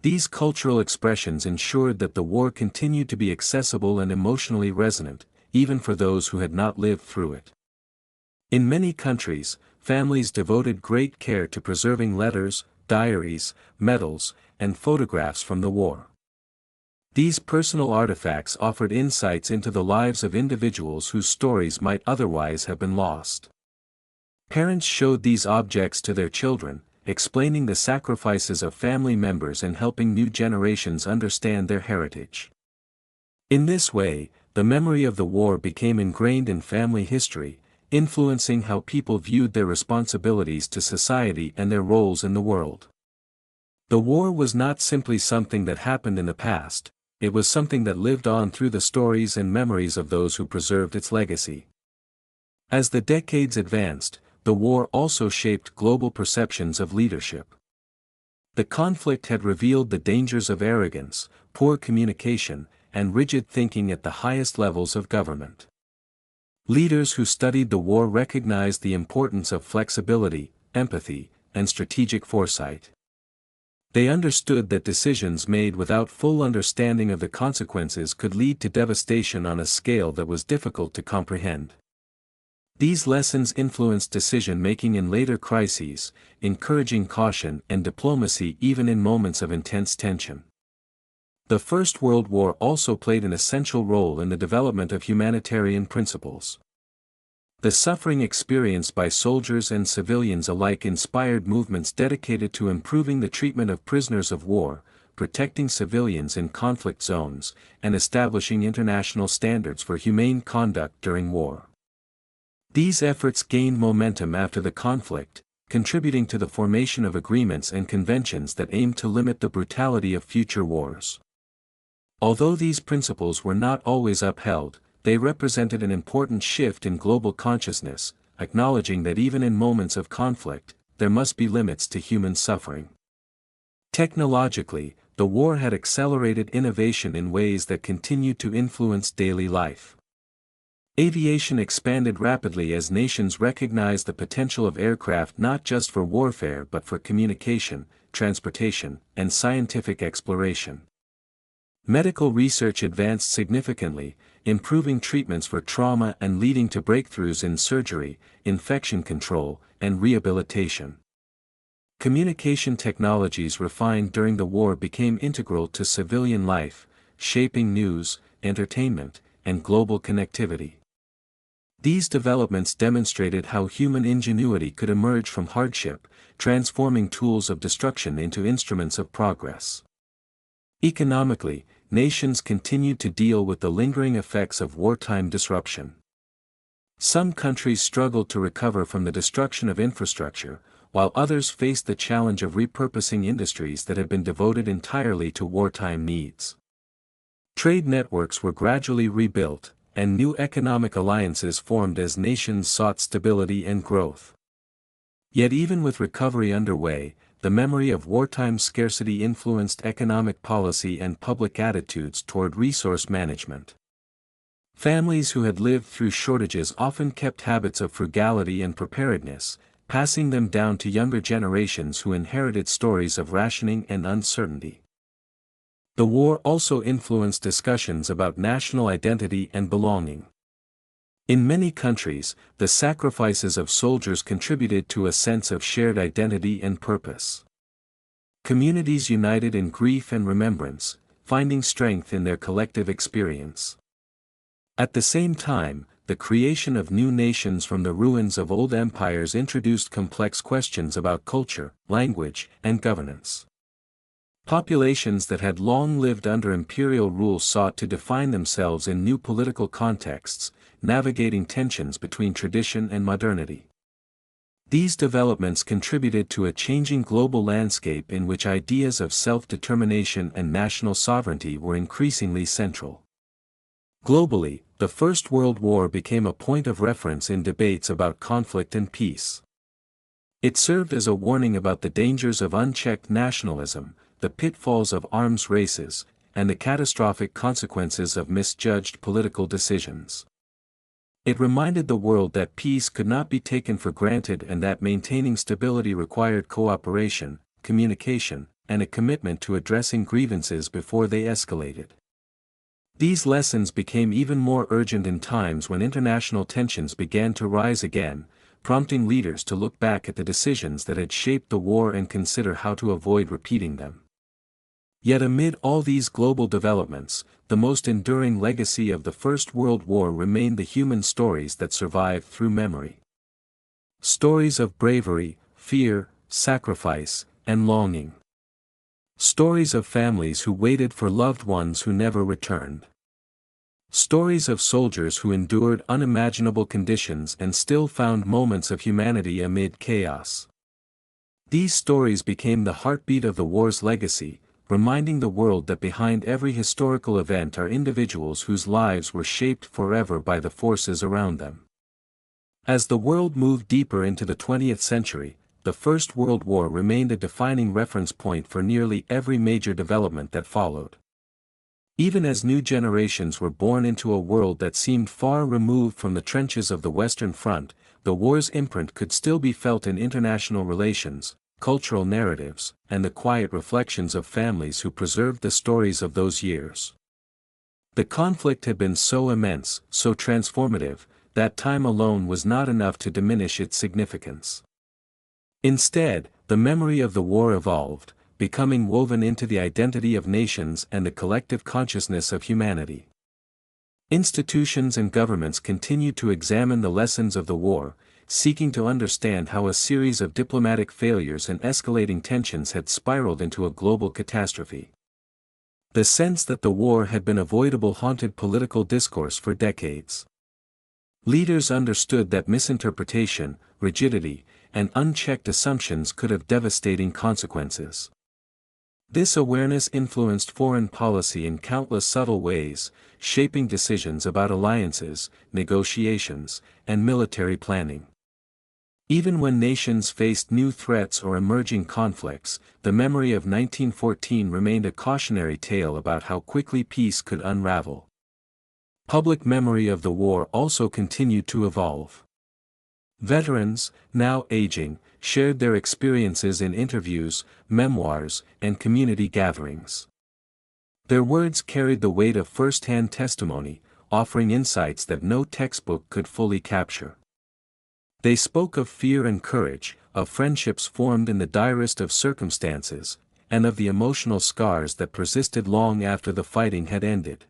These cultural expressions ensured that the war continued to be accessible and emotionally resonant, even for those who had not lived through it. In many countries, families devoted great care to preserving letters, diaries, medals, and photographs from the war. These personal artifacts offered insights into the lives of individuals whose stories might otherwise have been lost. Parents showed these objects to their children, explaining the sacrifices of family members and helping new generations understand their heritage. In this way, the memory of the war became ingrained in family history, influencing how people viewed their responsibilities to society and their roles in the world. The war was not simply something that happened in the past, it was something that lived on through the stories and memories of those who preserved its legacy. As the decades advanced, the war also shaped global perceptions of leadership. The conflict had revealed the dangers of arrogance, poor communication, and rigid thinking at the highest levels of government. Leaders who studied the war recognized the importance of flexibility, empathy, and strategic foresight. They understood that decisions made without full understanding of the consequences could lead to devastation on a scale that was difficult to comprehend. These lessons influenced decision-making in later crises, encouraging caution and diplomacy even in moments of intense tension. The First World War also played an essential role in the development of humanitarian principles. The suffering experienced by soldiers and civilians alike inspired movements dedicated to improving the treatment of prisoners of war, protecting civilians in conflict zones, and establishing international standards for humane conduct during war. These efforts gained momentum after the conflict, contributing to the formation of agreements and conventions that aimed to limit the brutality of future wars. Although these principles were not always upheld, they represented an important shift in global consciousness, acknowledging that even in moments of conflict, there must be limits to human suffering. Technologically, the war had accelerated innovation in ways that continued to influence daily life. Aviation expanded rapidly as nations recognized the potential of aircraft not just for warfare but for communication, transportation, and scientific exploration. Medical research advanced significantly, improving treatments for trauma and leading to breakthroughs in surgery, infection control, and rehabilitation. Communication technologies refined during the war became integral to civilian life, shaping news, entertainment, and global connectivity. These developments demonstrated how human ingenuity could emerge from hardship, transforming tools of destruction into instruments of progress. Economically, nations continued to deal with the lingering effects of wartime disruption. Some countries struggled to recover from the destruction of infrastructure, while others faced the challenge of repurposing industries that had been devoted entirely to wartime needs. Trade networks were gradually rebuilt, and new economic alliances formed as nations sought stability and growth. Yet even with recovery underway, the memory of wartime scarcity influenced economic policy and public attitudes toward resource management. Families who had lived through shortages often kept habits of frugality and preparedness, passing them down to younger generations who inherited stories of rationing and uncertainty. The war also influenced discussions about national identity and belonging. In many countries, the sacrifices of soldiers contributed to a sense of shared identity and purpose. Communities united in grief and remembrance, finding strength in their collective experience. At the same time, the creation of new nations from the ruins of old empires introduced complex questions about culture, language, and governance. Populations that had long lived under imperial rule sought to define themselves in new political contexts, navigating tensions between tradition and modernity. These developments contributed to a changing global landscape in which ideas of self-determination and national sovereignty were increasingly central. Globally, the First World War became a point of reference in debates about conflict and peace. It served as a warning about the dangers of unchecked nationalism, the pitfalls of arms races, and the catastrophic consequences of misjudged political decisions. It reminded the world that peace could not be taken for granted and that maintaining stability required cooperation, communication, and a commitment to addressing grievances before they escalated. These lessons became even more urgent in times when international tensions began to rise again, prompting leaders to look back at the decisions that had shaped the war and consider how to avoid repeating them. Yet amid all these global developments, the most enduring legacy of the First World War remained the human stories that survived through memory. Stories of bravery, fear, sacrifice, and longing. Stories of families who waited for loved ones who never returned. Stories of soldiers who endured unimaginable conditions and still found moments of humanity amid chaos. These stories became the heartbeat of the war's legacy, reminding the world that behind every historical event are individuals whose lives were shaped forever by the forces around them. As the world moved deeper into the 20th century, the First World War remained a defining reference point for nearly every major development that followed. Even as new generations were born into a world that seemed far removed from the trenches of the Western Front, the war's imprint could still be felt in international relations, cultural narratives, and the quiet reflections of families who preserved the stories of those years. The conflict had been so immense, so transformative, that time alone was not enough to diminish its significance. Instead, the memory of the war evolved, becoming woven into the identity of nations and the collective consciousness of humanity. Institutions and governments continued to examine the lessons of the war, seeking to understand how a series of diplomatic failures and escalating tensions had spiraled into a global catastrophe. The sense that the war had been avoidable haunted political discourse for decades. Leaders understood that misinterpretation, rigidity, and unchecked assumptions could have devastating consequences. This awareness influenced foreign policy in countless subtle ways, shaping decisions about alliances, negotiations, and military planning. Even when nations faced new threats or emerging conflicts, the memory of 1914 remained a cautionary tale about how quickly peace could unravel. Public memory of the war also continued to evolve. Veterans, now aging, shared their experiences in interviews, memoirs, and community gatherings. Their words carried the weight of first-hand testimony, offering insights that no textbook could fully capture. They spoke of fear and courage, of friendships formed in the direst of circumstances, and of the emotional scars that persisted long after the fighting had ended.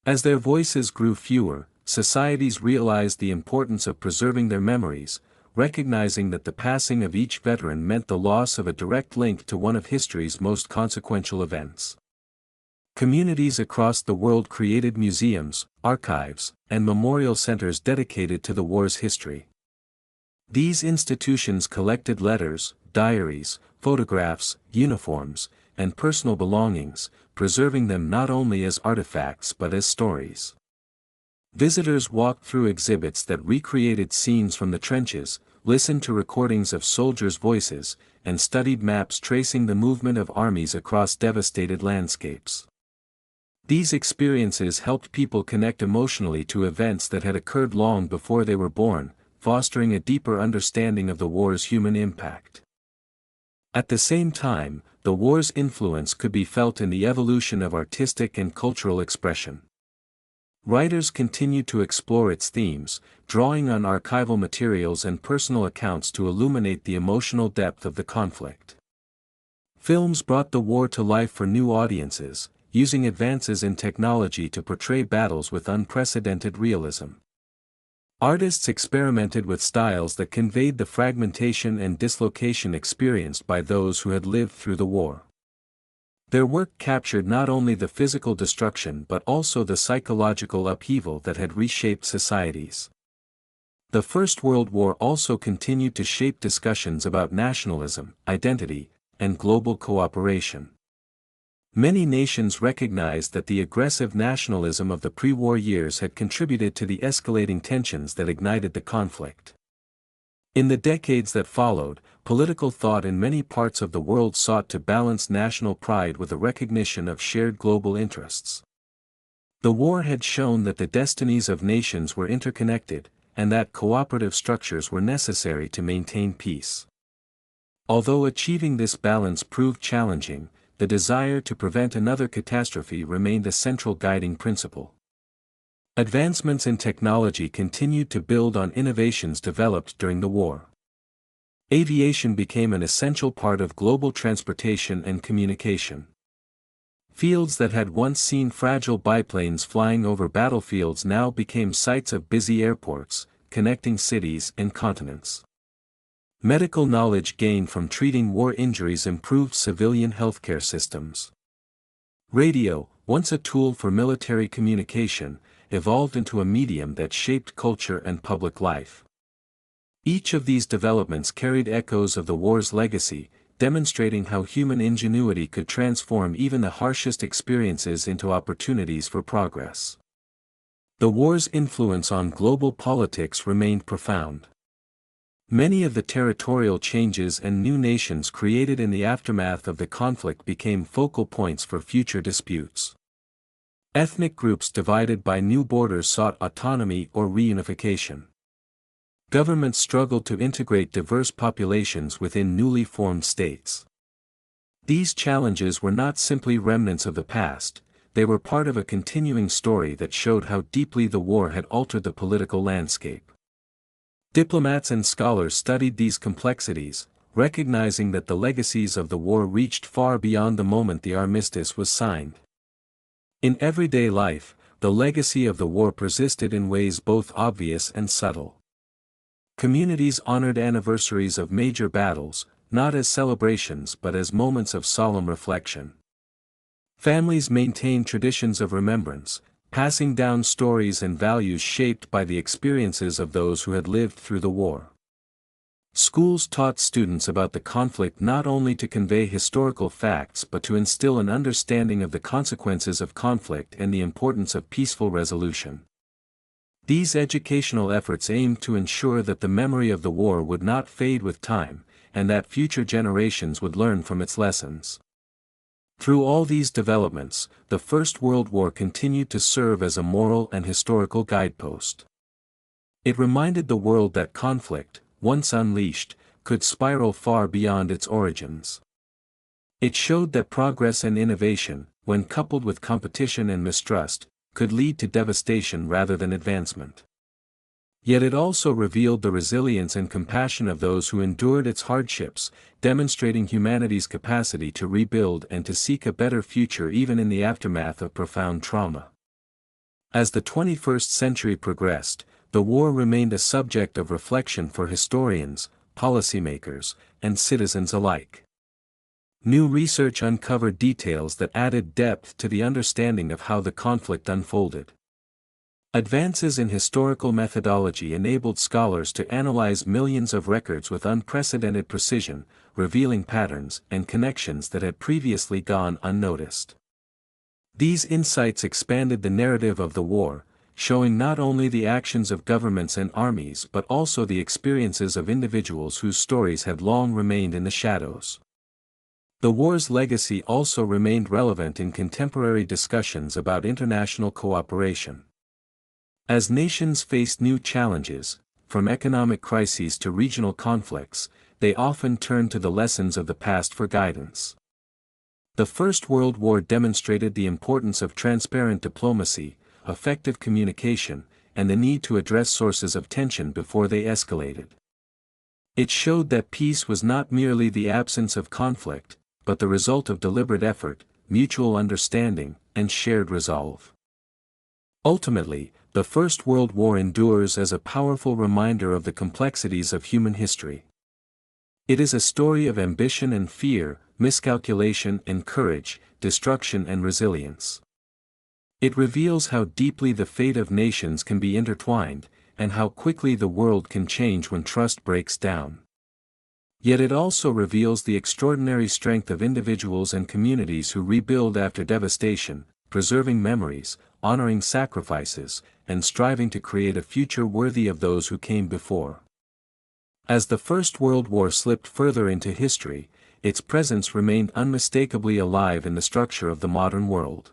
As their voices grew fewer, societies realized the importance of preserving their memories, recognizing that the passing of each veteran meant the loss of a direct link to one of history's most consequential events. Communities across the world created museums, archives, and memorial centers dedicated to the war's history. These institutions collected letters, diaries, photographs, uniforms, and personal belongings, preserving them not only as artifacts but as stories. Visitors walked through exhibits that recreated scenes from the trenches, listened to recordings of soldiers' voices, and studied maps tracing the movement of armies across devastated landscapes. These experiences helped people connect emotionally to events that had occurred long before they were born, fostering a deeper understanding of the war's human impact. At the same time, the war's influence could be felt in the evolution of artistic and cultural expression. Writers continued to explore its themes, drawing on archival materials and personal accounts to illuminate the emotional depth of the conflict. Films brought the war to life for new audiences, using advances in technology to portray battles with unprecedented realism. Artists experimented with styles that conveyed the fragmentation and dislocation experienced by those who had lived through the war. Their work captured not only the physical destruction but also the psychological upheaval that had reshaped societies. The First World War also continued to shape discussions about nationalism, identity, and global cooperation. Many nations recognized that the aggressive nationalism of the pre-war years had contributed to the escalating tensions that ignited the conflict. In the decades that followed, political thought in many parts of the world sought to balance national pride with a recognition of shared global interests. The war had shown that the destinies of nations were interconnected, and that cooperative structures were necessary to maintain peace. Although achieving this balance proved challenging, the desire to prevent another catastrophe remained a central guiding principle. Advancements in technology continued to build on innovations developed during the war. Aviation became an essential part of global transportation and communication. Fields that had once seen fragile biplanes flying over battlefields now became sites of busy airports, connecting cities and continents. Medical knowledge gained from treating war injuries improved civilian healthcare systems. Radio, once a tool for military communication, evolved into a medium that shaped culture and public life. Each of these developments carried echoes of the war's legacy, demonstrating how human ingenuity could transform even the harshest experiences into opportunities for progress. The war's influence on global politics remained profound. Many of the territorial changes and new nations created in the aftermath of the conflict became focal points for future disputes. Ethnic groups divided by new borders sought autonomy or reunification. Governments struggled to integrate diverse populations within newly formed states. These challenges were not simply remnants of the past, they were part of a continuing story that showed how deeply the war had altered the political landscape. Diplomats and scholars studied these complexities, recognizing that the legacies of the war reached far beyond the moment the armistice was signed. In everyday life, the legacy of the war persisted in ways both obvious and subtle. Communities honored anniversaries of major battles, not as celebrations but as moments of solemn reflection. Families maintained traditions of remembrance, passing down stories and values shaped by the experiences of those who had lived through the war. Schools taught students about the conflict not only to convey historical facts but to instill an understanding of the consequences of conflict and the importance of peaceful resolution. These educational efforts aimed to ensure that the memory of the war would not fade with time, and that future generations would learn from its lessons. Through all these developments, the First World War continued to serve as a moral and historical guidepost. It reminded the world that conflict, once unleashed, could spiral far beyond its origins. It showed that progress and innovation, when coupled with competition and mistrust, could lead to devastation rather than advancement. Yet it also revealed the resilience and compassion of those who endured its hardships, demonstrating humanity's capacity to rebuild and to seek a better future even in the aftermath of profound trauma. As the 21st century progressed, the war remained a subject of reflection for historians, policymakers, and citizens alike. New research uncovered details that added depth to the understanding of how the conflict unfolded. Advances in historical methodology enabled scholars to analyze millions of records with unprecedented precision, revealing patterns and connections that had previously gone unnoticed. These insights expanded the narrative of the war, showing not only the actions of governments and armies but also the experiences of individuals whose stories had long remained in the shadows. The war's legacy also remained relevant in contemporary discussions about international cooperation. As nations faced new challenges, from economic crises to regional conflicts, they often turned to the lessons of the past for guidance. The First World War demonstrated the importance of transparent diplomacy, effective communication, and the need to address sources of tension before they escalated. It showed that peace was not merely the absence of conflict, but the result of deliberate effort, mutual understanding, and shared resolve. Ultimately, the First World War endures as a powerful reminder of the complexities of human history. It is a story of ambition and fear, miscalculation and courage, destruction and resilience. It reveals how deeply the fate of nations can be intertwined, and how quickly the world can change when trust breaks down. Yet it also reveals the extraordinary strength of individuals and communities who rebuild after devastation, preserving memories, honoring sacrifices, and striving to create a future worthy of those who came before. As the First World War slipped further into history, its presence remained unmistakably alive in the structure of the modern world.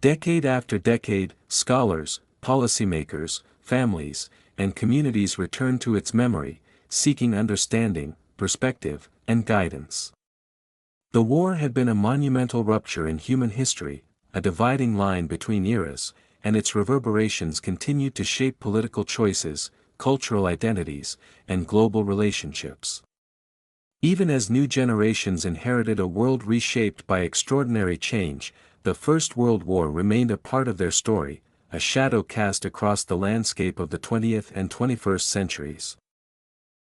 Decade after decade, scholars, policymakers, families, and communities returned to its memory, seeking understanding, perspective, and guidance. The war had been a monumental rupture in human history, a dividing line between eras, and its reverberations continued to shape political choices, cultural identities, and global relationships. Even as new generations inherited a world reshaped by extraordinary change, the First World War remained a part of their story, a shadow cast across the landscape of the 20th and 21st centuries.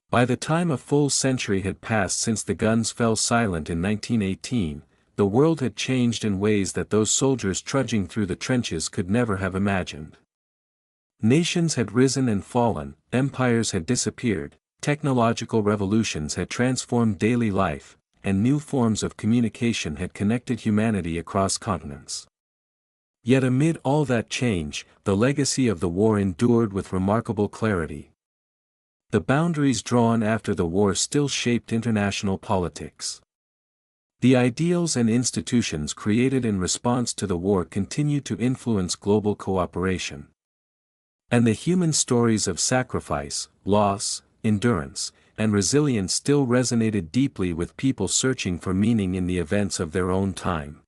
By the time a full century had passed since the guns fell silent in 1918, the world had changed in ways that those soldiers trudging through the trenches could never have imagined. Nations had risen and fallen, empires had disappeared, technological revolutions had transformed daily life, and new forms of communication had connected humanity across continents. Yet amid all that change, the legacy of the war endured with remarkable clarity. The boundaries drawn after the war still shaped international politics. The ideals and institutions created in response to the war continued to influence global cooperation. And the human stories of sacrifice, loss, endurance, and resilience still resonated deeply with people searching for meaning in the events of their own time.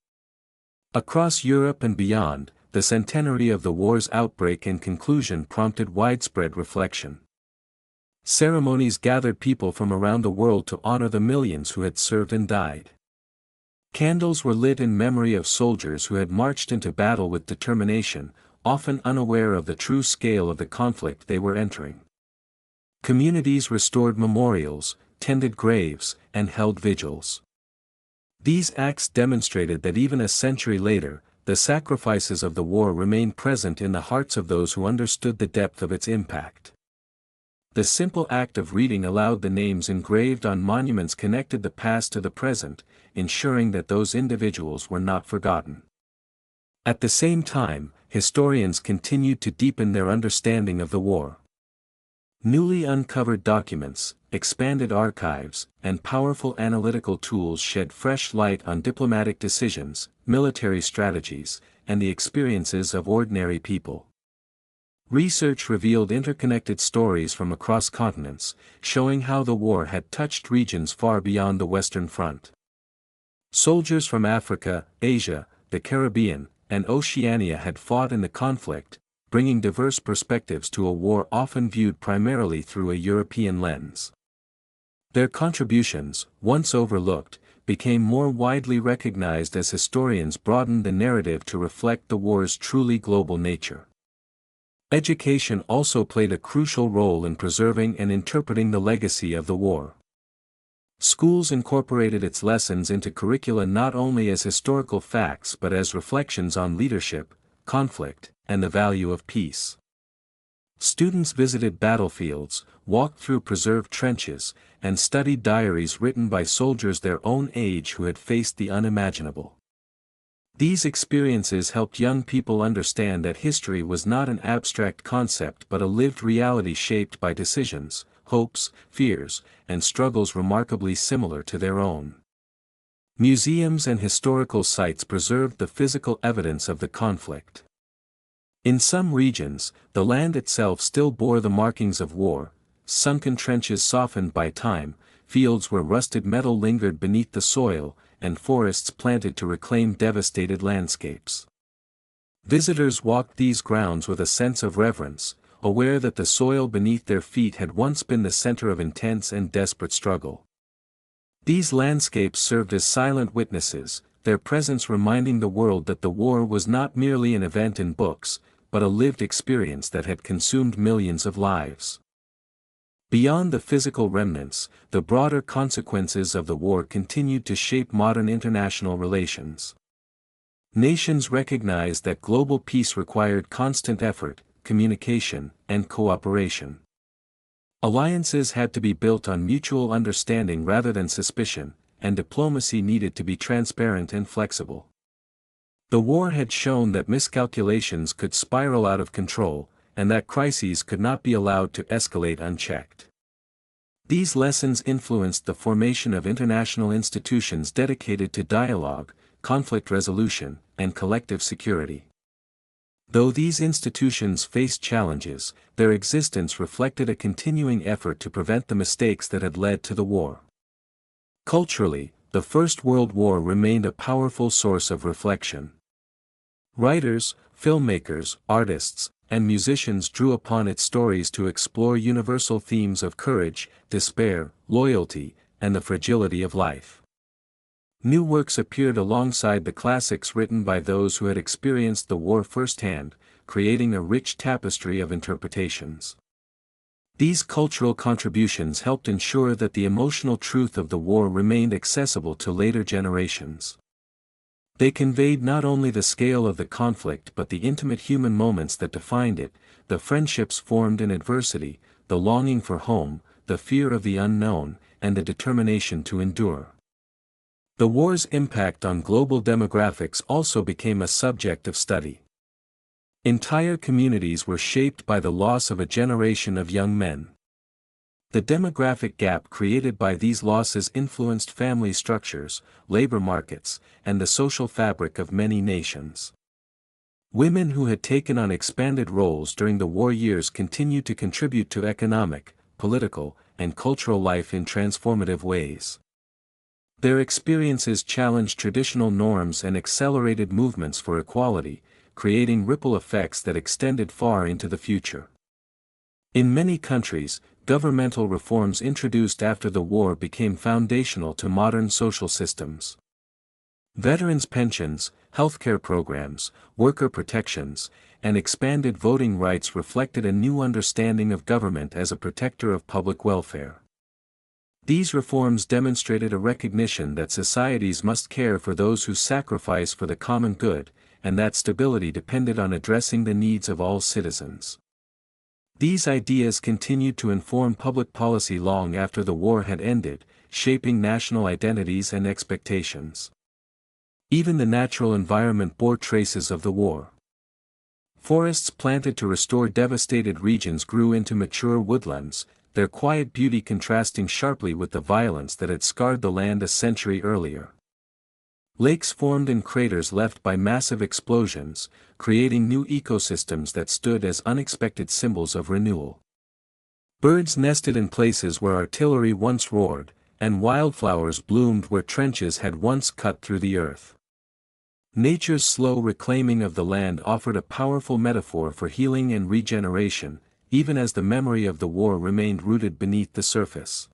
Across Europe and beyond, the centenary of the war's outbreak and conclusion prompted widespread reflection. Ceremonies gathered people from around the world to honor the millions who had served and died. Candles were lit in memory of soldiers who had marched into battle with determination, often unaware of the true scale of the conflict they were entering. Communities restored memorials, tended graves, and held vigils. These acts demonstrated that even a century later, the sacrifices of the war remained present in the hearts of those who understood the depth of its impact. The simple act of reading aloud the names engraved on monuments connected the past to the present, ensuring that those individuals were not forgotten. At the same time, historians continued to deepen their understanding of the war. Newly uncovered documents, expanded archives, and powerful analytical tools shed fresh light on diplomatic decisions, military strategies, and the experiences of ordinary people. Research revealed interconnected stories from across continents, showing how the war had touched regions far beyond the Western Front. Soldiers from Africa, Asia, the Caribbean, and Oceania had fought in the conflict, bringing diverse perspectives to a war often viewed primarily through a European lens. Their contributions, once overlooked, became more widely recognized as historians broadened the narrative to reflect the war's truly global nature. Education also played a crucial role in preserving and interpreting the legacy of the war. Schools incorporated its lessons into curricula not only as historical facts but as reflections on leadership, conflict, and the value of peace. Students visited battlefields, walked through preserved trenches, and studied diaries written by soldiers their own age who had faced the unimaginable. These experiences helped young people understand that history was not an abstract concept but a lived reality shaped by decisions, hopes, fears, and struggles remarkably similar to their own. Museums and historical sites preserved the physical evidence of the conflict. In some regions, the land itself still bore the markings of war, sunken trenches softened by time, fields where rusted metal lingered beneath the soil, and forests planted to reclaim devastated landscapes. Visitors walked these grounds with a sense of reverence, aware that the soil beneath their feet had once been the center of intense and desperate struggle. These landscapes served as silent witnesses, their presence reminding the world that the war was not merely an event in books, but a lived experience that had consumed millions of lives. Beyond the physical remnants, the broader consequences of the war continued to shape modern international relations. Nations recognized that global peace required constant effort, communication, and cooperation. Alliances had to be built on mutual understanding rather than suspicion, and diplomacy needed to be transparent and flexible. The war had shown that miscalculations could spiral out of control, and that crises could not be allowed to escalate unchecked. These lessons influenced the formation of international institutions dedicated to dialogue, conflict resolution, and collective security. Though these institutions faced challenges, their existence reflected a continuing effort to prevent the mistakes that had led to the war. Culturally, the First World War remained a powerful source of reflection. Writers, filmmakers, artists, and musicians drew upon its stories to explore universal themes of courage, despair, loyalty, and the fragility of life. New works appeared alongside the classics written by those who had experienced the war firsthand, creating a rich tapestry of interpretations. These cultural contributions helped ensure that the emotional truth of the war remained accessible to later generations. They conveyed not only the scale of the conflict but the intimate human moments that defined it, the friendships formed in adversity, the longing for home, the fear of the unknown, and the determination to endure. The war's impact on global demographics also became a subject of study. Entire communities were shaped by the loss of a generation of young men. The demographic gap created by these losses influenced family structures, labor markets, and the social fabric of many nations. Women who had taken on expanded roles during the war years continued to contribute to economic, political, and cultural life in transformative ways. Their experiences challenged traditional norms and accelerated movements for equality, creating ripple effects that extended far into the future. In many countries, governmental reforms introduced after the war became foundational to modern social systems. Veterans' pensions, healthcare programs, worker protections, and expanded voting rights reflected a new understanding of government as a protector of public welfare. These reforms demonstrated a recognition that societies must care for those who sacrifice for the common good, and that stability depended on addressing the needs of all citizens. These ideas continued to inform public policy long after the war had ended, shaping national identities and expectations. Even the natural environment bore traces of the war. Forests planted to restore devastated regions grew into mature woodlands, their quiet beauty contrasting sharply with the violence that had scarred the land a century earlier. Lakes formed in craters left by massive explosions, creating new ecosystems that stood as unexpected symbols of renewal. Birds nested in places where artillery once roared, and wildflowers bloomed where trenches had once cut through the earth. Nature's slow reclaiming of the land offered a powerful metaphor for healing and regeneration, even as the memory of the war remained rooted beneath the surface.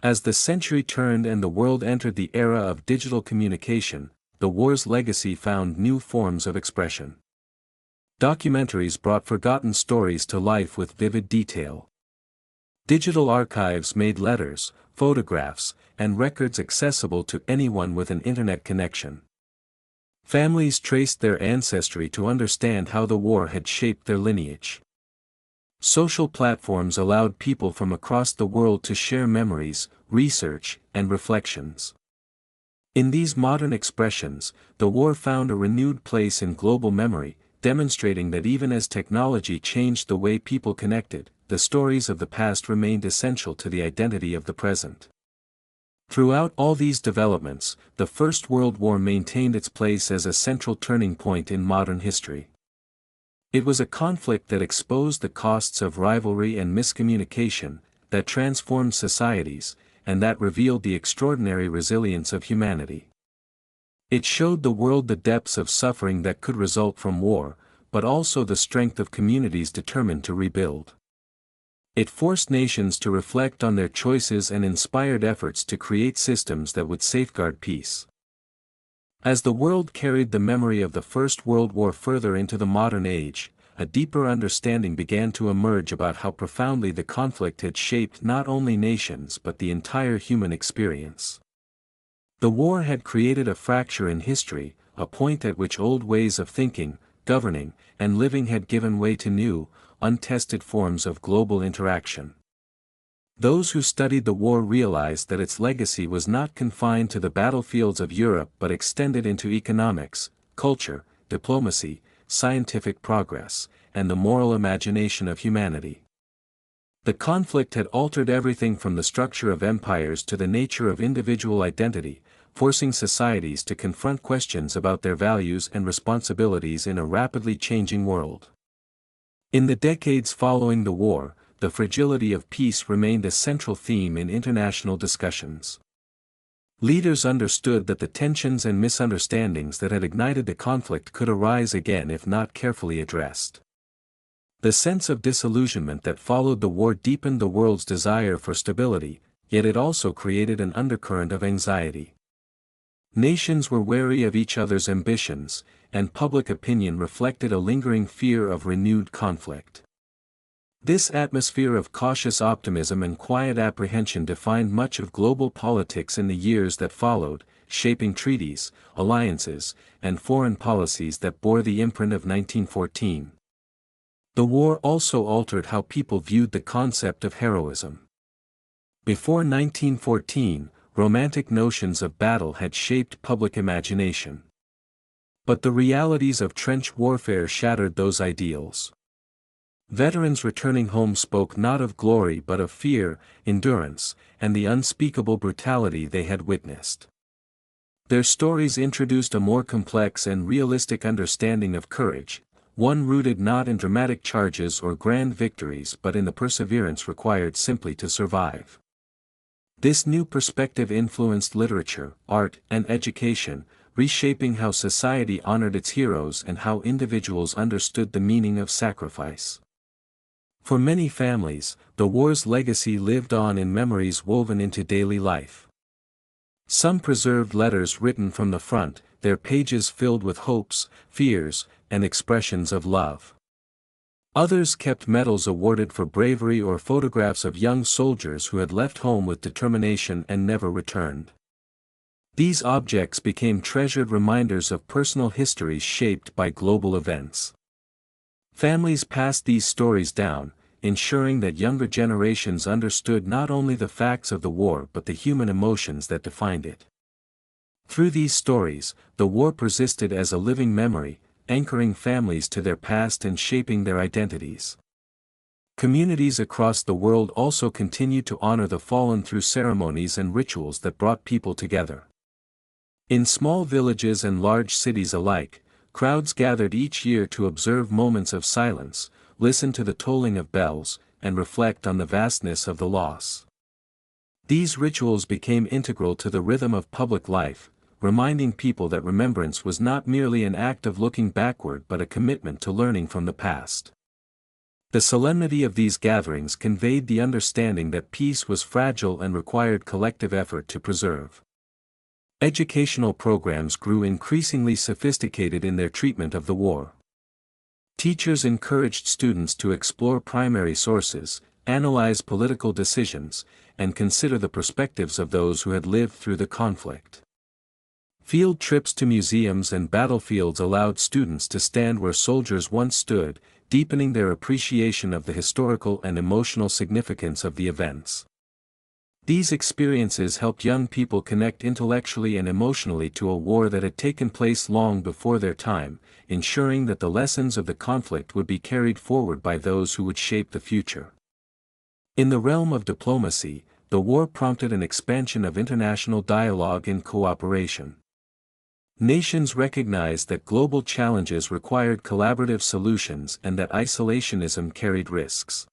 As the century turned and the world entered the era of digital communication, the war's legacy found new forms of expression. Documentaries brought forgotten stories to life with vivid detail. Digital archives made letters, photographs, and records accessible to anyone with an internet connection. Families traced their ancestry to understand how the war had shaped their lineage. Social platforms allowed people from across the world to share memories, research, and reflections. In these modern expressions, the war found a renewed place in global memory, demonstrating that even as technology changed the way people connected, the stories of the past remained essential to the identity of the present. Throughout all these developments, the First World War maintained its place as a central turning point in modern history. It was a conflict that exposed the costs of rivalry and miscommunication, that transformed societies, and that revealed the extraordinary resilience of humanity. It showed the world the depths of suffering that could result from war, but also the strength of communities determined to rebuild. It forced nations to reflect on their choices and inspired efforts to create systems that would safeguard peace. As the world carried the memory of the First World War further into the modern age, a deeper understanding began to emerge about how profoundly the conflict had shaped not only nations but the entire human experience. The war had created a fracture in history, a point at which old ways of thinking, governing, and living had given way to new, untested forms of global interaction. Those who studied the war realized that its legacy was not confined to the battlefields of Europe but extended into economics, culture, diplomacy, scientific progress, and the moral imagination of humanity. The conflict had altered everything from the structure of empires to the nature of individual identity, forcing societies to confront questions about their values and responsibilities in a rapidly changing world. In the decades following the war, the fragility of peace remained a central theme in international discussions. Leaders understood that the tensions and misunderstandings that had ignited the conflict could arise again if not carefully addressed. The sense of disillusionment that followed the war deepened the world's desire for stability, yet it also created an undercurrent of anxiety. Nations were wary of each other's ambitions, and public opinion reflected a lingering fear of renewed conflict. This atmosphere of cautious optimism and quiet apprehension defined much of global politics in the years that followed, shaping treaties, alliances, and foreign policies that bore the imprint of 1914. The war also altered how people viewed the concept of heroism. Before 1914, romantic notions of battle had shaped public imagination. But the realities of trench warfare shattered those ideals. Veterans returning home spoke not of glory but of fear, endurance, and the unspeakable brutality they had witnessed. Their stories introduced a more complex and realistic understanding of courage, one rooted not in dramatic charges or grand victories but in the perseverance required simply to survive. This new perspective influenced literature, art, and education, reshaping how society honored its heroes and how individuals understood the meaning of sacrifice. For many families, the war's legacy lived on in memories woven into daily life. Some preserved letters written from the front, their pages filled with hopes, fears, and expressions of love. Others kept medals awarded for bravery or photographs of young soldiers who had left home with determination and never returned. These objects became treasured reminders of personal histories shaped by global events. Families passed these stories down, ensuring that younger generations understood not only the facts of the war but the human emotions that defined it. Through these stories, the war persisted as a living memory, anchoring families to their past and shaping their identities. Communities across the world also continued to honor the fallen through ceremonies and rituals that brought people together. In small villages and large cities alike, crowds gathered each year to observe moments of silence, listen to the tolling of bells, and reflect on the vastness of the loss. These rituals became integral to the rhythm of public life, reminding people that remembrance was not merely an act of looking backward but a commitment to learning from the past. The solemnity of these gatherings conveyed the understanding that peace was fragile and required collective effort to preserve. Educational programs grew increasingly sophisticated in their treatment of the war. Teachers encouraged students to explore primary sources, analyze political decisions, and consider the perspectives of those who had lived through the conflict. Field trips to museums and battlefields allowed students to stand where soldiers once stood, deepening their appreciation of the historical and emotional significance of the events. These experiences helped young people connect intellectually and emotionally to a war that had taken place long before their time, ensuring that the lessons of the conflict would be carried forward by those who would shape the future. In the realm of diplomacy, the war prompted an expansion of international dialogue and cooperation. Nations recognized that global challenges required collaborative solutions and that isolationism carried risks.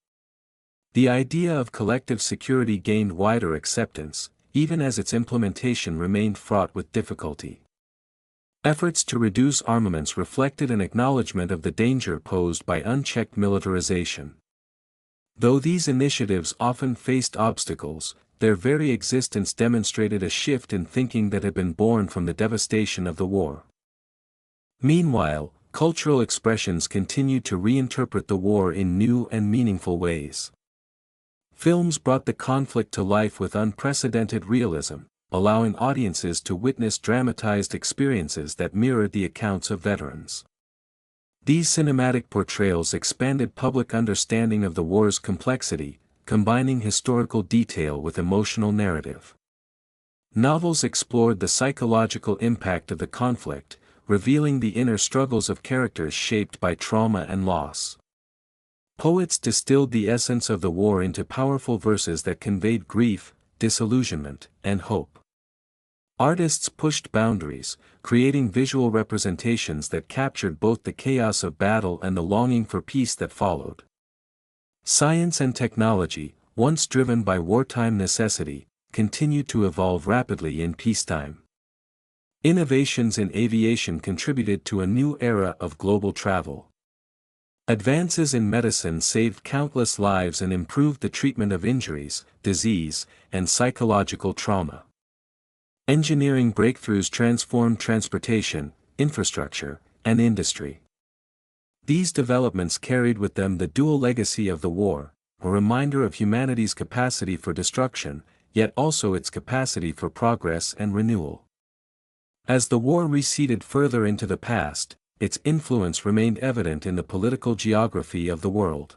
The idea of collective security gained wider acceptance, even as its implementation remained fraught with difficulty. Efforts to reduce armaments reflected an acknowledgement of the danger posed by unchecked militarization. Though these initiatives often faced obstacles, their very existence demonstrated a shift in thinking that had been born from the devastation of the war. Meanwhile, cultural expressions continued to reinterpret the war in new and meaningful ways. Films brought the conflict to life with unprecedented realism, allowing audiences to witness dramatized experiences that mirrored the accounts of veterans. These cinematic portrayals expanded public understanding of the war's complexity, combining historical detail with emotional narrative. Novels explored the psychological impact of the conflict, revealing the inner struggles of characters shaped by trauma and loss. Poets distilled the essence of the war into powerful verses that conveyed grief, disillusionment, and hope. Artists pushed boundaries, creating visual representations that captured both the chaos of battle and the longing for peace that followed. Science and technology, once driven by wartime necessity, continued to evolve rapidly in peacetime. Innovations in aviation contributed to a new era of global travel. Advances in medicine saved countless lives and improved the treatment of injuries, disease, and psychological trauma. Engineering breakthroughs transformed transportation, infrastructure, and industry. These developments carried with them the dual legacy of the war, a reminder of humanity's capacity for destruction, yet also its capacity for progress and renewal. As the war receded further into the past, its influence remained evident in the political geography of the world.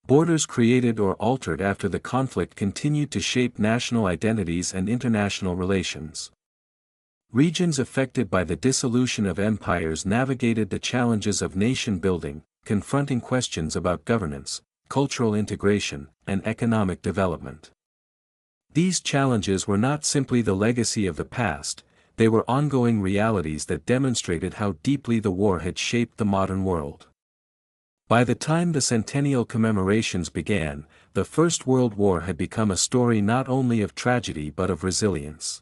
Borders created or altered after the conflict continued to shape national identities and international relations. Regions affected by the dissolution of empires navigated the challenges of nation building, confronting questions about governance, cultural integration, and economic development. These challenges were not simply the legacy of the past, they were ongoing realities that demonstrated how deeply the war had shaped the modern world. By the time the centennial commemorations began, the First World War had become a story not only of tragedy but of resilience.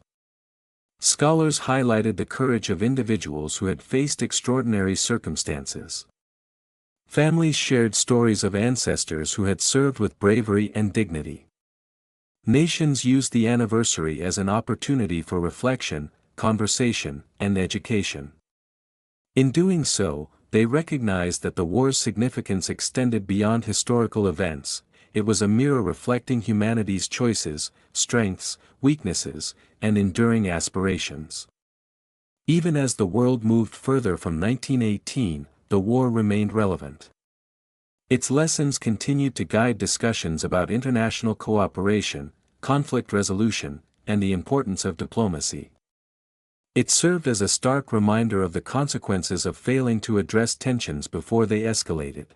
Scholars highlighted the courage of individuals who had faced extraordinary circumstances. Families shared stories of ancestors who had served with bravery and dignity. Nations used the anniversary as an opportunity for reflection, conversation, and education. In doing so, they recognized that the war's significance extended beyond historical events. It was a mirror reflecting humanity's choices, strengths, weaknesses, and enduring aspirations. Even as the world moved further from 1918, the war remained relevant. Its lessons continued to guide discussions about international cooperation, conflict resolution, and the importance of diplomacy. It served as a stark reminder of the consequences of failing to address tensions before they escalated.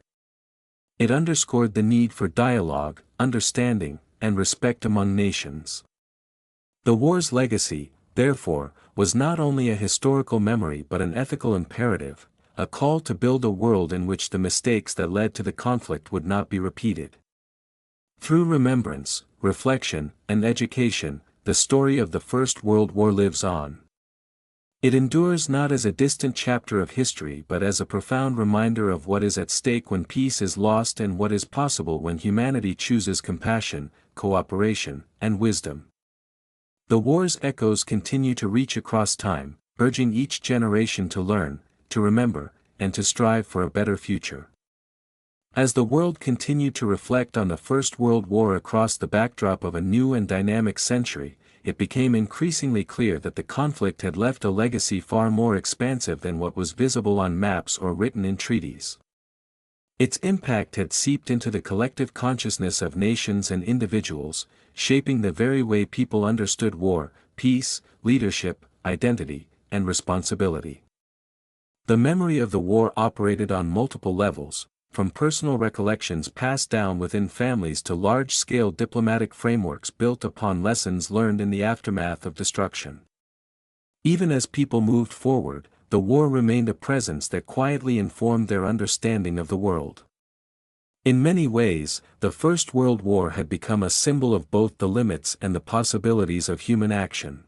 It underscored the need for dialogue, understanding, and respect among nations. The war's legacy, therefore, was not only a historical memory but an ethical imperative, a call to build a world in which the mistakes that led to the conflict would not be repeated. Through remembrance, reflection, and education, the story of the First World War lives on. It endures not as a distant chapter of history but as a profound reminder of what is at stake when peace is lost and what is possible when humanity chooses compassion, cooperation, and wisdom. The war's echoes continue to reach across time, urging each generation to learn, to remember, and to strive for a better future. As the world continued to reflect on the First World War across the backdrop of a new and dynamic century, it became increasingly clear that the conflict had left a legacy far more expansive than what was visible on maps or written in treaties. Its impact had seeped into the collective consciousness of nations and individuals, shaping the very way people understood war, peace, leadership, identity, and responsibility. The memory of the war operated on multiple levels, from personal recollections passed down within families to large-scale diplomatic frameworks built upon lessons learned in the aftermath of destruction. Even as people moved forward, the war remained a presence that quietly informed their understanding of the world. In many ways, the First World War had become a symbol of both the limits and the possibilities of human action.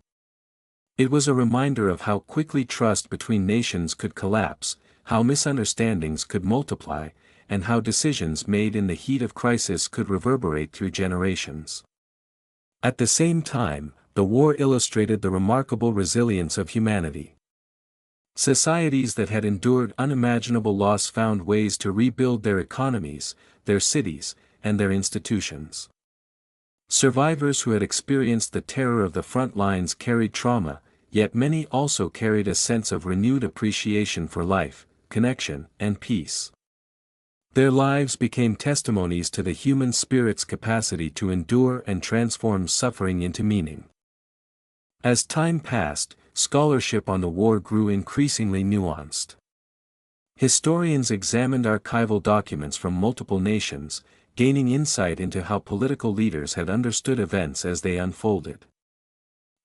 It was a reminder of how quickly trust between nations could collapse, how misunderstandings could multiply, and how decisions made in the heat of crisis could reverberate through generations. At the same time, the war illustrated the remarkable resilience of humanity. Societies that had endured unimaginable loss found ways to rebuild their economies, their cities, and their institutions. Survivors who had experienced the terror of the front lines carried trauma, yet many also carried a sense of renewed appreciation for life, connection, and peace. Their lives became testimonies to the human spirit's capacity to endure and transform suffering into meaning. As time passed, scholarship on the war grew increasingly nuanced. Historians examined archival documents from multiple nations, gaining insight into how political leaders had understood events as they unfolded.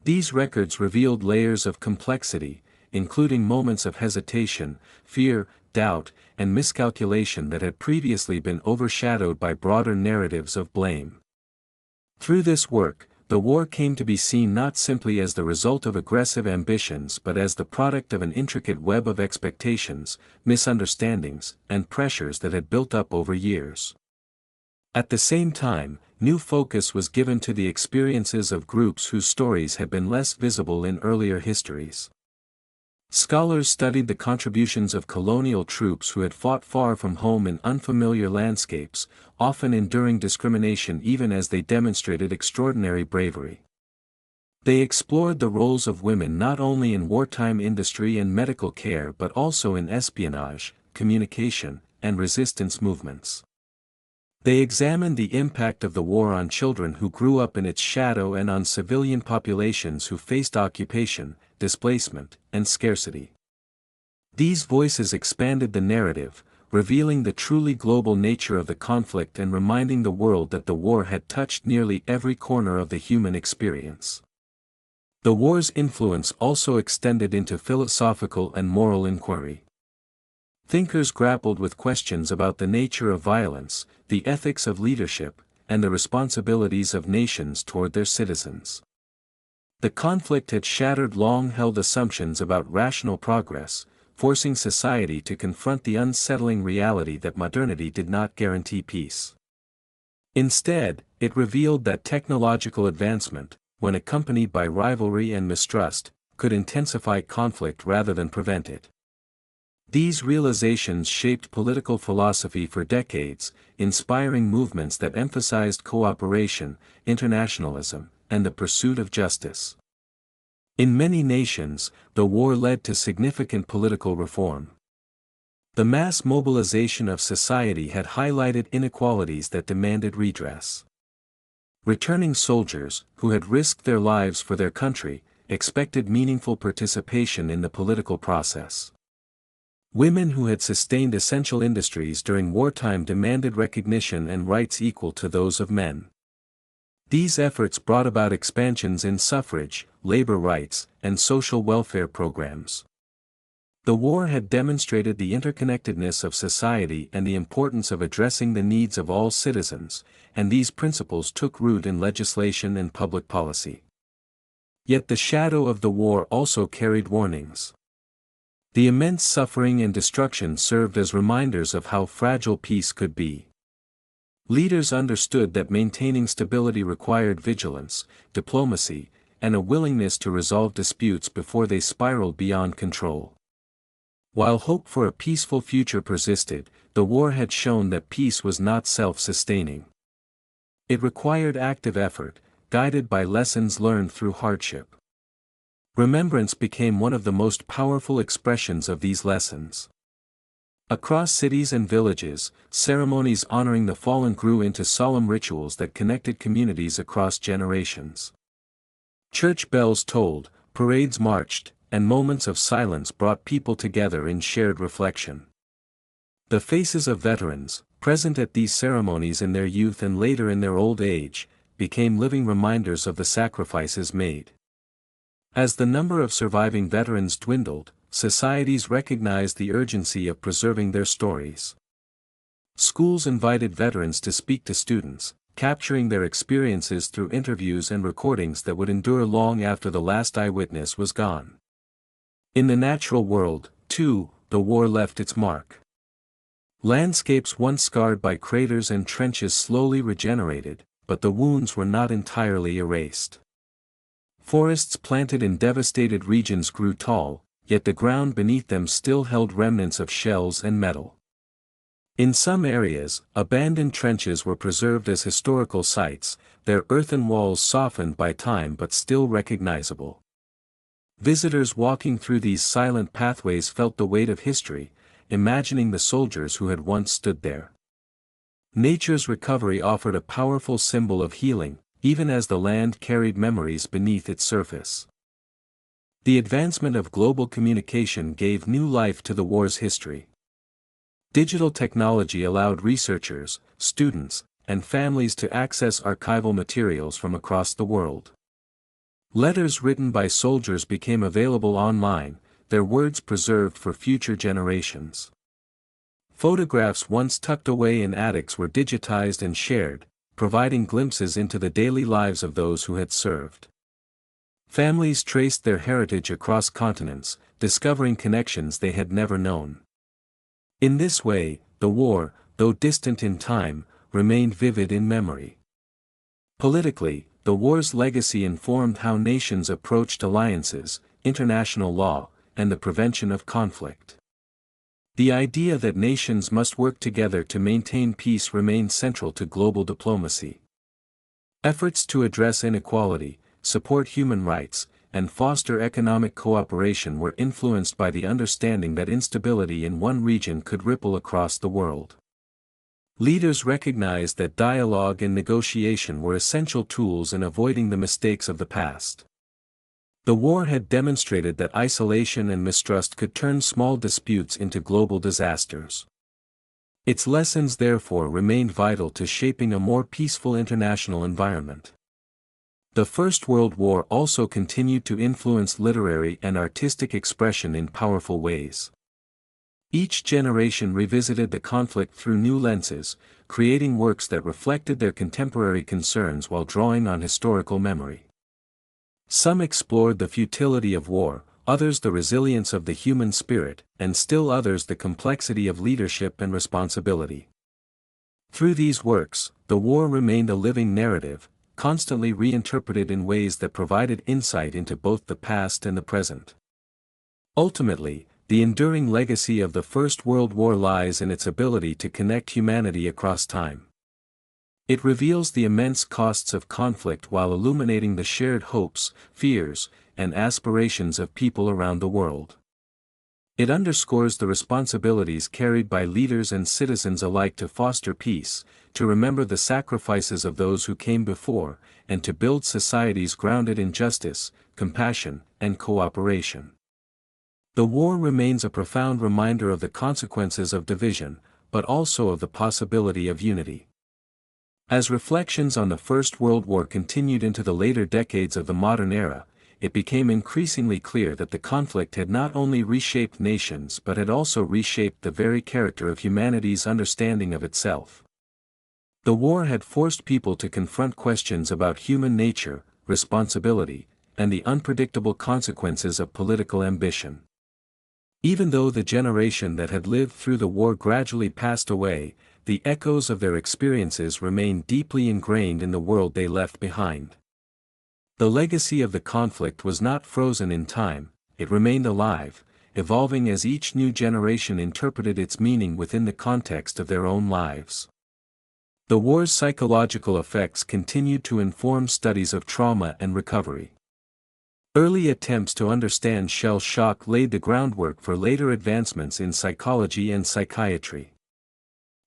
These records revealed layers of complexity, including moments of hesitation, fear, doubt, and miscalculation that had previously been overshadowed by broader narratives of blame. Through this work, the war came to be seen not simply as the result of aggressive ambitions but as the product of an intricate web of expectations, misunderstandings, and pressures that had built up over years. At the same time, new focus was given to the experiences of groups whose stories had been less visible in earlier histories. Scholars studied the contributions of colonial troops who had fought far from home in unfamiliar landscapes, often enduring discrimination even as they demonstrated extraordinary bravery. They explored the roles of women not only in wartime industry and medical care but also in espionage, communication, and resistance movements. They examined the impact of the war on children who grew up in its shadow and on civilian populations who faced occupation, displacement, and scarcity. These voices expanded the narrative, revealing the truly global nature of the conflict and reminding the world that the war had touched nearly every corner of the human experience. The war's influence also extended into philosophical and moral inquiry. Thinkers grappled with questions about the nature of violence, the ethics of leadership, and the responsibilities of nations toward their citizens. The conflict had shattered long-held assumptions about rational progress, forcing society to confront the unsettling reality that modernity did not guarantee peace. Instead, it revealed that technological advancement, when accompanied by rivalry and mistrust, could intensify conflict rather than prevent it. These realizations shaped political philosophy for decades, inspiring movements that emphasized cooperation, internationalism, and the pursuit of justice. In many nations, the war led to significant political reform. The mass mobilization of society had highlighted inequalities that demanded redress. Returning soldiers, who had risked their lives for their country, expected meaningful participation in the political process. Women who had sustained essential industries during wartime demanded recognition and rights equal to those of men. These efforts brought about expansions in suffrage, labor rights, and social welfare programs. The war had demonstrated the interconnectedness of society and the importance of addressing the needs of all citizens, and these principles took root in legislation and public policy. Yet the shadow of the war also carried warnings. The immense suffering and destruction served as reminders of how fragile peace could be. Leaders understood that maintaining stability required vigilance, diplomacy, and a willingness to resolve disputes before they spiraled beyond control. While hope for a peaceful future persisted, the war had shown that peace was not self-sustaining. It required active effort, guided by lessons learned through hardship. Remembrance became one of the most powerful expressions of these lessons. Across cities and villages, ceremonies honoring the fallen grew into solemn rituals that connected communities across generations. Church bells tolled, parades marched, and moments of silence brought people together in shared reflection. The faces of veterans, present at these ceremonies in their youth and later in their old age, became living reminders of the sacrifices made. As the number of surviving veterans dwindled, societies recognized the urgency of preserving their stories. Schools invited veterans to speak to students, capturing their experiences through interviews and recordings that would endure long after the last eyewitness was gone. In the natural world, too, the war left its mark. Landscapes once scarred by craters and trenches slowly regenerated, but the wounds were not entirely erased. Forests planted in devastated regions grew tall, yet the ground beneath them still held remnants of shells and metal. In some areas, abandoned trenches were preserved as historical sites, their earthen walls softened by time but still recognizable. Visitors walking through these silent pathways felt the weight of history, imagining the soldiers who had once stood there. Nature's recovery offered a powerful symbol of healing, even as the land carried memories beneath its surface. The advancement of global communication gave new life to the war's history. Digital technology allowed researchers, students, and families to access archival materials from across the world. Letters written by soldiers became available online, their words preserved for future generations. Photographs once tucked away in attics were digitized and shared, providing glimpses into the daily lives of those who had served. Families traced their heritage across continents, discovering connections they had never known. In this way, the war, though distant in time, remained vivid in memory. Politically, the war's legacy informed how nations approached alliances, international law, and the prevention of conflict. The idea that nations must work together to maintain peace remained central to global diplomacy. Efforts to address inequality, support human rights, and foster economic cooperation were influenced by the understanding that instability in one region could ripple across the world. Leaders recognized that dialogue and negotiation were essential tools in avoiding the mistakes of the past. The war had demonstrated that isolation and mistrust could turn small disputes into global disasters. Its lessons therefore remained vital to shaping a more peaceful international environment. The First World War also continued to influence literary and artistic expression in powerful ways. Each generation revisited the conflict through new lenses, creating works that reflected their contemporary concerns while drawing on historical memory. Some explored the futility of war, others the resilience of the human spirit, and still others the complexity of leadership and responsibility. Through these works, the war remained a living narrative, constantly reinterpreted in ways that provided insight into both the past and the present. Ultimately, the enduring legacy of the First World War lies in its ability to connect humanity across time. It reveals the immense costs of conflict while illuminating the shared hopes, fears, and aspirations of people around the world. It underscores the responsibilities carried by leaders and citizens alike to foster peace, to remember the sacrifices of those who came before, and to build societies grounded in justice, compassion, and cooperation. The war remains a profound reminder of the consequences of division, but also of the possibility of unity. As reflections on the First World War continued into the later decades of the modern era, it became increasingly clear that the conflict had not only reshaped nations but had also reshaped the very character of humanity's understanding of itself. The war had forced people to confront questions about human nature, responsibility, and the unpredictable consequences of political ambition. Even though the generation that had lived through the war gradually passed away, the echoes of their experiences remained deeply ingrained in the world they left behind. The legacy of the conflict was not frozen in time, it remained alive, evolving as each new generation interpreted its meaning within the context of their own lives. The war's psychological effects continued to inform studies of trauma and recovery. Early attempts to understand shell shock laid the groundwork for later advancements in psychology and psychiatry.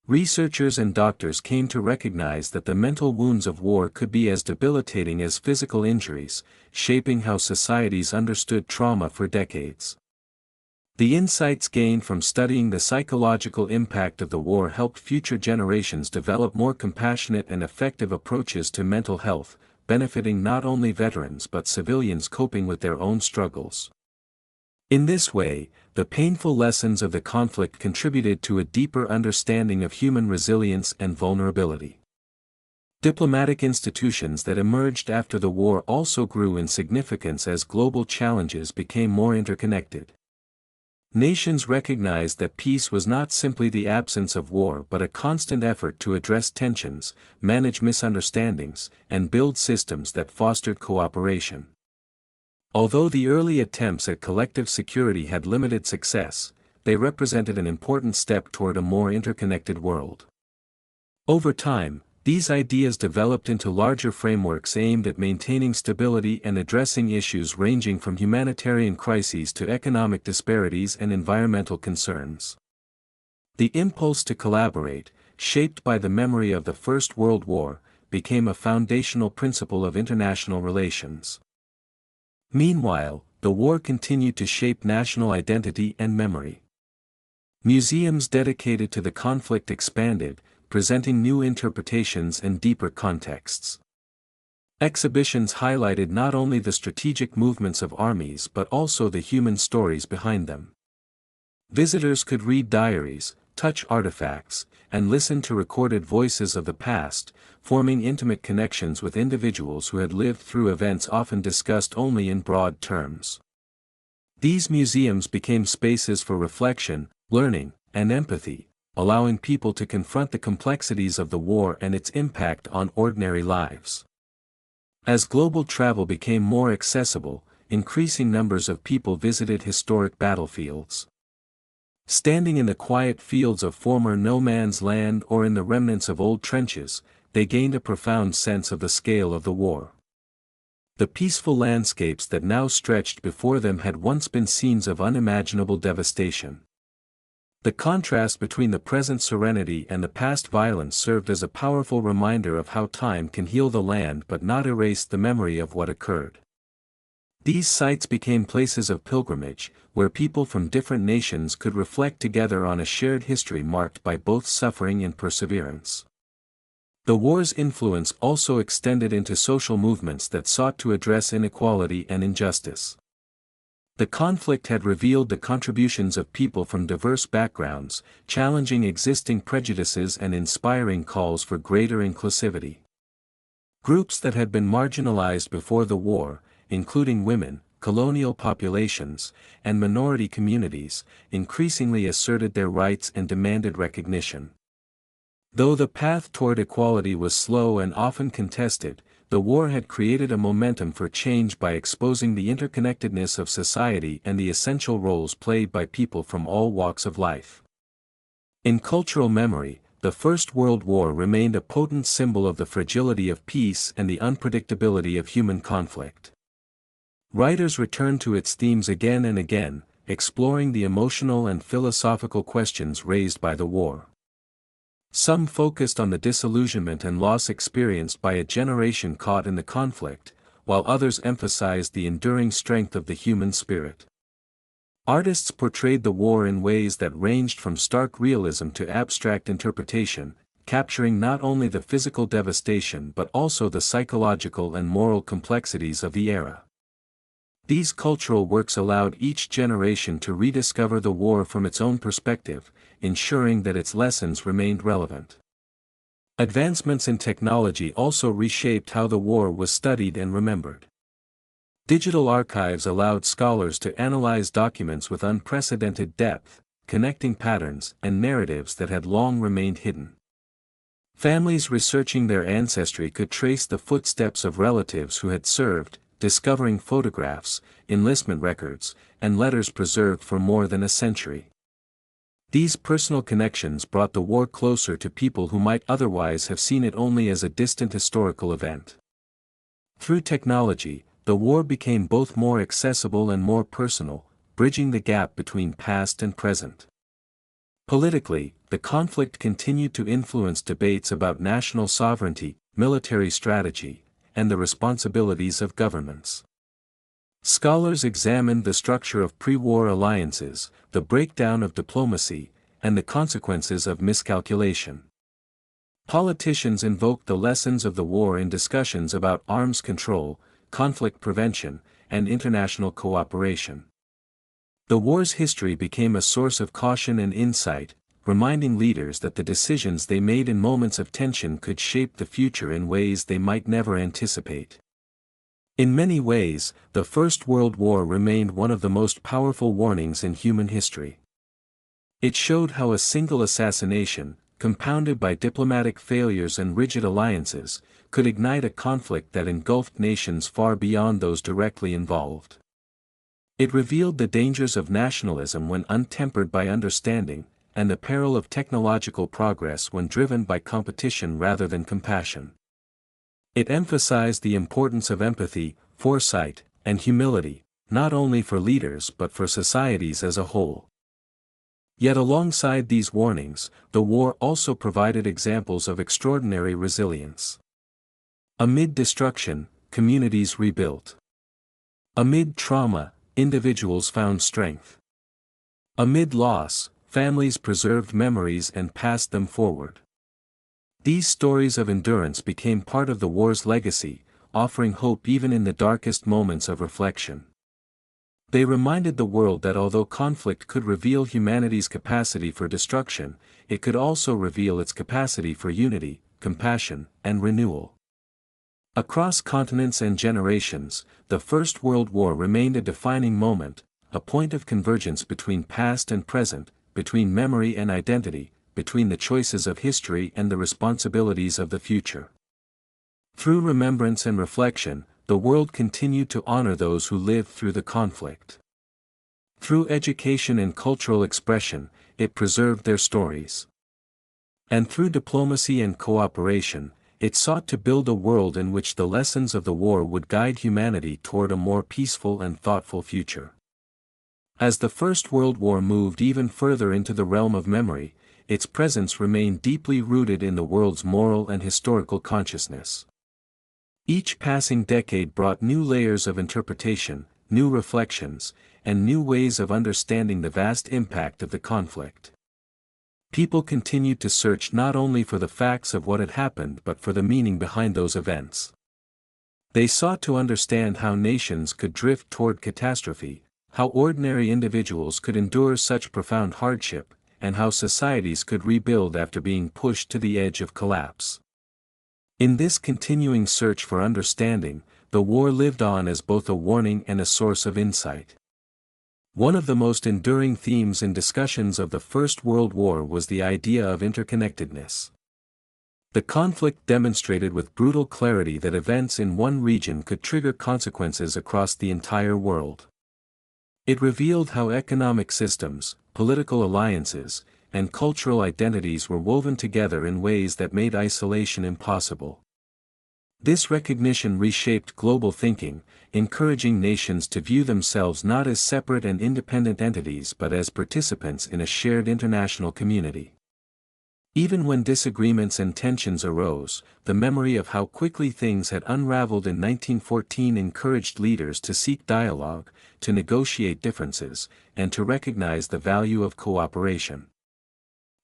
Researchers and doctors came to recognize that the mental wounds of war could be as debilitating as physical injuries, shaping how societies understood trauma for decades. The insights gained from studying the psychological impact of the war helped future generations develop more compassionate and effective approaches to mental health, benefiting not only veterans but civilians coping with their own struggles. In this way, the painful lessons of the conflict contributed to a deeper understanding of human resilience and vulnerability. Diplomatic institutions that emerged after the war also grew in significance as global challenges became more interconnected. Nations recognized that peace was not simply the absence of war but a constant effort to address tensions, manage misunderstandings, and build systems that fostered cooperation. Although the early attempts at collective security had limited success, they represented an important step toward a more interconnected world. Over time, these ideas developed into larger frameworks aimed at maintaining stability and addressing issues ranging from humanitarian crises to economic disparities and environmental concerns. The impulse to collaborate, shaped by the memory of the First World War, became a foundational principle of international relations. Meanwhile, the war continued to shape national identity and memory. Museums dedicated to the conflict expanded, presenting new interpretations and deeper contexts. Exhibitions highlighted not only the strategic movements of armies but also the human stories behind them. Visitors could read diaries, touch artifacts, and listen to recorded voices of the past, forming intimate connections with individuals who had lived through events often discussed only in broad terms. These museums became spaces for reflection, learning, and empathy, allowing people to confront the complexities of the war and its impact on ordinary lives. As global travel became more accessible, increasing numbers of people visited historic battlefields. Standing in the quiet fields of former no-man's land or in the remnants of old trenches, they gained a profound sense of the scale of the war. The peaceful landscapes that now stretched before them had once been scenes of unimaginable devastation. The contrast between the present serenity and the past violence served as a powerful reminder of how time can heal the land but not erase the memory of what occurred. These sites became places of pilgrimage, where people from different nations could reflect together on a shared history marked by both suffering and perseverance. The war's influence also extended into social movements that sought to address inequality and injustice. The conflict had revealed the contributions of people from diverse backgrounds, challenging existing prejudices and inspiring calls for greater inclusivity. Groups that had been marginalized before the war, including women, colonial populations, and minority communities, increasingly asserted their rights and demanded recognition. Though the path toward equality was slow and often contested, the war had created a momentum for change by exposing the interconnectedness of society and the essential roles played by people from all walks of life. In cultural memory, the First World War remained a potent symbol of the fragility of peace and the unpredictability of human conflict. Writers returned to its themes again and again, exploring the emotional and philosophical questions raised by the war. Some focused on the disillusionment and loss experienced by a generation caught in the conflict, while others emphasized the enduring strength of the human spirit. Artists portrayed the war in ways that ranged from stark realism to abstract interpretation, capturing not only the physical devastation but also the psychological and moral complexities of the era. These cultural works allowed each generation to rediscover the war from its own perspective, ensuring that its lessons remained relevant. Advancements in technology also reshaped how the war was studied and remembered. Digital archives allowed scholars to analyze documents with unprecedented depth, connecting patterns and narratives that had long remained hidden. Families researching their ancestry could trace the footsteps of relatives who had served, discovering photographs, enlistment records, and letters preserved for more than a century. These personal connections brought the war closer to people who might otherwise have seen it only as a distant historical event. Through technology, the war became both more accessible and more personal, bridging the gap between past and present. Politically, the conflict continued to influence debates about national sovereignty, military strategy, and the responsibilities of governments. Scholars examined the structure of pre-war alliances, the breakdown of diplomacy, and the consequences of miscalculation. Politicians invoked the lessons of the war in discussions about arms control, conflict prevention, and international cooperation. The war's history became a source of caution and insight, reminding leaders that the decisions they made in moments of tension could shape the future in ways they might never anticipate. In many ways, the First World War remained one of the most powerful warnings in human history. It showed how a single assassination, compounded by diplomatic failures and rigid alliances, could ignite a conflict that engulfed nations far beyond those directly involved. It revealed the dangers of nationalism when untempered by understanding, and the peril of technological progress when driven by competition rather than compassion. It emphasized the importance of empathy, foresight, and humility, not only for leaders but for societies as a whole. Yet alongside these warnings, the war also provided examples of extraordinary resilience. Amid destruction, communities rebuilt. Amid trauma, individuals found strength. Amid loss, families preserved memories and passed them forward. These stories of endurance became part of the war's legacy, offering hope even in the darkest moments of reflection. They reminded the world that although conflict could reveal humanity's capacity for destruction, it could also reveal its capacity for unity, compassion, and renewal. Across continents and generations, the First World War remained a defining moment, a point of convergence between past and present, between memory and identity, between the choices of history and the responsibilities of the future. Through remembrance and reflection, the world continued to honor those who lived through the conflict. Through education and cultural expression, it preserved their stories. And through diplomacy and cooperation, it sought to build a world in which the lessons of the war would guide humanity toward a more peaceful and thoughtful future. As the First World War moved even further into the realm of memory, its presence remained deeply rooted in the world's moral and historical consciousness. Each passing decade brought new layers of interpretation, new reflections, and new ways of understanding the vast impact of the conflict. People continued to search not only for the facts of what had happened but for the meaning behind those events. They sought to understand how nations could drift toward catastrophe, how ordinary individuals could endure such profound hardship, and how societies could rebuild after being pushed to the edge of collapse. In this continuing search for understanding, the war lived on as both a warning and a source of insight. One of the most enduring themes in discussions of the First World War was the idea of interconnectedness. The conflict demonstrated with brutal clarity that events in one region could trigger consequences across the entire world. It revealed how economic systems, political alliances, and cultural identities were woven together in ways that made isolation impossible. This recognition reshaped global thinking, encouraging nations to view themselves not as separate and independent entities but as participants in a shared international community. Even when disagreements and tensions arose, the memory of how quickly things had unraveled in 1914 encouraged leaders to seek dialogue, to negotiate differences, and to recognize the value of cooperation.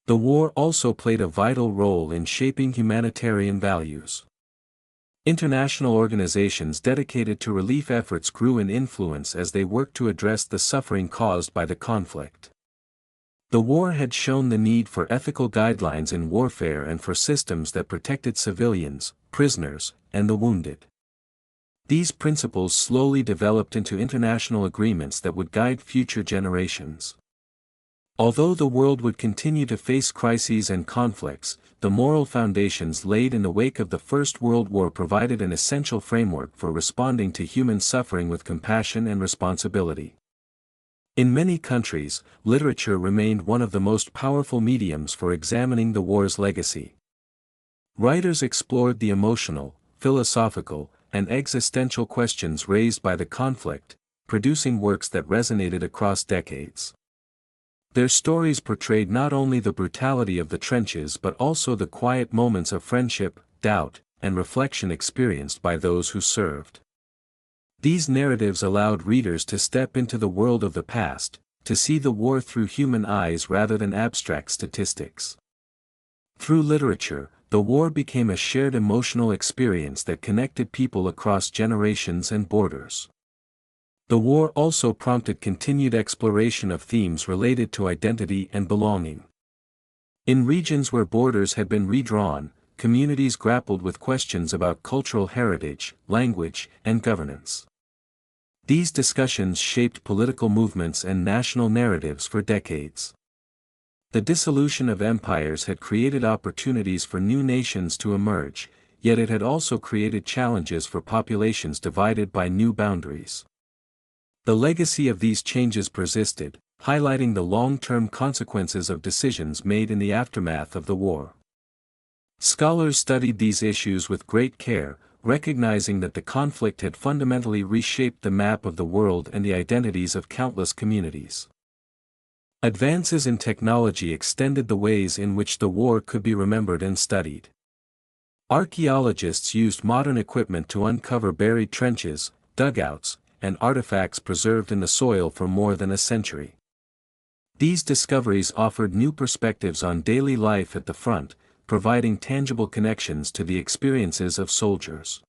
The war also played a vital role in shaping humanitarian values. International organizations dedicated to relief efforts grew in influence as they worked to address the suffering caused by the conflict. The war had shown the need for ethical guidelines in warfare and for systems that protected civilians, prisoners, and the wounded. These principles slowly developed into international agreements that would guide future generations. Although the world would continue to face crises and conflicts, the moral foundations laid in the wake of the First World War provided an essential framework for responding to human suffering with compassion and responsibility. In many countries, literature remained one of the most powerful mediums for examining the war's legacy. Writers explored the emotional, philosophical, and existential questions raised by the conflict, producing works that resonated across decades. Their stories portrayed not only the brutality of the trenches but also the quiet moments of friendship, doubt, and reflection experienced by those who served. These narratives allowed readers to step into the world of the past, to see the war through human eyes rather than abstract statistics. Through literature, the war became a shared emotional experience that connected people across generations and borders. The war also prompted continued exploration of themes related to identity and belonging. In regions where borders had been redrawn, communities grappled with questions about cultural heritage, language, and governance. These discussions shaped political movements and national narratives for decades. The dissolution of empires had created opportunities for new nations to emerge, yet it had also created challenges for populations divided by new boundaries. The legacy of these changes persisted, highlighting the long-term consequences of decisions made in the aftermath of the war. Scholars studied these issues with great care, recognizing that the conflict had fundamentally reshaped the map of the world and the identities of countless communities. Advances in technology extended the ways in which the war could be remembered and studied. Archaeologists used modern equipment to uncover buried trenches, dugouts, and artifacts preserved in the soil for more than a century. These discoveries offered new perspectives on daily life at the front, providing tangible connections to the experiences of soldiers.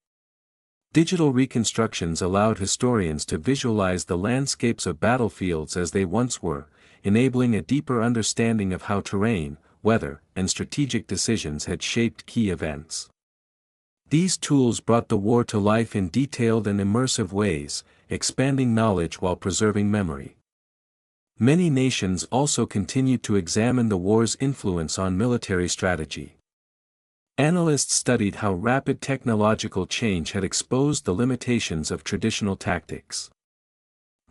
Digital reconstructions allowed historians to visualize the landscapes of battlefields as they once were, enabling a deeper understanding of how terrain, weather, and strategic decisions had shaped key events. These tools brought the war to life in detailed and immersive ways, expanding knowledge while preserving memory. Many nations also continued to examine the war's influence on military strategy. Analysts studied how rapid technological change had exposed the limitations of traditional tactics.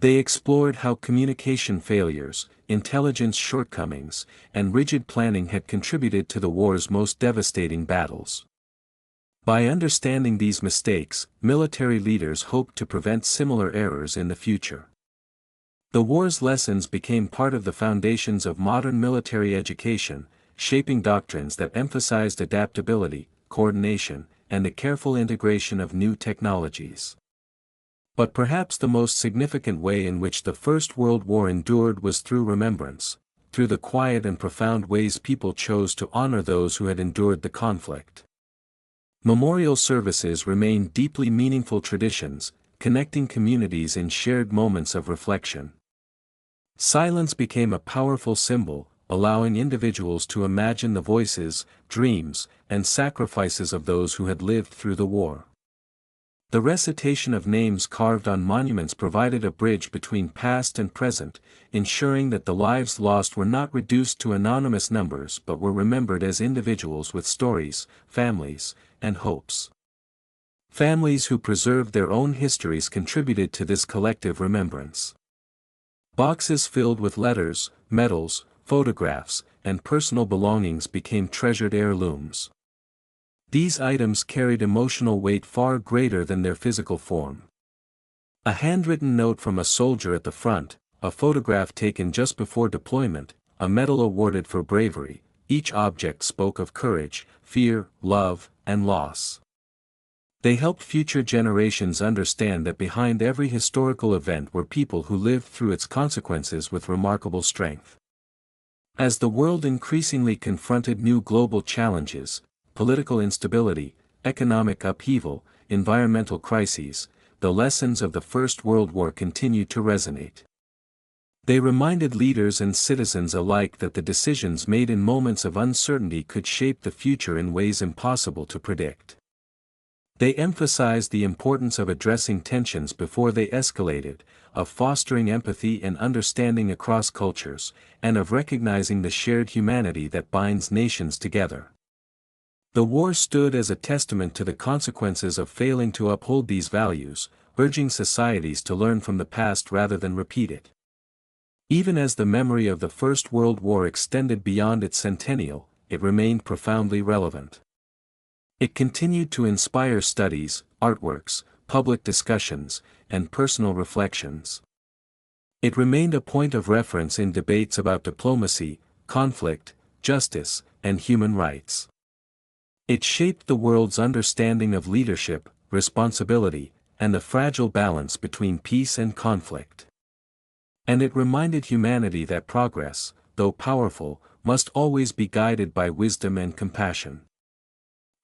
They explored how communication failures, intelligence shortcomings, and rigid planning had contributed to the war's most devastating battles. By understanding these mistakes, military leaders hoped to prevent similar errors in the future. The war's lessons became part of the foundations of modern military education, shaping doctrines that emphasized adaptability, coordination, and the careful integration of new technologies. But perhaps the most significant way in which the First World War endured was through remembrance, through the quiet and profound ways people chose to honor those who had endured the conflict. Memorial services remain deeply meaningful traditions, connecting communities in shared moments of reflection. Silence became a powerful symbol, allowing individuals to imagine the voices, dreams, and sacrifices of those who had lived through the war. The recitation of names carved on monuments provided a bridge between past and present, ensuring that the lives lost were not reduced to anonymous numbers but were remembered as individuals with stories, families, and hopes. Families who preserved their own histories contributed to this collective remembrance. Boxes filled with letters, medals, photographs, and personal belongings became treasured heirlooms. These items carried emotional weight far greater than their physical form. A handwritten note from a soldier at the front, a photograph taken just before deployment, a medal awarded for bravery, each object spoke of courage, fear, love, and loss. They helped future generations understand that behind every historical event were people who lived through its consequences with remarkable strength. As the world increasingly confronted new global challenges, political instability, economic upheaval, environmental crises, the lessons of the First World War continued to resonate. They reminded leaders and citizens alike that the decisions made in moments of uncertainty could shape the future in ways impossible to predict. They emphasized the importance of addressing tensions before they escalated, of fostering empathy and understanding across cultures, and of recognizing the shared humanity that binds nations together. The war stood as a testament to the consequences of failing to uphold these values, urging societies to learn from the past rather than repeat it. Even as the memory of the First World War extended beyond its centennial, it remained profoundly relevant. It continued to inspire studies, artworks, public discussions, and personal reflections. It remained a point of reference in debates about diplomacy, conflict, justice, and human rights. It shaped the world's understanding of leadership, responsibility, and the fragile balance between peace and conflict. And it reminded humanity that progress, though powerful, must always be guided by wisdom and compassion.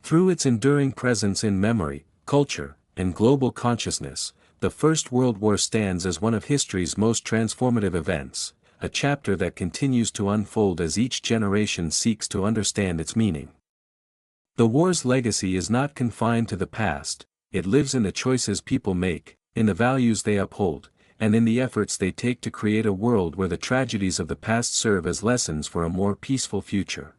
Through its enduring presence in memory, culture, and global consciousness, the First World War stands as one of history's most transformative events, a chapter that continues to unfold as each generation seeks to understand its meaning. The war's legacy is not confined to the past, it lives in the choices people make, in the values they uphold, and in the efforts they take to create a world where the tragedies of the past serve as lessons for a more peaceful future.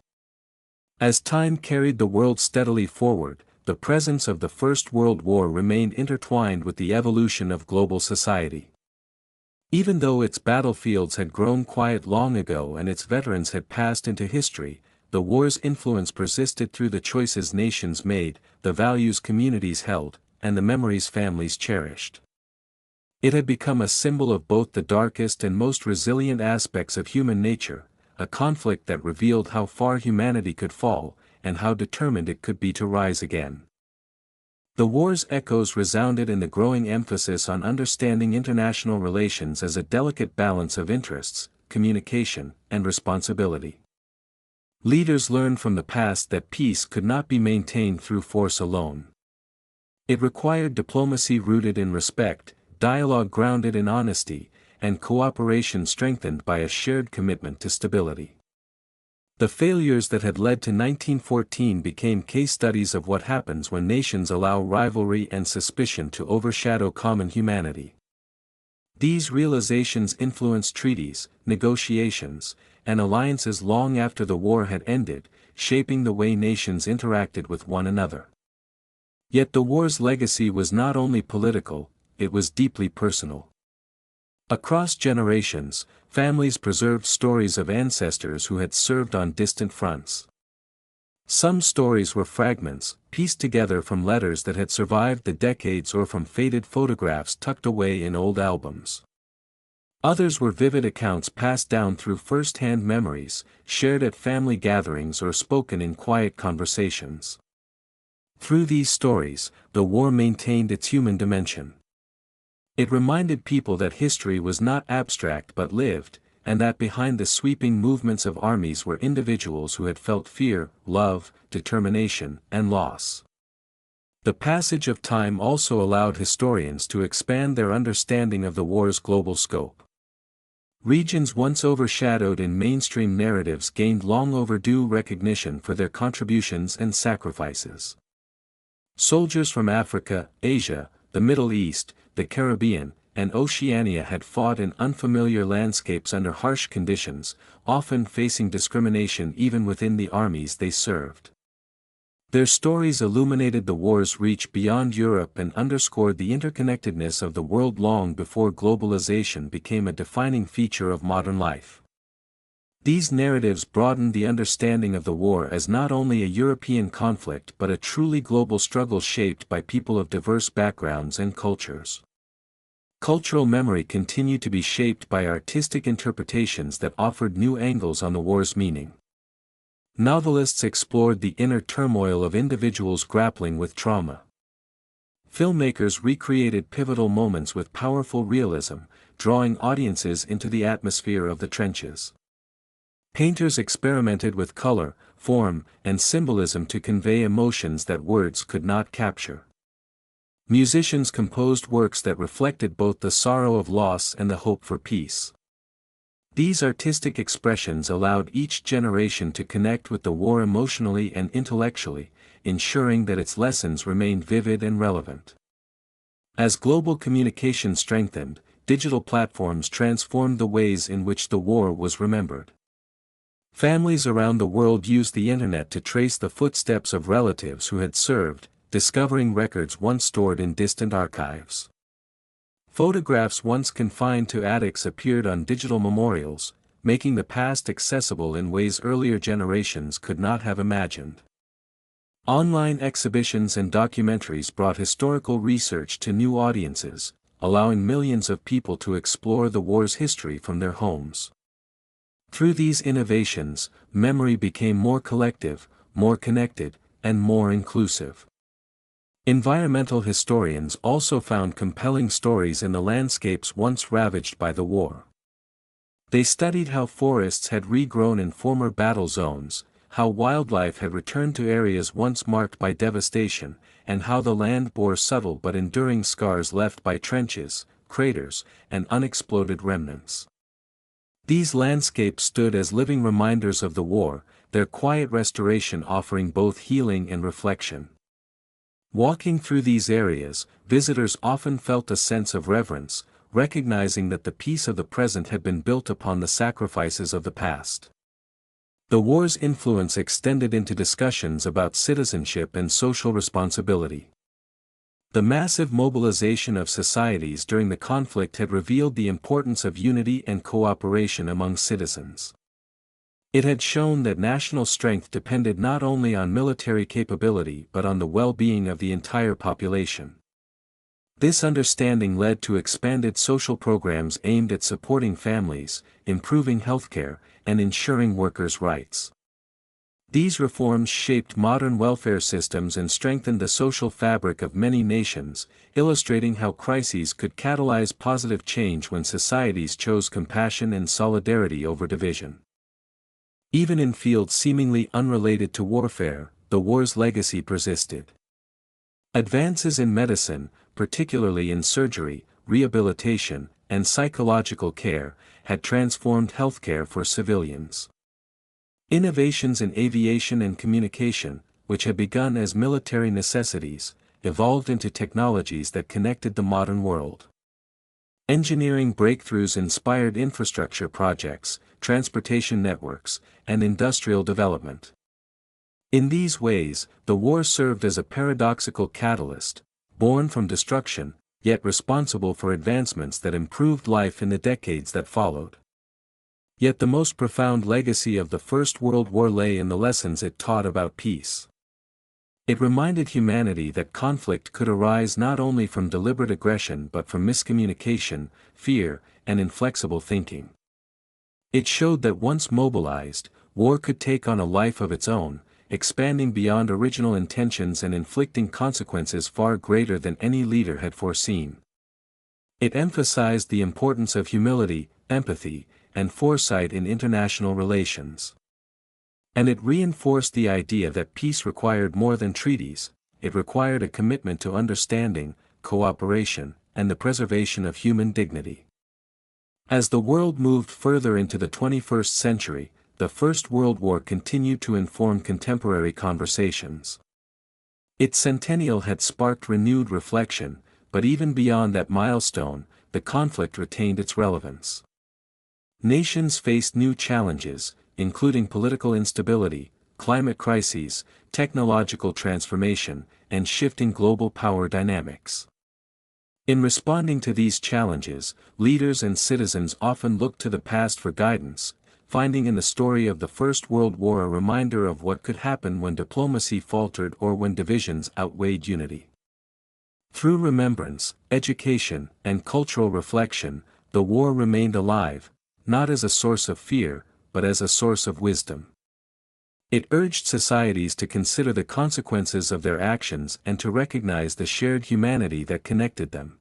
As time carried the world steadily forward, the presence of the First World War remained intertwined with the evolution of global society. Even though its battlefields had grown quiet long ago and its veterans had passed into history, the war's influence persisted through the choices nations made, the values communities held, and the memories families cherished. It had become a symbol of both the darkest and most resilient aspects of human nature, a conflict that revealed how far humanity could fall, and how determined it could be to rise again. The war's echoes resounded in the growing emphasis on understanding international relations as a delicate balance of interests, communication, and responsibility. Leaders learned from the past that peace could not be maintained through force alone. It required diplomacy rooted in respect, dialogue grounded in honesty, and cooperation strengthened by a shared commitment to stability. The failures that had led to 1914 became case studies of what happens when nations allow rivalry and suspicion to overshadow common humanity. These realizations influenced treaties, negotiations, and alliances long after the war had ended, shaping the way nations interacted with one another. Yet the war's legacy was not only political, it was deeply personal. Across generations, families preserved stories of ancestors who had served on distant fronts. Some stories were fragments, pieced together from letters that had survived the decades or from faded photographs tucked away in old albums. Others were vivid accounts passed down through first-hand memories, shared at family gatherings or spoken in quiet conversations. Through these stories, the war maintained its human dimension. It reminded people that history was not abstract but lived, and that behind the sweeping movements of armies were individuals who had felt fear, love, determination, and loss. The passage of time also allowed historians to expand their understanding of the war's global scope. Regions once overshadowed in mainstream narratives gained long overdue recognition for their contributions and sacrifices. Soldiers from Africa, Asia, the Middle East, the Caribbean, and Oceania had fought in unfamiliar landscapes under harsh conditions, often facing discrimination even within the armies they served. Their stories illuminated the war's reach beyond Europe and underscored the interconnectedness of the world long before globalization became a defining feature of modern life. These narratives broadened the understanding of the war as not only a European conflict but a truly global struggle shaped by people of diverse backgrounds and cultures. Cultural memory continued to be shaped by artistic interpretations that offered new angles on the war's meaning. Novelists explored the inner turmoil of individuals grappling with trauma. Filmmakers recreated pivotal moments with powerful realism, drawing audiences into the atmosphere of the trenches. Painters experimented with color, form, and symbolism to convey emotions that words could not capture. Musicians composed works that reflected both the sorrow of loss and the hope for peace. These artistic expressions allowed each generation to connect with the war emotionally and intellectually, ensuring that its lessons remained vivid and relevant. As global communication strengthened, digital platforms transformed the ways in which the war was remembered. Families around the world used the internet to trace the footsteps of relatives who had served, discovering records once stored in distant archives. Photographs once confined to attics appeared on digital memorials, making the past accessible in ways earlier generations could not have imagined. Online exhibitions and documentaries brought historical research to new audiences, allowing millions of people to explore the war's history from their homes. Through these innovations, memory became more collective, more connected, and more inclusive. Environmental historians also found compelling stories in the landscapes once ravaged by the war. They studied how forests had regrown in former battle zones, how wildlife had returned to areas once marked by devastation, and how the land bore subtle but enduring scars left by trenches, craters, and unexploded remnants. These landscapes stood as living reminders of the war, their quiet restoration offering both healing and reflection. Walking through these areas, visitors often felt a sense of reverence, recognizing that the peace of the present had been built upon the sacrifices of the past. The war's influence extended into discussions about citizenship and social responsibility. The massive mobilization of societies during the conflict had revealed the importance of unity and cooperation among citizens. It had shown that national strength depended not only on military capability but on the well-being of the entire population. This understanding led to expanded social programs aimed at supporting families, improving healthcare, and ensuring workers' rights. These reforms shaped modern welfare systems and strengthened the social fabric of many nations, illustrating how crises could catalyze positive change when societies chose compassion and solidarity over division. Even in fields seemingly unrelated to warfare, the war's legacy persisted. Advances in medicine, particularly in surgery, rehabilitation, and psychological care, had transformed healthcare for civilians. Innovations in aviation and communication, which had begun as military necessities, evolved into technologies that connected the modern world. Engineering breakthroughs inspired infrastructure projects, transportation networks, and industrial development. In these ways, the war served as a paradoxical catalyst, born from destruction, yet responsible for advancements that improved life in the decades that followed. Yet the most profound legacy of the First World War lay in the lessons it taught about peace. It reminded humanity that conflict could arise not only from deliberate aggression but from miscommunication, fear, and inflexible thinking. It showed that once mobilized, war could take on a life of its own, expanding beyond original intentions and inflicting consequences far greater than any leader had foreseen. It emphasized the importance of humility, empathy, and foresight in international relations. And it reinforced the idea that peace required more than treaties, it required a commitment to understanding, cooperation, and the preservation of human dignity. As the world moved further into the 21st century, the First World War continued to inform contemporary conversations. Its centennial had sparked renewed reflection, but even beyond that milestone, the conflict retained its relevance. Nations faced new challenges, including political instability, climate crises, technological transformation, and shifting global power dynamics. In responding to these challenges, leaders and citizens often looked to the past for guidance, finding in the story of the First World War a reminder of what could happen when diplomacy faltered or when divisions outweighed unity. Through remembrance, education, and cultural reflection, the war remained alive, not as a source of fear, but as a source of wisdom. It urged societies to consider the consequences of their actions and to recognize the shared humanity that connected them.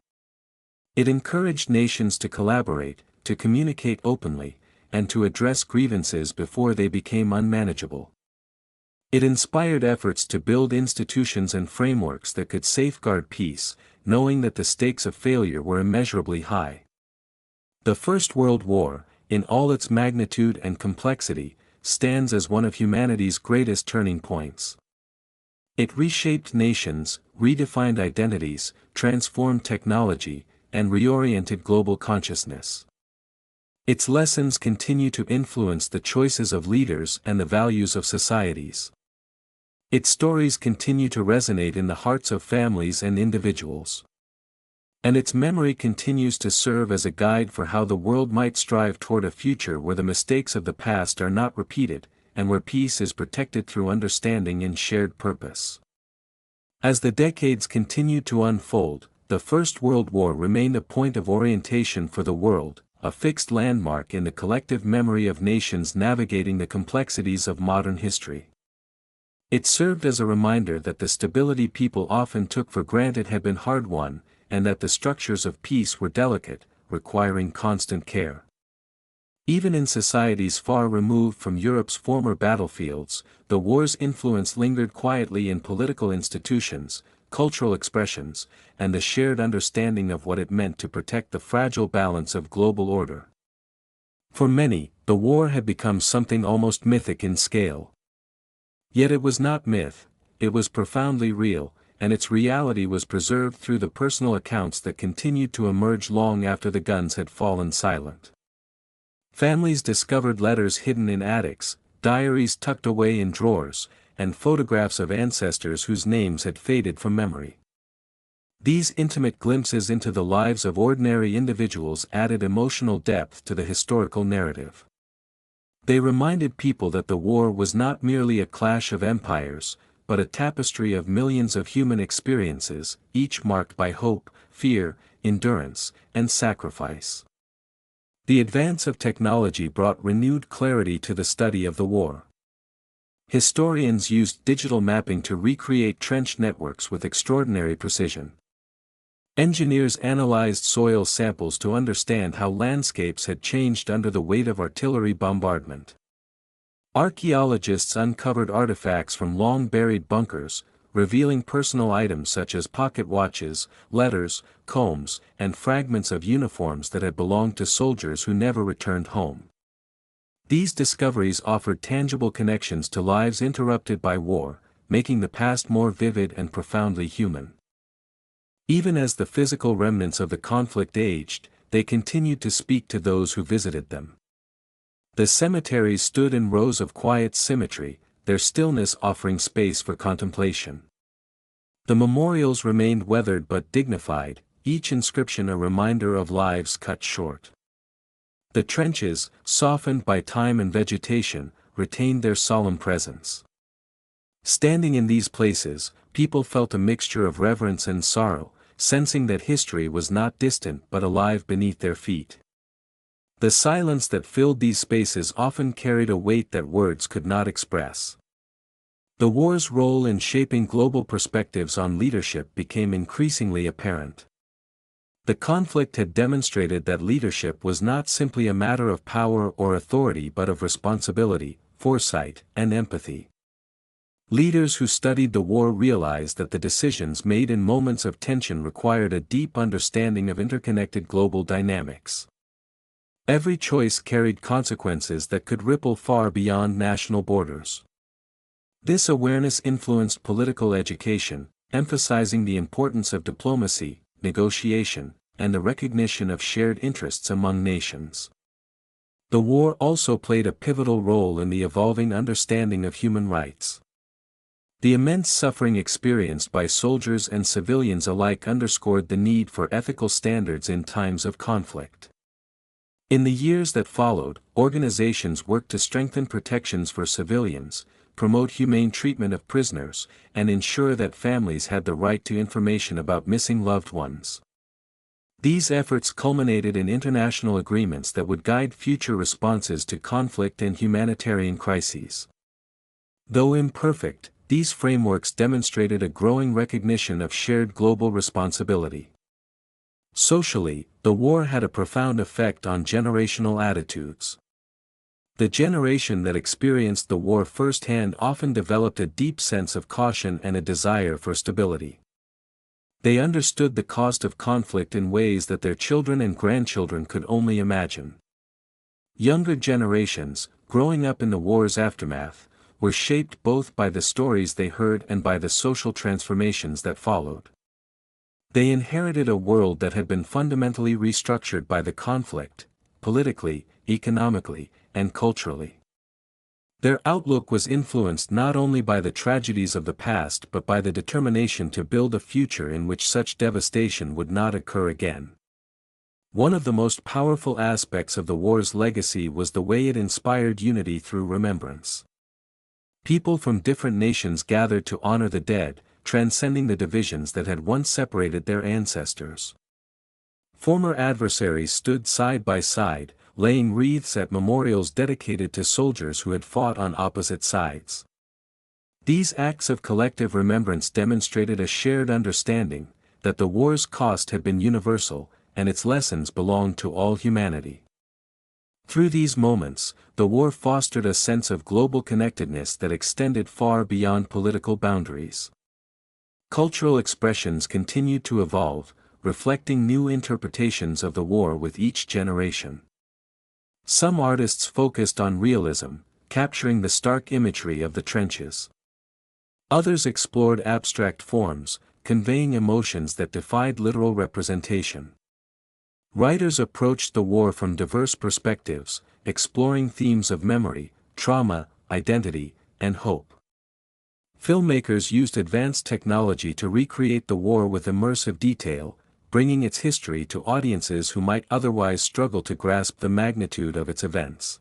It encouraged nations to collaborate, to communicate openly, and to address grievances before they became unmanageable. It inspired efforts to build institutions and frameworks that could safeguard peace, knowing that the stakes of failure were immeasurably high. The First World War, in all its magnitude and complexity, stands as one of humanity's greatest turning points. It reshaped nations, redefined identities, transformed technology, and reoriented global consciousness. Its lessons continue to influence the choices of leaders and the values of societies. Its stories continue to resonate in the hearts of families and individuals. And its memory continues to serve as a guide for how the world might strive toward a future where the mistakes of the past are not repeated, and where peace is protected through understanding and shared purpose. As the decades continued to unfold, the First World War remained a point of orientation for the world, a fixed landmark in the collective memory of nations navigating the complexities of modern history. It served as a reminder that the stability people often took for granted had been hard-won, and that the structures of peace were delicate, requiring constant care. Even in societies far removed from Europe's former battlefields, the war's influence lingered quietly in political institutions, cultural expressions, and the shared understanding of what it meant to protect the fragile balance of global order. For many, the war had become something almost mythic in scale. Yet it was not myth, it was profoundly real, and its reality was preserved through the personal accounts that continued to emerge long after the guns had fallen silent. Families discovered letters hidden in attics, diaries tucked away in drawers, and photographs of ancestors whose names had faded from memory. These intimate glimpses into the lives of ordinary individuals added emotional depth to the historical narrative. They reminded people that the war was not merely a clash of empires, but a tapestry of millions of human experiences, each marked by hope, fear, endurance, and sacrifice. The advance of technology brought renewed clarity to the study of the war. Historians used digital mapping to recreate trench networks with extraordinary precision. Engineers analyzed soil samples to understand how landscapes had changed under the weight of artillery bombardment. Archaeologists uncovered artifacts from long-buried bunkers, revealing personal items such as pocket watches, letters, combs, and fragments of uniforms that had belonged to soldiers who never returned home. These discoveries offered tangible connections to lives interrupted by war, making the past more vivid and profoundly human. Even as the physical remnants of the conflict aged, they continued to speak to those who visited them. The cemeteries stood in rows of quiet symmetry, their stillness offering space for contemplation. The memorials remained weathered but dignified, each inscription a reminder of lives cut short. The trenches, softened by time and vegetation, retained their solemn presence. Standing in these places, people felt a mixture of reverence and sorrow, sensing that history was not distant but alive beneath their feet. The silence that filled these spaces often carried a weight that words could not express. The war's role in shaping global perspectives on leadership became increasingly apparent. The conflict had demonstrated that leadership was not simply a matter of power or authority but of responsibility, foresight, and empathy. Leaders who studied the war realized that the decisions made in moments of tension required a deep understanding of interconnected global dynamics. Every choice carried consequences that could ripple far beyond national borders. This awareness influenced political education, emphasizing the importance of diplomacy, negotiation, and the recognition of shared interests among nations. The war also played a pivotal role in the evolving understanding of human rights. The immense suffering experienced by soldiers and civilians alike underscored the need for ethical standards in times of conflict. In the years that followed, organizations worked to strengthen protections for civilians, promote humane treatment of prisoners, and ensure that families had the right to information about missing loved ones. These efforts culminated in international agreements that would guide future responses to conflict and humanitarian crises. Though imperfect, these frameworks demonstrated a growing recognition of shared global responsibility. Socially, the war had a profound effect on generational attitudes. The generation that experienced the war firsthand often developed a deep sense of caution and a desire for stability. They understood the cost of conflict in ways that their children and grandchildren could only imagine. Younger generations, growing up in the war's aftermath, were shaped both by the stories they heard and by the social transformations that followed. They inherited a world that had been fundamentally restructured by the conflict, politically, economically, and culturally. Their outlook was influenced not only by the tragedies of the past but by the determination to build a future in which such devastation would not occur again. One of the most powerful aspects of the war's legacy was the way it inspired unity through remembrance. People from different nations gathered to honor the dead, transcending the divisions that had once separated their ancestors. Former adversaries stood side by side, laying wreaths at memorials dedicated to soldiers who had fought on opposite sides. These acts of collective remembrance demonstrated a shared understanding that the war's cost had been universal, and its lessons belonged to all humanity. Through these moments, the war fostered a sense of global connectedness that extended far beyond political boundaries. Cultural expressions continued to evolve, reflecting new interpretations of the war with each generation. Some artists focused on realism, capturing the stark imagery of the trenches. Others explored abstract forms, conveying emotions that defied literal representation. Writers approached the war from diverse perspectives, exploring themes of memory, trauma, identity, and hope. Filmmakers used advanced technology to recreate the war with immersive detail, bringing its history to audiences who might otherwise struggle to grasp the magnitude of its events.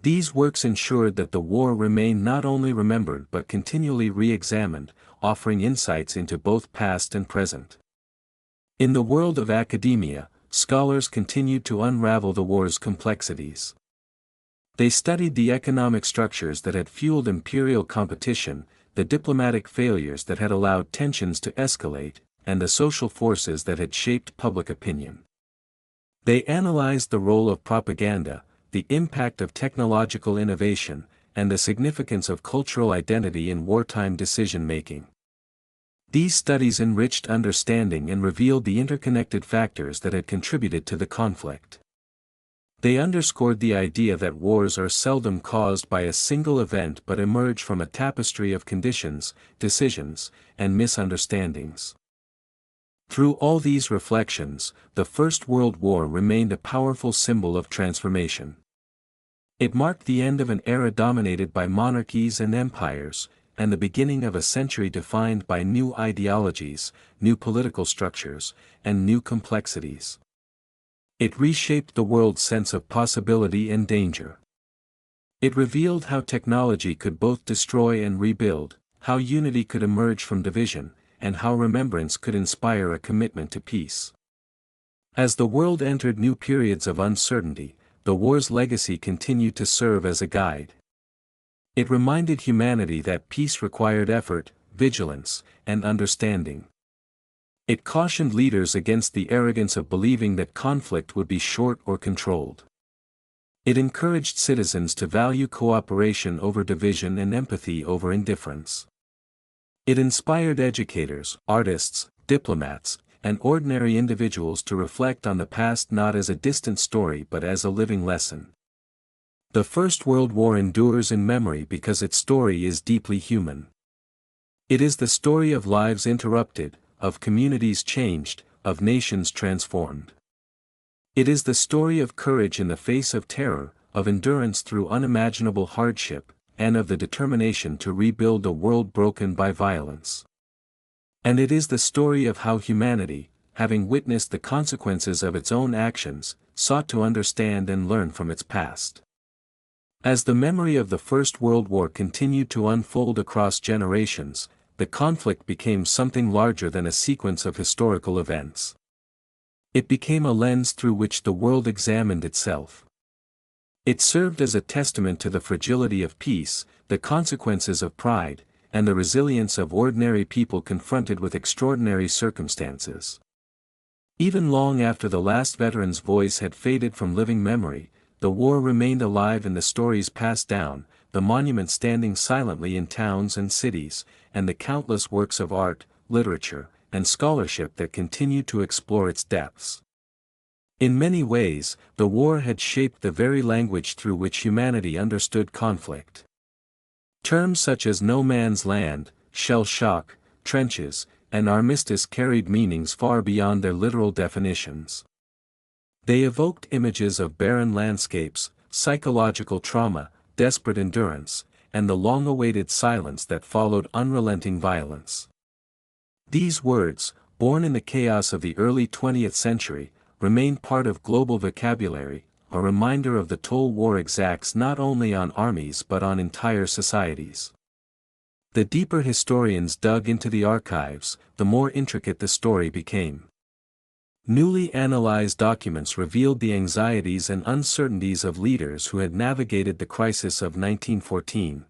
These works ensured that the war remained not only remembered but continually re-examined, offering insights into both past and present. In the world of academia, scholars continued to unravel the war's complexities. They studied the economic structures that had fueled imperial competition, the diplomatic failures that had allowed tensions to escalate, and the social forces that had shaped public opinion. They analyzed the role of propaganda, the impact of technological innovation, and the significance of cultural identity in wartime decision-making. These studies enriched understanding and revealed the interconnected factors that had contributed to the conflict. They underscored the idea that wars are seldom caused by a single event but emerge from a tapestry of conditions, decisions, and misunderstandings. Through all these reflections, the First World War remained a powerful symbol of transformation. It marked the end of an era dominated by monarchies and empires, and the beginning of a century defined by new ideologies, new political structures, and new complexities. It reshaped the world's sense of possibility and danger. It revealed how technology could both destroy and rebuild, how unity could emerge from division, and how remembrance could inspire a commitment to peace. As the world entered new periods of uncertainty, the war's legacy continued to serve as a guide. It reminded humanity that peace required effort, vigilance, and understanding. It cautioned leaders against the arrogance of believing that conflict would be short or controlled. It encouraged citizens to value cooperation over division and empathy over indifference. It inspired educators, artists, diplomats, and ordinary individuals to reflect on the past not as a distant story but as a living lesson. The First World War endures in memory because its story is deeply human. It is the story of lives interrupted, of communities changed, of nations transformed. It is the story of courage in the face of terror, of endurance through unimaginable hardship, and of the determination to rebuild a world broken by violence. And it is the story of how humanity, having witnessed the consequences of its own actions, sought to understand and learn from its past. As the memory of the First World War continued to unfold across generations, the conflict became something larger than a sequence of historical events. It became a lens through which the world examined itself. It served as a testament to the fragility of peace, the consequences of pride, and the resilience of ordinary people confronted with extraordinary circumstances. Even long after the last veteran's voice had faded from living memory, the war remained alive in the stories passed down, the monuments standing silently in towns and cities, and the countless works of art, literature, and scholarship that continued to explore its depths. In many ways, the war had shaped the very language through which humanity understood conflict. Terms such as no man's land, shell shock, trenches, and armistice carried meanings far beyond their literal definitions. They evoked images of barren landscapes, psychological trauma, desperate endurance, and the long-awaited silence that followed unrelenting violence. These words, born in the chaos of the early 20th century, remain part of global vocabulary, a reminder of the toll war exacts not only on armies but on entire societies. The deeper historians dug into the archives, the more intricate the story became. Newly analyzed documents revealed the anxieties and uncertainties of leaders who had navigated the crisis of 1914.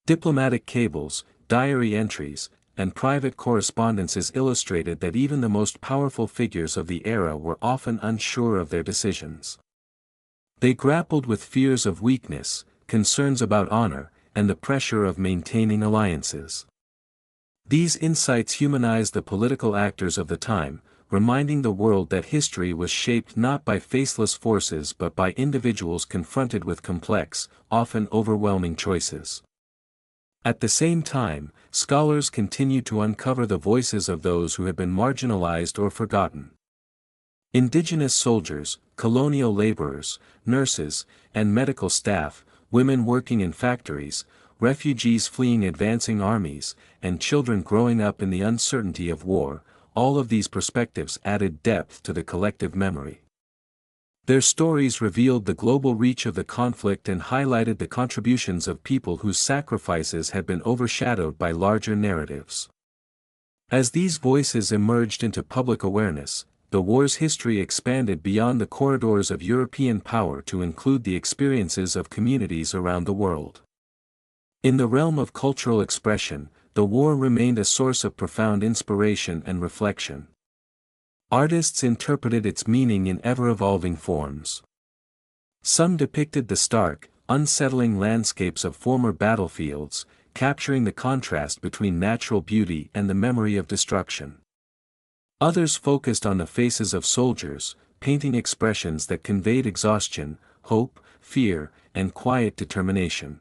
Diplomatic cables, diary entries, and private correspondences illustrated that even the most powerful figures of the era were often unsure of their decisions. They grappled with fears of weakness, concerns about honor, and the pressure of maintaining alliances. These insights humanized the political actors of the time, reminding the world that history was shaped not by faceless forces but by individuals confronted with complex, often overwhelming choices. At the same time, scholars continue to uncover the voices of those who had been marginalized or forgotten. Indigenous soldiers, colonial laborers, nurses, and medical staff, women working in factories, refugees fleeing advancing armies, and children growing up in the uncertainty of war, all of these perspectives added depth to the collective memory. Their stories revealed the global reach of the conflict and highlighted the contributions of people whose sacrifices had been overshadowed by larger narratives. As these voices emerged into public awareness, the war's history expanded beyond the corridors of European power to include the experiences of communities around the world. In the realm of cultural expression, the war remained a source of profound inspiration and reflection. Artists interpreted its meaning in ever-evolving forms. Some depicted the stark, unsettling landscapes of former battlefields, capturing the contrast between natural beauty and the memory of destruction. Others focused on the faces of soldiers, painting expressions that conveyed exhaustion, hope, fear, and quiet determination.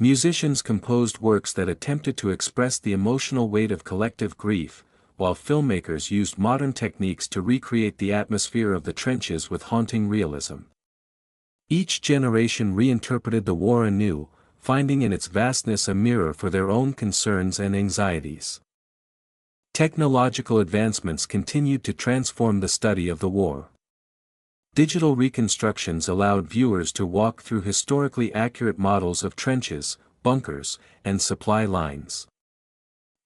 Musicians composed works that attempted to express the emotional weight of collective grief, while filmmakers used modern techniques to recreate the atmosphere of the trenches with haunting realism. Each generation reinterpreted the war anew, finding in its vastness a mirror for their own concerns and anxieties. Technological advancements continued to transform the study of the war. Digital reconstructions allowed viewers to walk through historically accurate models of trenches, bunkers, and supply lines.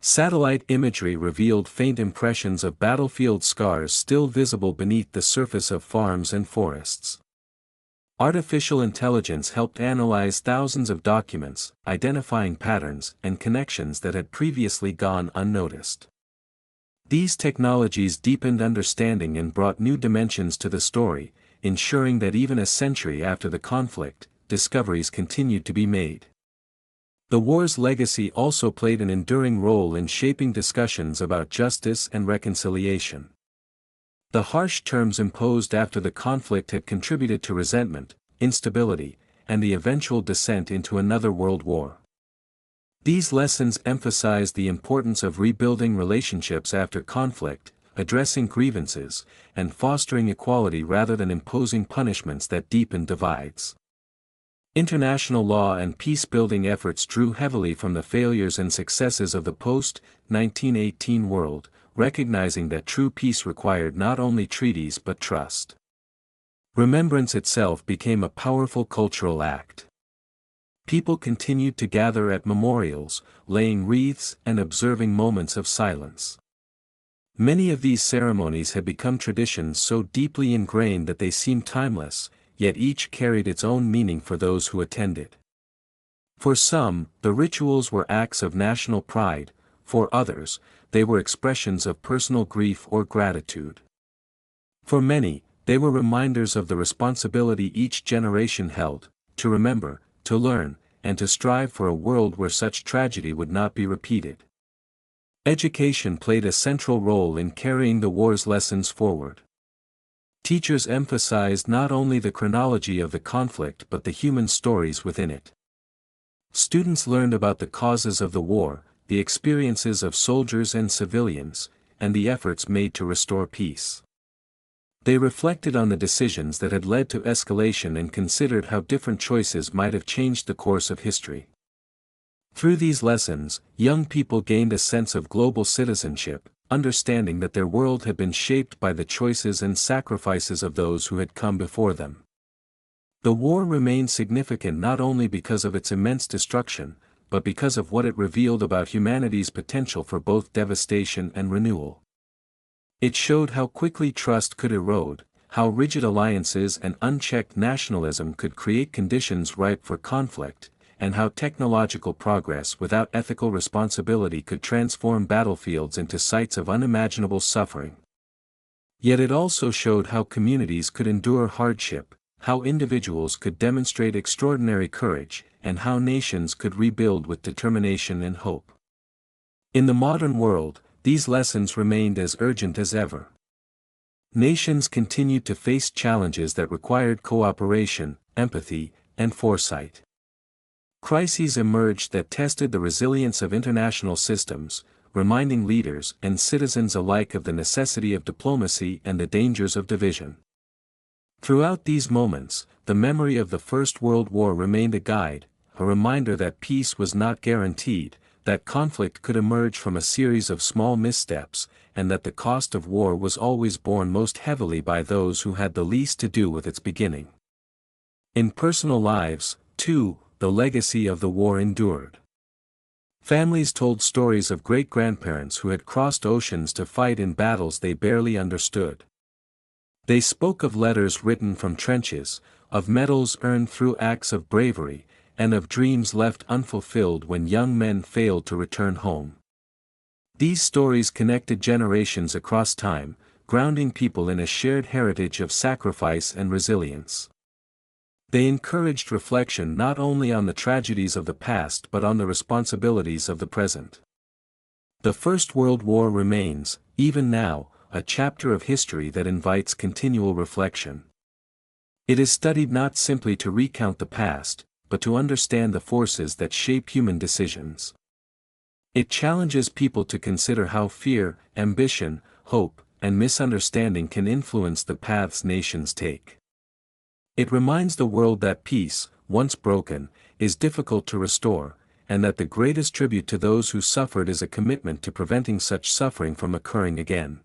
Satellite imagery revealed faint impressions of battlefield scars still visible beneath the surface of farms and forests. Artificial intelligence helped analyze thousands of documents, identifying patterns and connections that had previously gone unnoticed. These technologies deepened understanding and brought new dimensions to the story, ensuring that even a century after the conflict, discoveries continued to be made. The war's legacy also played an enduring role in shaping discussions about justice and reconciliation. The harsh terms imposed after the conflict had contributed to resentment, instability, and the eventual descent into another world war. These lessons emphasized the importance of rebuilding relationships after conflict, addressing grievances, and fostering equality rather than imposing punishments that deepen divides. International law and peace-building efforts drew heavily from the failures and successes of the post-1918 world, recognizing that true peace required not only treaties but trust. Remembrance itself became a powerful cultural act. People continued to gather at memorials, laying wreaths and observing moments of silence. Many of these ceremonies had become traditions so deeply ingrained that they seemed timeless, yet each carried its own meaning for those who attended. For some, the rituals were acts of national pride; for others, they were expressions of personal grief or gratitude. For many, they were reminders of the responsibility each generation held, to remember, to learn, and to strive for a world where such tragedy would not be repeated. Education played a central role in carrying the war's lessons forward. Teachers emphasized not only the chronology of the conflict but the human stories within it. Students learned about the causes of the war, the experiences of soldiers and civilians, and the efforts made to restore peace. They reflected on the decisions that had led to escalation and considered how different choices might have changed the course of history. Through these lessons, young people gained a sense of global citizenship, understanding that their world had been shaped by the choices and sacrifices of those who had come before them. The war remained significant not only because of its immense destruction, but because of what it revealed about humanity's potential for both devastation and renewal. It showed how quickly trust could erode, how rigid alliances and unchecked nationalism could create conditions ripe for conflict, and how technological progress without ethical responsibility could transform battlefields into sites of unimaginable suffering. Yet it also showed how communities could endure hardship, how individuals could demonstrate extraordinary courage, and how nations could rebuild with determination and hope. In the modern world, these lessons remained as urgent as ever. Nations continued to face challenges that required cooperation, empathy, and foresight. Crises emerged that tested the resilience of international systems, reminding leaders and citizens alike of the necessity of diplomacy and the dangers of division. Throughout these moments, the memory of the First World War remained a guide, a reminder that peace was not guaranteed, that conflict could emerge from a series of small missteps, and that the cost of war was always borne most heavily by those who had the least to do with its beginning. In personal lives, too, the legacy of the war endured. Families told stories of great-grandparents who had crossed oceans to fight in battles they barely understood. They spoke of letters written from trenches, of medals earned through acts of bravery, and of dreams left unfulfilled when young men failed to return home. These stories connected generations across time, grounding people in a shared heritage of sacrifice and resilience. They encouraged reflection not only on the tragedies of the past but on the responsibilities of the present. The First World War remains, even now, a chapter of history that invites continual reflection. It is studied not simply to recount the past, but to understand the forces that shape human decisions. It challenges people to consider how fear, ambition, hope, and misunderstanding can influence the paths nations take. It reminds the world that peace, once broken, is difficult to restore, and that the greatest tribute to those who suffered is a commitment to preventing such suffering from occurring again.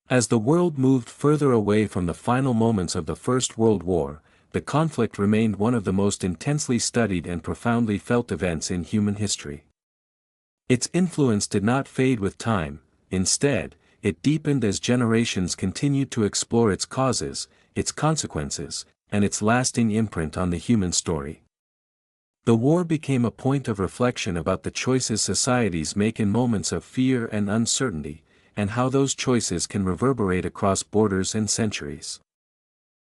As the world moved further away from the final moments of the First World War, the conflict remained one of the most intensely studied and profoundly felt events in human history. Its influence did not fade with time; instead, it deepened as generations continued to explore its causes, its consequences, and its lasting imprint on the human story. The war became a point of reflection about the choices societies make in moments of fear and uncertainty, and how those choices can reverberate across borders and centuries.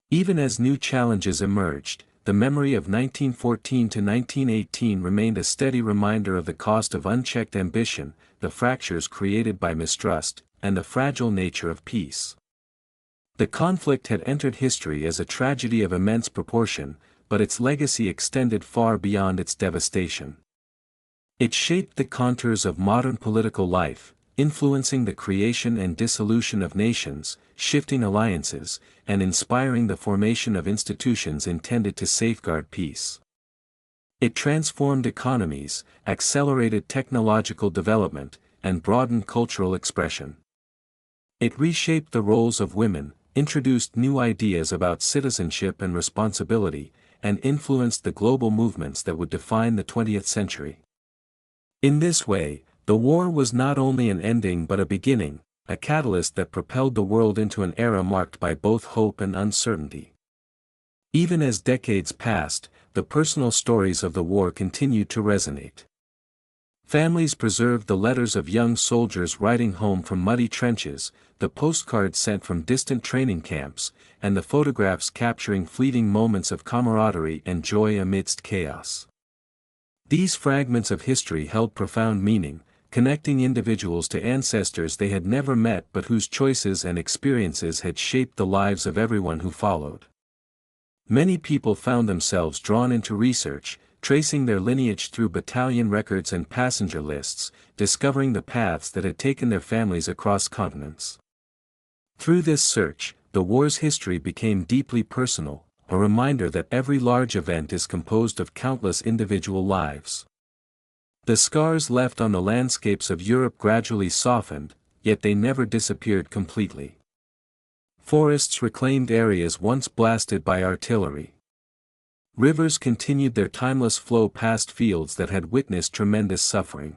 Even as new challenges emerged, the memory of 1914 to 1918 remained a steady reminder of the cost of unchecked ambition, the fractures created by mistrust, and the fragile nature of peace. The conflict had entered history as a tragedy of immense proportion, but its legacy extended far beyond its devastation. It shaped the contours of modern political life, influencing the creation and dissolution of nations, shifting alliances, and inspiring the formation of institutions intended to safeguard peace. It transformed economies, accelerated technological development, and broadened cultural expression. It reshaped the roles of women, introduced new ideas about citizenship and responsibility, and influenced the global movements that would define the 20th century. In this way, the war was not only an ending but a beginning, a catalyst that propelled the world into an era marked by both hope and uncertainty. Even as decades passed, the personal stories of the war continued to resonate. Families preserved the letters of young soldiers writing home from muddy trenches, the postcards sent from distant training camps, and the photographs capturing fleeting moments of camaraderie and joy amidst chaos. These fragments of history held profound meaning, connecting individuals to ancestors they had never met but whose choices and experiences had shaped the lives of everyone who followed. Many people found themselves drawn into research, tracing their lineage through battalion records and passenger lists, discovering the paths that had taken their families across continents. Through this search, the war's history became deeply personal, a reminder that every large event is composed of countless individual lives. The scars left on the landscapes of Europe gradually softened, yet they never disappeared completely. Forests reclaimed areas once blasted by artillery. Rivers continued their timeless flow past fields that had witnessed tremendous suffering.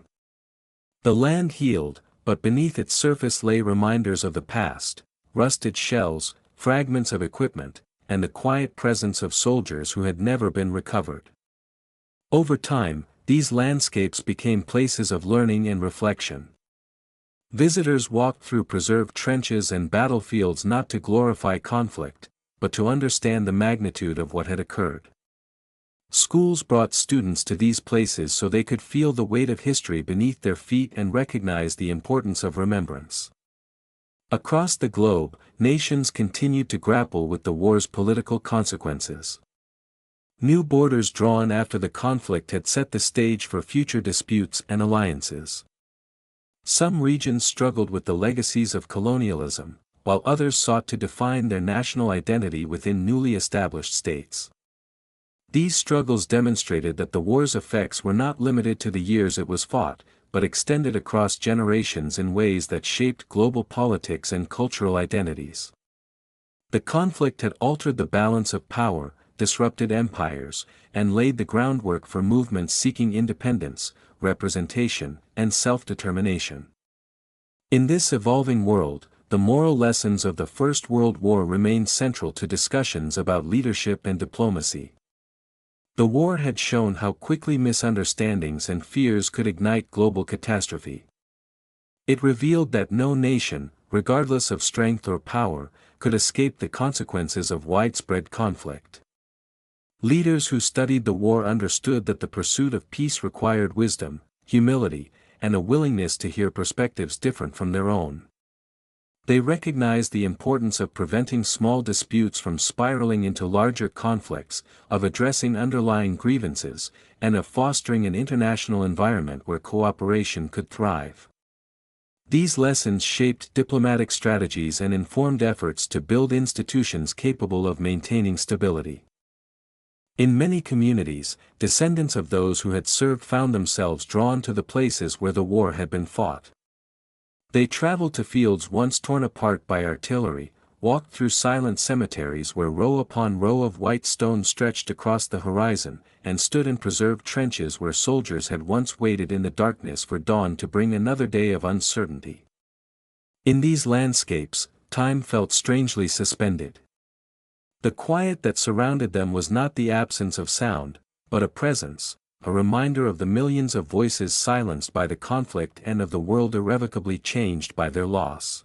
The land healed, but beneath its surface lay reminders of the past, rusted shells, fragments of equipment, and the quiet presence of soldiers who had never been recovered. Over time, these landscapes became places of learning and reflection. Visitors walked through preserved trenches and battlefields not to glorify conflict, but to understand the magnitude of what had occurred. Schools brought students to these places so they could feel the weight of history beneath their feet and recognize the importance of remembrance. Across the globe, nations continued to grapple with the war's political consequences. New borders drawn after the conflict had set the stage for future disputes and alliances. Some regions struggled with the legacies of colonialism, while others sought to define their national identity within newly established states. These struggles demonstrated that the war's effects were not limited to the years it was fought, but extended across generations in ways that shaped global politics and cultural identities. The conflict had altered the balance of power, disrupted empires, and laid the groundwork for movements seeking independence, representation, and self-determination. In this evolving world, the moral lessons of the First World War remained central to discussions about leadership and diplomacy. The war had shown how quickly misunderstandings and fears could ignite global catastrophe. It revealed that no nation, regardless of strength or power, could escape the consequences of widespread conflict. Leaders who studied the war understood that the pursuit of peace required wisdom, humility, and a willingness to hear perspectives different from their own. They recognized the importance of preventing small disputes from spiraling into larger conflicts, of addressing underlying grievances, and of fostering an international environment where cooperation could thrive. These lessons shaped diplomatic strategies and informed efforts to build institutions capable of maintaining stability. In many communities, descendants of those who had served found themselves drawn to the places where the war had been fought. They traveled to fields once torn apart by artillery, walked through silent cemeteries where row upon row of white stone stretched across the horizon, and stood in preserved trenches where soldiers had once waited in the darkness for dawn to bring another day of uncertainty. In these landscapes, time felt strangely suspended. The quiet that surrounded them was not the absence of sound, but a presence, a reminder of the millions of voices silenced by the conflict and of the world irrevocably changed by their loss.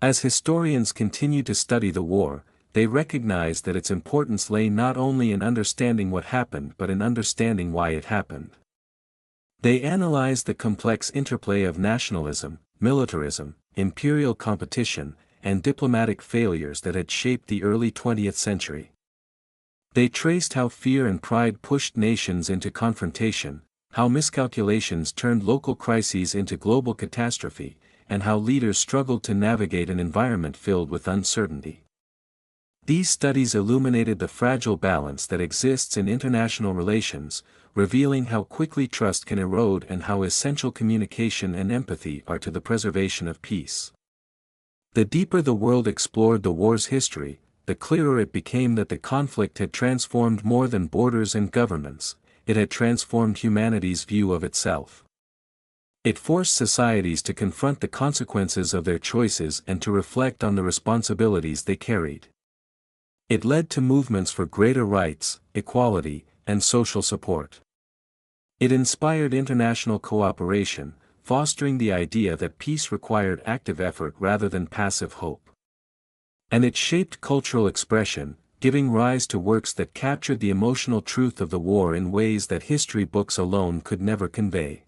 As historians continue to study the war, they recognize that its importance lay not only in understanding what happened but in understanding why it happened. They analyze the complex interplay of nationalism, militarism, imperial competition, and diplomatic failures that had shaped the early 20th century. They traced how fear and pride pushed nations into confrontation, how miscalculations turned local crises into global catastrophe, and how leaders struggled to navigate an environment filled with uncertainty. These studies illuminated the fragile balance that exists in international relations, revealing how quickly trust can erode and how essential communication and empathy are to the preservation of peace. The deeper the world explored the war's history, the clearer it became that the conflict had transformed more than borders and governments, it had transformed humanity's view of itself. It forced societies to confront the consequences of their choices and to reflect on the responsibilities they carried. It led to movements for greater rights, equality, and social support. It inspired international cooperation, fostering the idea that peace required active effort rather than passive hope. And it shaped cultural expression, giving rise to works that captured the emotional truth of the war in ways that history books alone could never convey.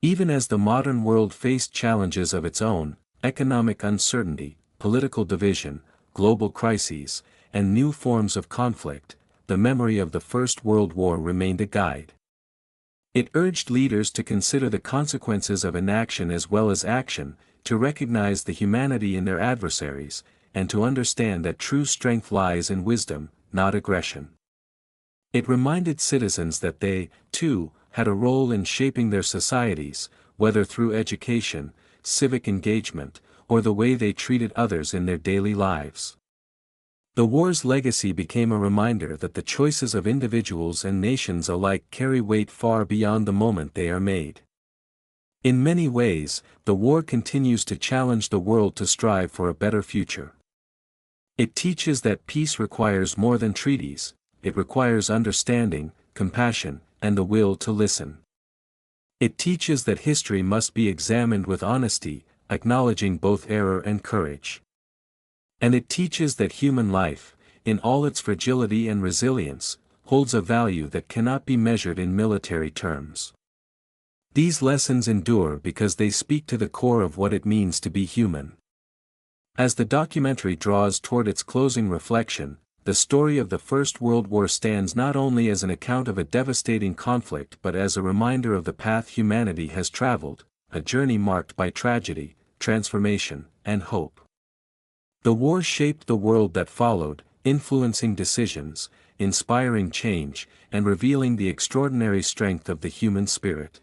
Even as the modern world faced challenges of its own, economic uncertainty, political division, global crises, and new forms of conflict, the memory of the First World War remained a guide. It urged leaders to consider the consequences of inaction as well as action, to recognize the humanity in their adversaries, and to understand that true strength lies in wisdom, not aggression. It reminded citizens that they, too, had a role in shaping their societies, whether through education, civic engagement, or the way they treated others in their daily lives. The war's legacy became a reminder that the choices of individuals and nations alike carry weight far beyond the moment they are made. In many ways, the war continues to challenge the world to strive for a better future. It teaches that peace requires more than treaties, it requires understanding, compassion, and the will to listen. It teaches that history must be examined with honesty, acknowledging both error and courage. And it teaches that human life, in all its fragility and resilience, holds a value that cannot be measured in military terms. These lessons endure because they speak to the core of what it means to be human. As the documentary draws toward its closing reflection, the story of the First World War stands not only as an account of a devastating conflict but as a reminder of the path humanity has traveled, a journey marked by tragedy, transformation, and hope. The war shaped the world that followed, influencing decisions, inspiring change, and revealing the extraordinary strength of the human spirit.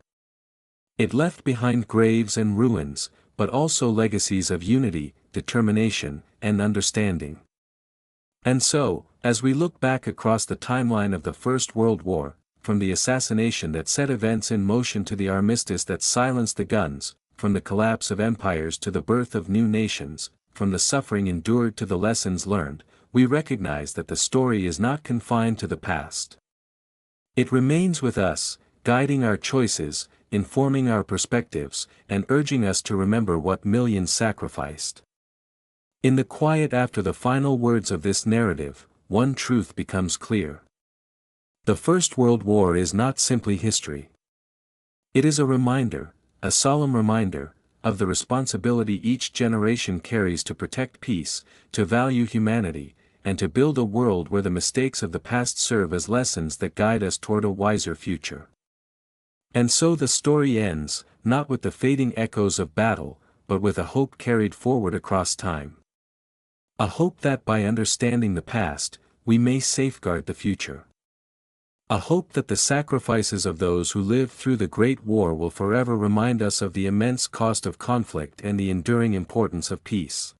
It left behind graves and ruins, but also legacies of unity, determination, and understanding. And so, as we look back across the timeline of the First World War, from the assassination that set events in motion to the armistice that silenced the guns, from the collapse of empires to the birth of new nations, from the suffering endured to the lessons learned, we recognize that the story is not confined to the past. It remains with us, guiding our choices, informing our perspectives, and urging us to remember what millions sacrificed. In the quiet after the final words of this narrative, one truth becomes clear. The First World War is not simply history. It is a reminder, a solemn reminder, of the responsibility each generation carries to protect peace, to value humanity, and to build a world where the mistakes of the past serve as lessons that guide us toward a wiser future. And so the story ends, not with the fading echoes of battle, but with a hope carried forward across time. A hope that by understanding the past, we may safeguard the future. A hope that the sacrifices of those who lived through the Great War will forever remind us of the immense cost of conflict and the enduring importance of peace.